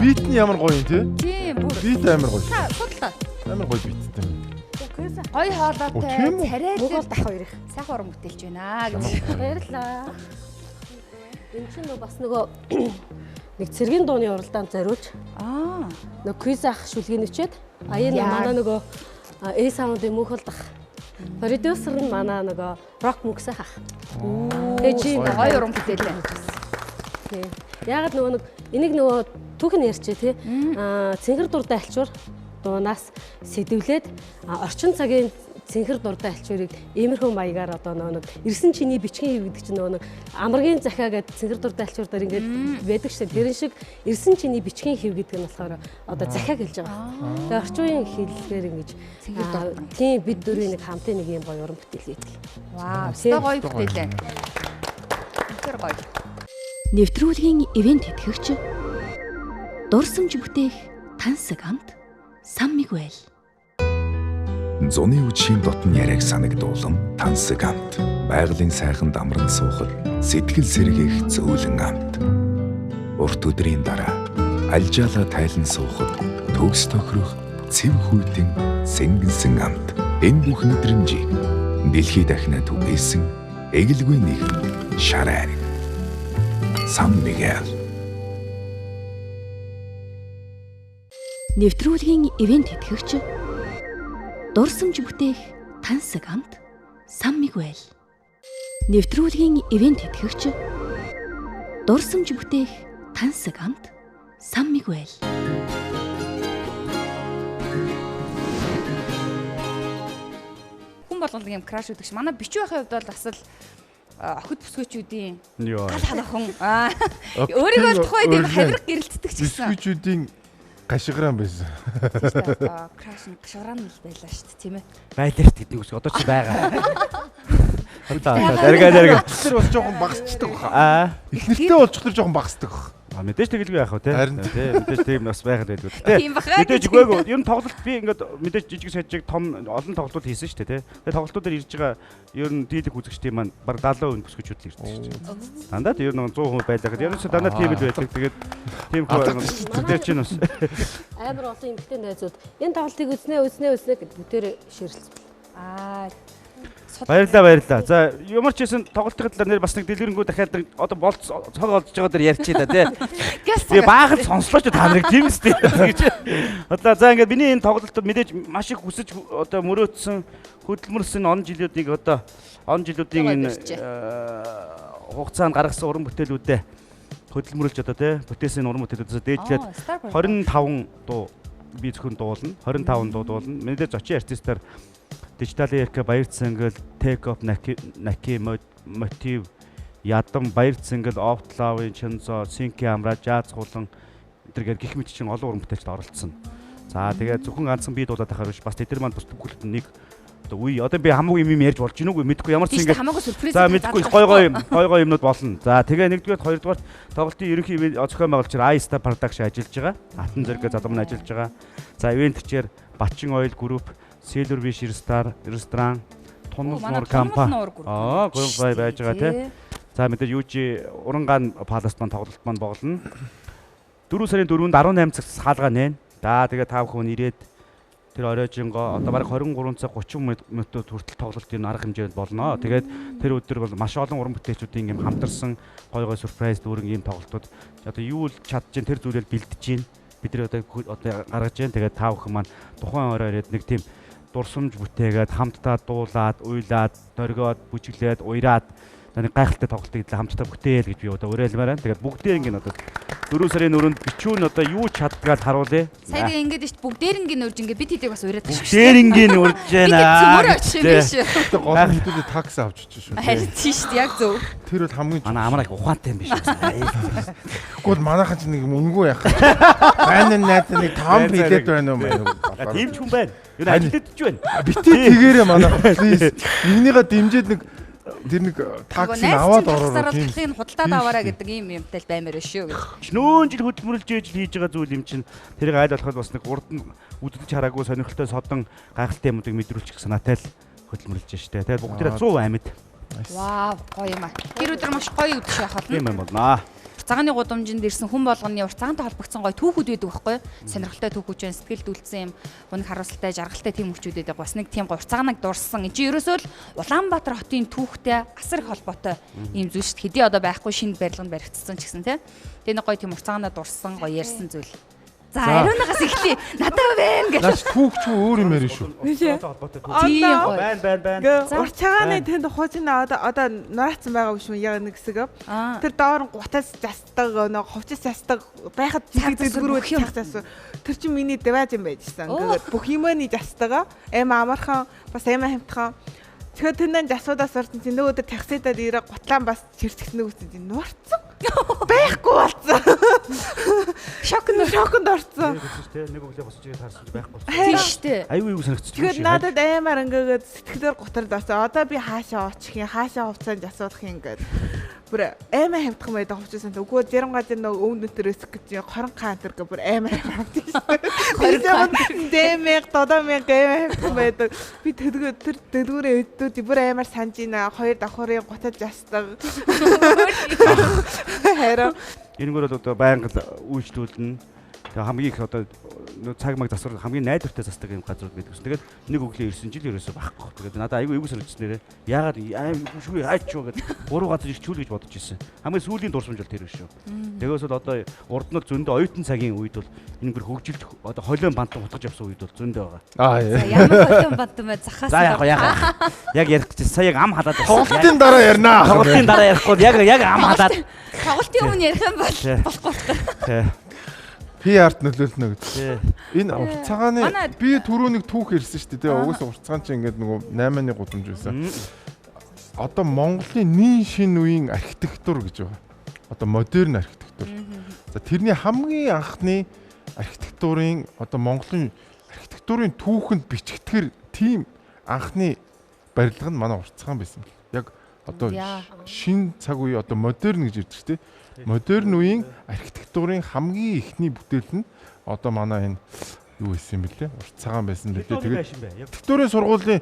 Бит нь ямар гоё юм тий? Тийм бүр. Бит амар гоё. Та судлаа. Амар гоё биттэй. Гоё хоолойтой, царайлал Монголд ах хоёрыг сайхан уран бүтээлч байна гэж. баярлаа. Энэ чинь бас нөгөө нэг цэргийн дууны уралдаанд зориулж нөгөө квиз ах шүлгийн өчөөд энэ манай нөгөө A-Sound-ийн мөнхөлдөх продюсер нь манай нөгөө рок мөнгөсөх ах. Тэгээ гоё уран бүтээлээ. Тийм. Ягаад нөгөө энийг нөгөө түүхэн ярьчээ тий. Цэнгэр дуртай альчуур дуунаас сэдвлээд орчин цагийн цэнхэр дуртай альчуурыг иймэрхүү маягаар одоо нэг ирсэн чиний бичгийн хэв гэдэг чинь нэг амаргийн захиа гэдэг цэнхэр дуртай альчуур дээр ингээд байдаг шээ. Тэрэн шиг ирсэн чиний бичгийн хэв гэдэг нь болохоор одоо захиаг хэлж байгаа. Тэгээ орчин үеийн хэллэгээр ингэж тийм бид дөрвийн нэг хамтын нэг юм гоё уран бүтээл гэдэг. Вау, өстой гоё бүтээлээ. Тэр гоё. Нэвтрүүлгийн ивент тэтгэгч дурсамж бүтээх тансаг амт Сан Мигуэл. Зуны үдшийн дотн яриаг санагдуулам тансаг амт. Байгалийн сайхан дамран суухад сэтгэл сэргээх зөөлөн амт. Урт өдрийн дараа альжаалаа тайлан суухад төгс тохирох цэв хүйтэн сэнгэнсэн амт. Энэ бүх мэдрэмжийг дэлхий дахинад түгээсэн эгэлгүй нэгэн шар айраг. Сан Мигуэл. Нэвтрүүлгийн ивент тэтгэгч дурсамж бүтээх тансаг амт Сан Мигуэл. Нэвтрүүлгийн ивент тэтгэгч дурсамж бүтээх тансаг амт Сан Мигуэл. Хүн болгоно юм краш үүдэг ш. Манай бичүү байхын хувьд бол бас л охид бүсгүйчүүдийн гал халахан өөрийгөө тухай тийм хавирга гэрэлтдэг ч гэсэн. Бүсгүйчүүдийн гашгиран байсан. Краш гашгиран л байлаа шүү дээ, тийм ээ. Байлаарт гэдэг үсг одоо ч байгаа. Дэрэг. Тэр бол жоохон багасчдаг баха. Эхнэртэй болчих тэр жоохон багасдаг баха. Мэдээж тэгэлгүй яах вэ те. Мэдээж тийм бас байгаад байдгүй. Тийм баха. Мэдээж үгүй. Ер нь тоглолт би ингээд мэдээж жижиг сажиг том олон тоглолтууд хийсэн шүү дээ те. Тэгээ тоглолтуудаар ирж байгаа ер нь дийлэх үзэгчдийн маань баг 70% бүсгүйчүүд л ирдэг шүү дээ. Дандаа ер нь 100% байлаа. Ер нь дандаа тийм л байдаг. Тэгээд тийм хөө тэр чинь бас амар олон эмэгтэй найзууд энэ тоглолтыг үзнэ гэдэг бүтээр ширэлцсэн. Баярлалаа. За ямар ч хэсэн тоглолтын талаар нэр бас нэг дэлгэрэнгүй дахиад одоо болц цог олж байгаа дэр ярьчих да тий. Тэгээ баахан сонслооч та нарыг тийм үстэй гэж. Одоо за ингээд миний энэ тоглолтод мэдээж маш их хүсэж одоо мөрөөдсөн хөдөлмөрлсөн он жилүүдийн энэ хугацаанд гаргасан уран бүтээлүүдээ хөдөлмөрлж одоо тий бүтээсэн уран бүтээлүүдээс дээдлээд 25 дуу би зөвхөн дуулна. 25 дуу дуулна. Мэдээж зочин артистаар Digital Erika баяр цэнгэл Take Off Naki Motive Ядам баяр цэнгэл Optlove Chenzo Sinki Amra Jazz хулан тэргээр гих мэт чинь олон уран бүтээлчд оролцсон. За тэгээд зөвхөн ганцхан би дуулаад байхаар биш бас тэд маань бас бүгд нэг одоо үе одоо би хамаагүй юм ярьж болж гинүүгүй мэдгүй ямар ч ингэ. За мэдгүй гой юмнууд болно. За тэгээ нэгдүгээр хоёрдугаар тоглолтын ерөнхий зохион байгуулагч iStar Production ажиллаж байгаа. Алтан зэрэг залуу маань ажиллаж байгаа. За ивент-чээр Бачин Oil Group Silver Fish ресторан, Тунал нуур компани. Гурван бай байж байгаа тий. За мэдээж юужи Урангаан Паласт маань тоглолт маань боглоно. 4 сарын 4-нд 18 цагт хаалгаа нээн. За тэгээ та бүхэн ирээд тэр оройжинго одоо бараг 23 цаг 30 минутад хүртэл тоглолтын арга хэмжээнд болно. Тэгээд тэр өдөр бол маш олон уран бүтээлчүүдийн юм хамтарсан гой сюрприз дүүрэн ийм тоглолтууд одоо юу л чадчихээн тэр зүйлээр бэлдэж гин. Бид нэр одоо гаргаж гин. Тэгээд та бүхэн маань тухайн орой ирээд нэг тийм дурсамж бүтээгээд хамтдаа дуулаад, уйлаад, дөргөөд, бүжиглээд, уяраад нэг гайхалтай тоглолтыг хамтдаа бүтээл гэж би одоо уриалмаар байна. Тэгээд бүгдээр ингэ одоо 4 сарын 4-нд бичүүн одоо юу чаддгаа харуулъя. Сая ингэж шүү бүгдээрингийн урьж ингэ бид хэдийг бас уриад тааш. Бүгдээрингийн урьж байна. Тэгээд гол хэдүүдэд такс авч чиж шүү. Харин тийш шүү яг зөв. Тэр бол хамгийн манай амраг ухаантай юм биш үү? Гэхдээ манайхан ч нэг үнгүй яах. Байна найз нэг том билет байна уу маяг. Тийм ч хүн байна. Юу ажилтдаж байна. Битээ тэгээрээ манайхан please. Нэгнийгээ дэмжиж нэг тэр нэг такси аваад ороо тийм талын худалдаад аваараа гэдэг ийм юмтай баймаар шүү гэж. Нүүн жил хөдөлмөрлж ээж хийж байгаа зүйл юм чинь тэрийг айл болоход бас нэг урд нь үддэж хараагүй сонирхолтой содон гайхалтай юмуудыг мэдрүүлчих санаатай л хөдөлмөрлж штэ. Тэгээд бүгд 100 амьд. Вау, гоё юм аа. Тэр өдөр маш гоё үдших байхад. Тийм юм болно. уртцагааны гудамжинд ирсэн хүн болгоны уртцагаантай холбогдсон гоё түүхүүд байдаг байхгүй юу? Сонирхолтой түүхүүд байна, сэтгэл дүүлсэн юм, гуниг харуулсалтай, жаргалтай тийм хүчүүд байдаг. Бас нэг тийм уртцагааныг дурсан. Энд чинь ерөөсөө л Улаанбаатар хотын түүхтэй асар их холбоотой юм зүйл шүү дээ. Хэдий одоо байхгүй шинэ барилганд баригдсан ч гэсэн тий. Тэгээ нэг гоё тийм уртцагаанаа дурсан, гоё ярьсан зүйл. За ариунаас эхлэе. Надад байна гэж. Наач түүхч өөр юм ярина шүү. Тийм гоё. Байна. Урчаагааны тэнд хуучна одоо нураацсан байгаа биш үү яг нэг хэсэг. Тэр доор гутас застдаг нэг хувцас застдаг байхад зэглгэрүүд цаагаас тэр чинь миний дэваж юм байжсан. Ингээд бүх юмны застдаг. Амархан бас хамтхан. Тэгэхээр тэндэн засуудаас орсон чинь нөгөө таксидад ирээ гутлаан бас чирцгтнэ үсэж нуурцсан. Байхгүй болсон. Шокнд орсон. Нэг өглөө босч ирээд харсан чи байхгүй. Тийм шүү дээ. Аюу юу санагдчих. Тэгэхээр надад амар ингээд сэтгэлээр гутрал орсон. Одоо би хаашаа очих юм, хаашаа хувцаанд асуудах юм ингээд. Бүр амар хамтхан байдаг хувцасан. Үгүй зарим газар нөгөө өвн өтөрөөс гэж 20 кантер гэ бүр амар хамтсан. Дэмэг тодомэг хамтхан байдаг. Би тэр дэлгүүрээ өдөө бүр амар санаж ийна. Хоёр давхрын гутал застдаг. Харин энэгээр бол одоо байнга үйлчлүүлнэ. Тэгээ хамгийн их одоо цаг маг засвар хамгийн найдвартай застдаг юм газрууд байдаг. Тэгээд нэг өглөө ирсэн жил ерөөсөө байхгүй. Тэгээд надад айгүй эвгүй санагдсан нэрээ. Яагаад шгүй хайч шүү гэдэг 3 газар ирчүүл гэж бодож ирсэн. Хамгийн сүүлийн дурсамж бол тэр биш шүү. Тэгээс бол одоо урд нь зөндөө оюутан цагийн үед бол энэгээр хөгжилт одоо холион бантан утгаж явсан үед бол зөндөө байгаа. Ямар холион бантан бай захаас. За яг ярих гэж сая яг ам халаад байсан. Тоглолтын дараа ярина. Тоглолтын дараа ярихгүй яг ам халаад. Тоглолтын өмнө ярих юм бол болохгүй. PR-т нөлөөлнө гэдэг. Энэ уртцагааны би түрүү нэг түүх ирсэн шүү дээ. Тэгээ угсаа уртцагаан чинь ингээд нөгөө 8-ны гудамж байсан. Одоо Монголын нийт шинэ үеийн архитектур гэж байгаа. Одоо модерн архитектур. За тэрний хамгийн анхны архитектурын одоо Монголын архитектурын түүхэнд бичигдэхэр тийм анхны барилга нь манай уртцагаан байсан. Яг одоо шинэ цаг үе одоо модерн гэж ярьдаг шүү дээ. Модерн үеийн архитектурын хамгийн ихний бүтээл нь одоо манай энэ юу байсан юм бэлээ? Уртцагаан байсан бэлээ. Тэгээд архитектурын сургуулийн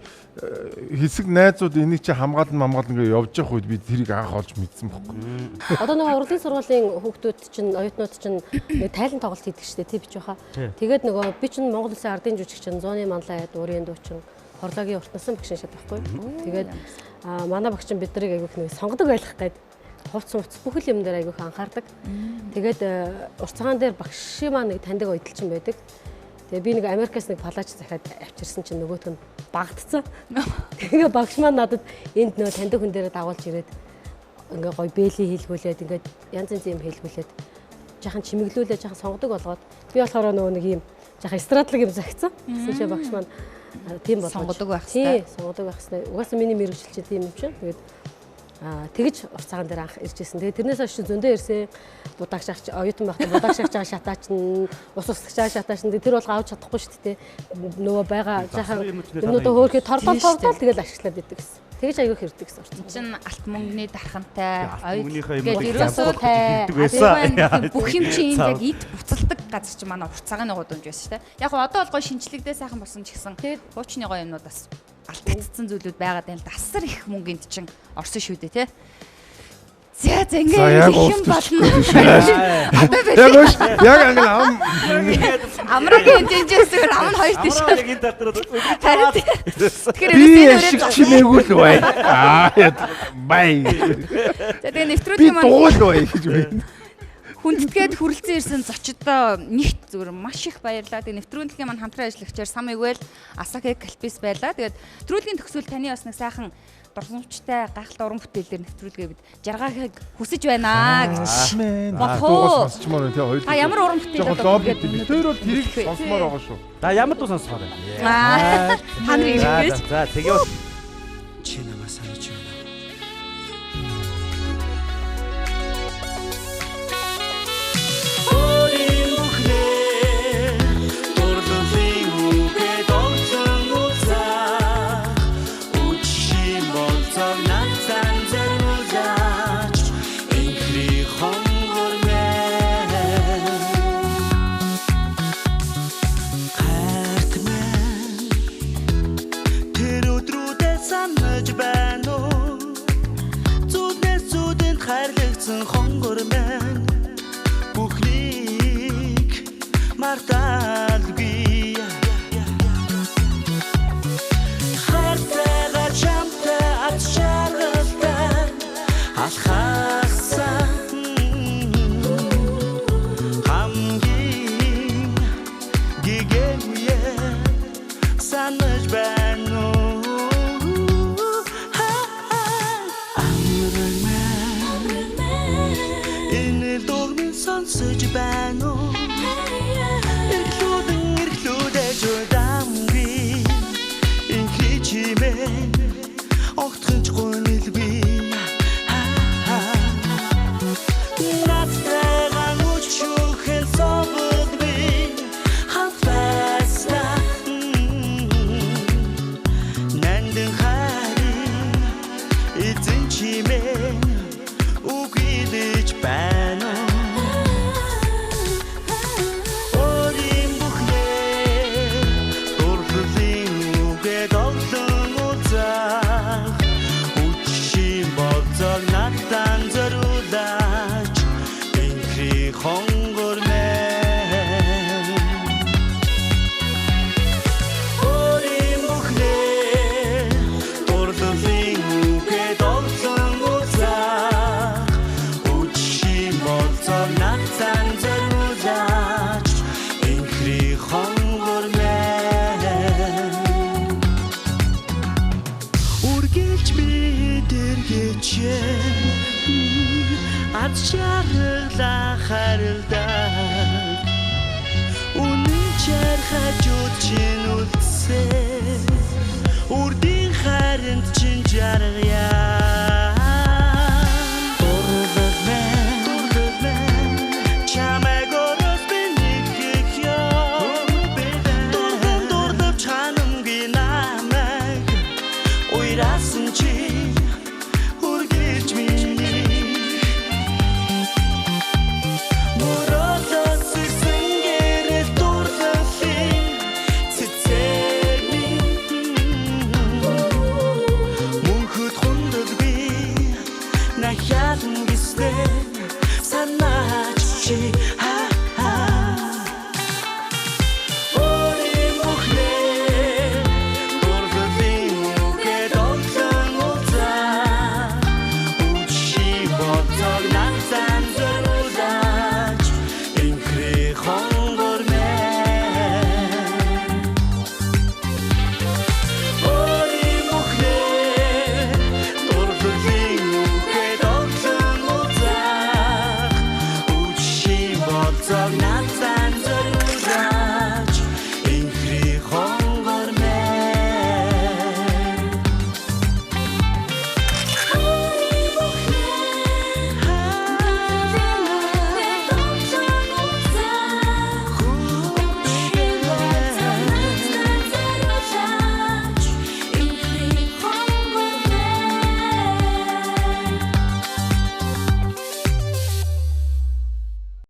хэсэг найзууд энийг чи хамгаална ингээ явж явах үед би тэрийг анх олж мэдсэн бохгүй. Одоо нөгөө урлагийн сургуулийн хүүхдүүд чинь оюутнууд чинь нэг тайлан тоглолт хийдэг шүү дээ. Тий бич баха. Тэгээд нөгөө би чинь Монгол Улсын ардын жүжигчин Зууны Манлай Дуурийн дуучин хорлоогийн уртнасан багш шат байхгүй. Тэгээд манай багш чинь бид нарыг айгүйх нэг сонгодог байлгах гээд хувц бүх юм дээр айгүйх анхаардаг. Тэгээд уртцагаан дээр багш маань нэг таньдаг ойдолчин байдаг. Тэгээ би нэг Америкаас нэг палач захиад авчирсан чинь нөгөөт нь багтцсан. Тэгээ багш маань надад энд нөгөө таньдаг хүн дээрээ дагуулж ирээд ингээ гоё бэли хийлгүүлээд ингээ янз янз юм хийлгүүлээд жахан чимэглүүлээд жахан сонгодог болгоод би болохоор нөгөө нэг юм жахан эстрадлаг юм захицсан. Гэсэн чинь багш маань тийм болгож сонгодог байх хэрэгтэй. Тий, сонгодог байх хэрэгтэй. Угаасаа миний мэрэгжил чинь тийм юм чинь. Тэгээд тэгж уртцагаан дээр анх иржсэн. Тэгээд тэрнээс хойш зөндөө ирсэн. Будаагч оюутан байхдаа будаагч байгаа шатаач нь ус усгаж байгаа шатаач нь тэр бол авч чадахгүй шүү дээ. Нөгөө байгаа жаахан юмнуудаа хөөрхөд торлол тэгэл ашиглаад идэг гэсэн. Тэгж аягүй хэрдэг гэсэн уртцагаан. Чин алт мөнгөний дархантай мөнгөнийхөө тэгээд ерөөсөө тай бүх юм чинь яг ид буцалдаг газар чи манай уртцагааны гудамж байсан шүү дээ. Яг одоо бол гой шинжлэхдээ сайхан болсон ч гэсэн тэгээд хуучны гой юмнууд бас алдагдсан зүйлүүд байгаад байна л да. Асар их мөнгөнд чинь орсон шүү дээ тий. За ингээд юм болно. Яг англи ам Амрагийн дэнжэсээр ам хоёр тийш. Яг энэ татраад тэгэхээр би шиг чимээгүй л бай. Бай. За тэгээ нэвтрүүлгийн маань дуул бай гэж байна. Хүндэтгээд хүрэлцэн ирсэн зочдоо нэгт зүгээр маш их баярлалаа. Тэгээ нэвтрүүлгийн маань хамтран ажиллагчаар Самигвэл Асаки Калпис байлаа. Тэгээд нэвтрүүлгийн төгсгөл таны бас нэг сайхан дурсамжтай гайхалтай уран бүтээлээр нэвтрүүлгээ бид жаргахыг хүсэж байна гэж. Бохоо. Ямар уран бүтээл бид хоёр бол тэрийг сонсомоор байгаа шүү. За ямар дуу сонсохоор вэ? Та нар ингэж. За тэгээ чи намайг санаж байна. Тэр өдрүүдээ санаж байна уу? Хүнэл дууны сонсож байна уу? Эргэлүүдэж удамгүй инхи чимээ огтхонч гонилгүй Надтайгаа мөчүүхэн сободгүй хавасна Нандин хари эзэн чимээ үгүйдэж байна Орим бүхнээ Урхлын үгээд олон узах Үчшин болцог надтан зориулаач Инхри хонгор мэн Орим бүхнээ Урхлын үгээд олон узах Үчшин болцог надтан зориулаач Инхри хонгор мэн Үргэлж би дэргэчээ Ад шаргалаа харилдаг Үнэн чар хажууд чинь үлдсэн Үрдийн харинд чинь жаргая Дурддаг мэн Чамайг орос би нэг ёо Дурдав чанамгийн намайг Уйрасан чи үргэлж миний Морозос сэнгэрэл дурдалын цэцэрний Мөнхөд хундалгүй нахялан гиснэ санаач чи Орим бүхнээ дурдалын үгээд олон узах Үчи болцог надтан зориулаач Инхри хонгор мэн Орим бүхнээ дурдалын үгээд олон узах Үчи болцог надтан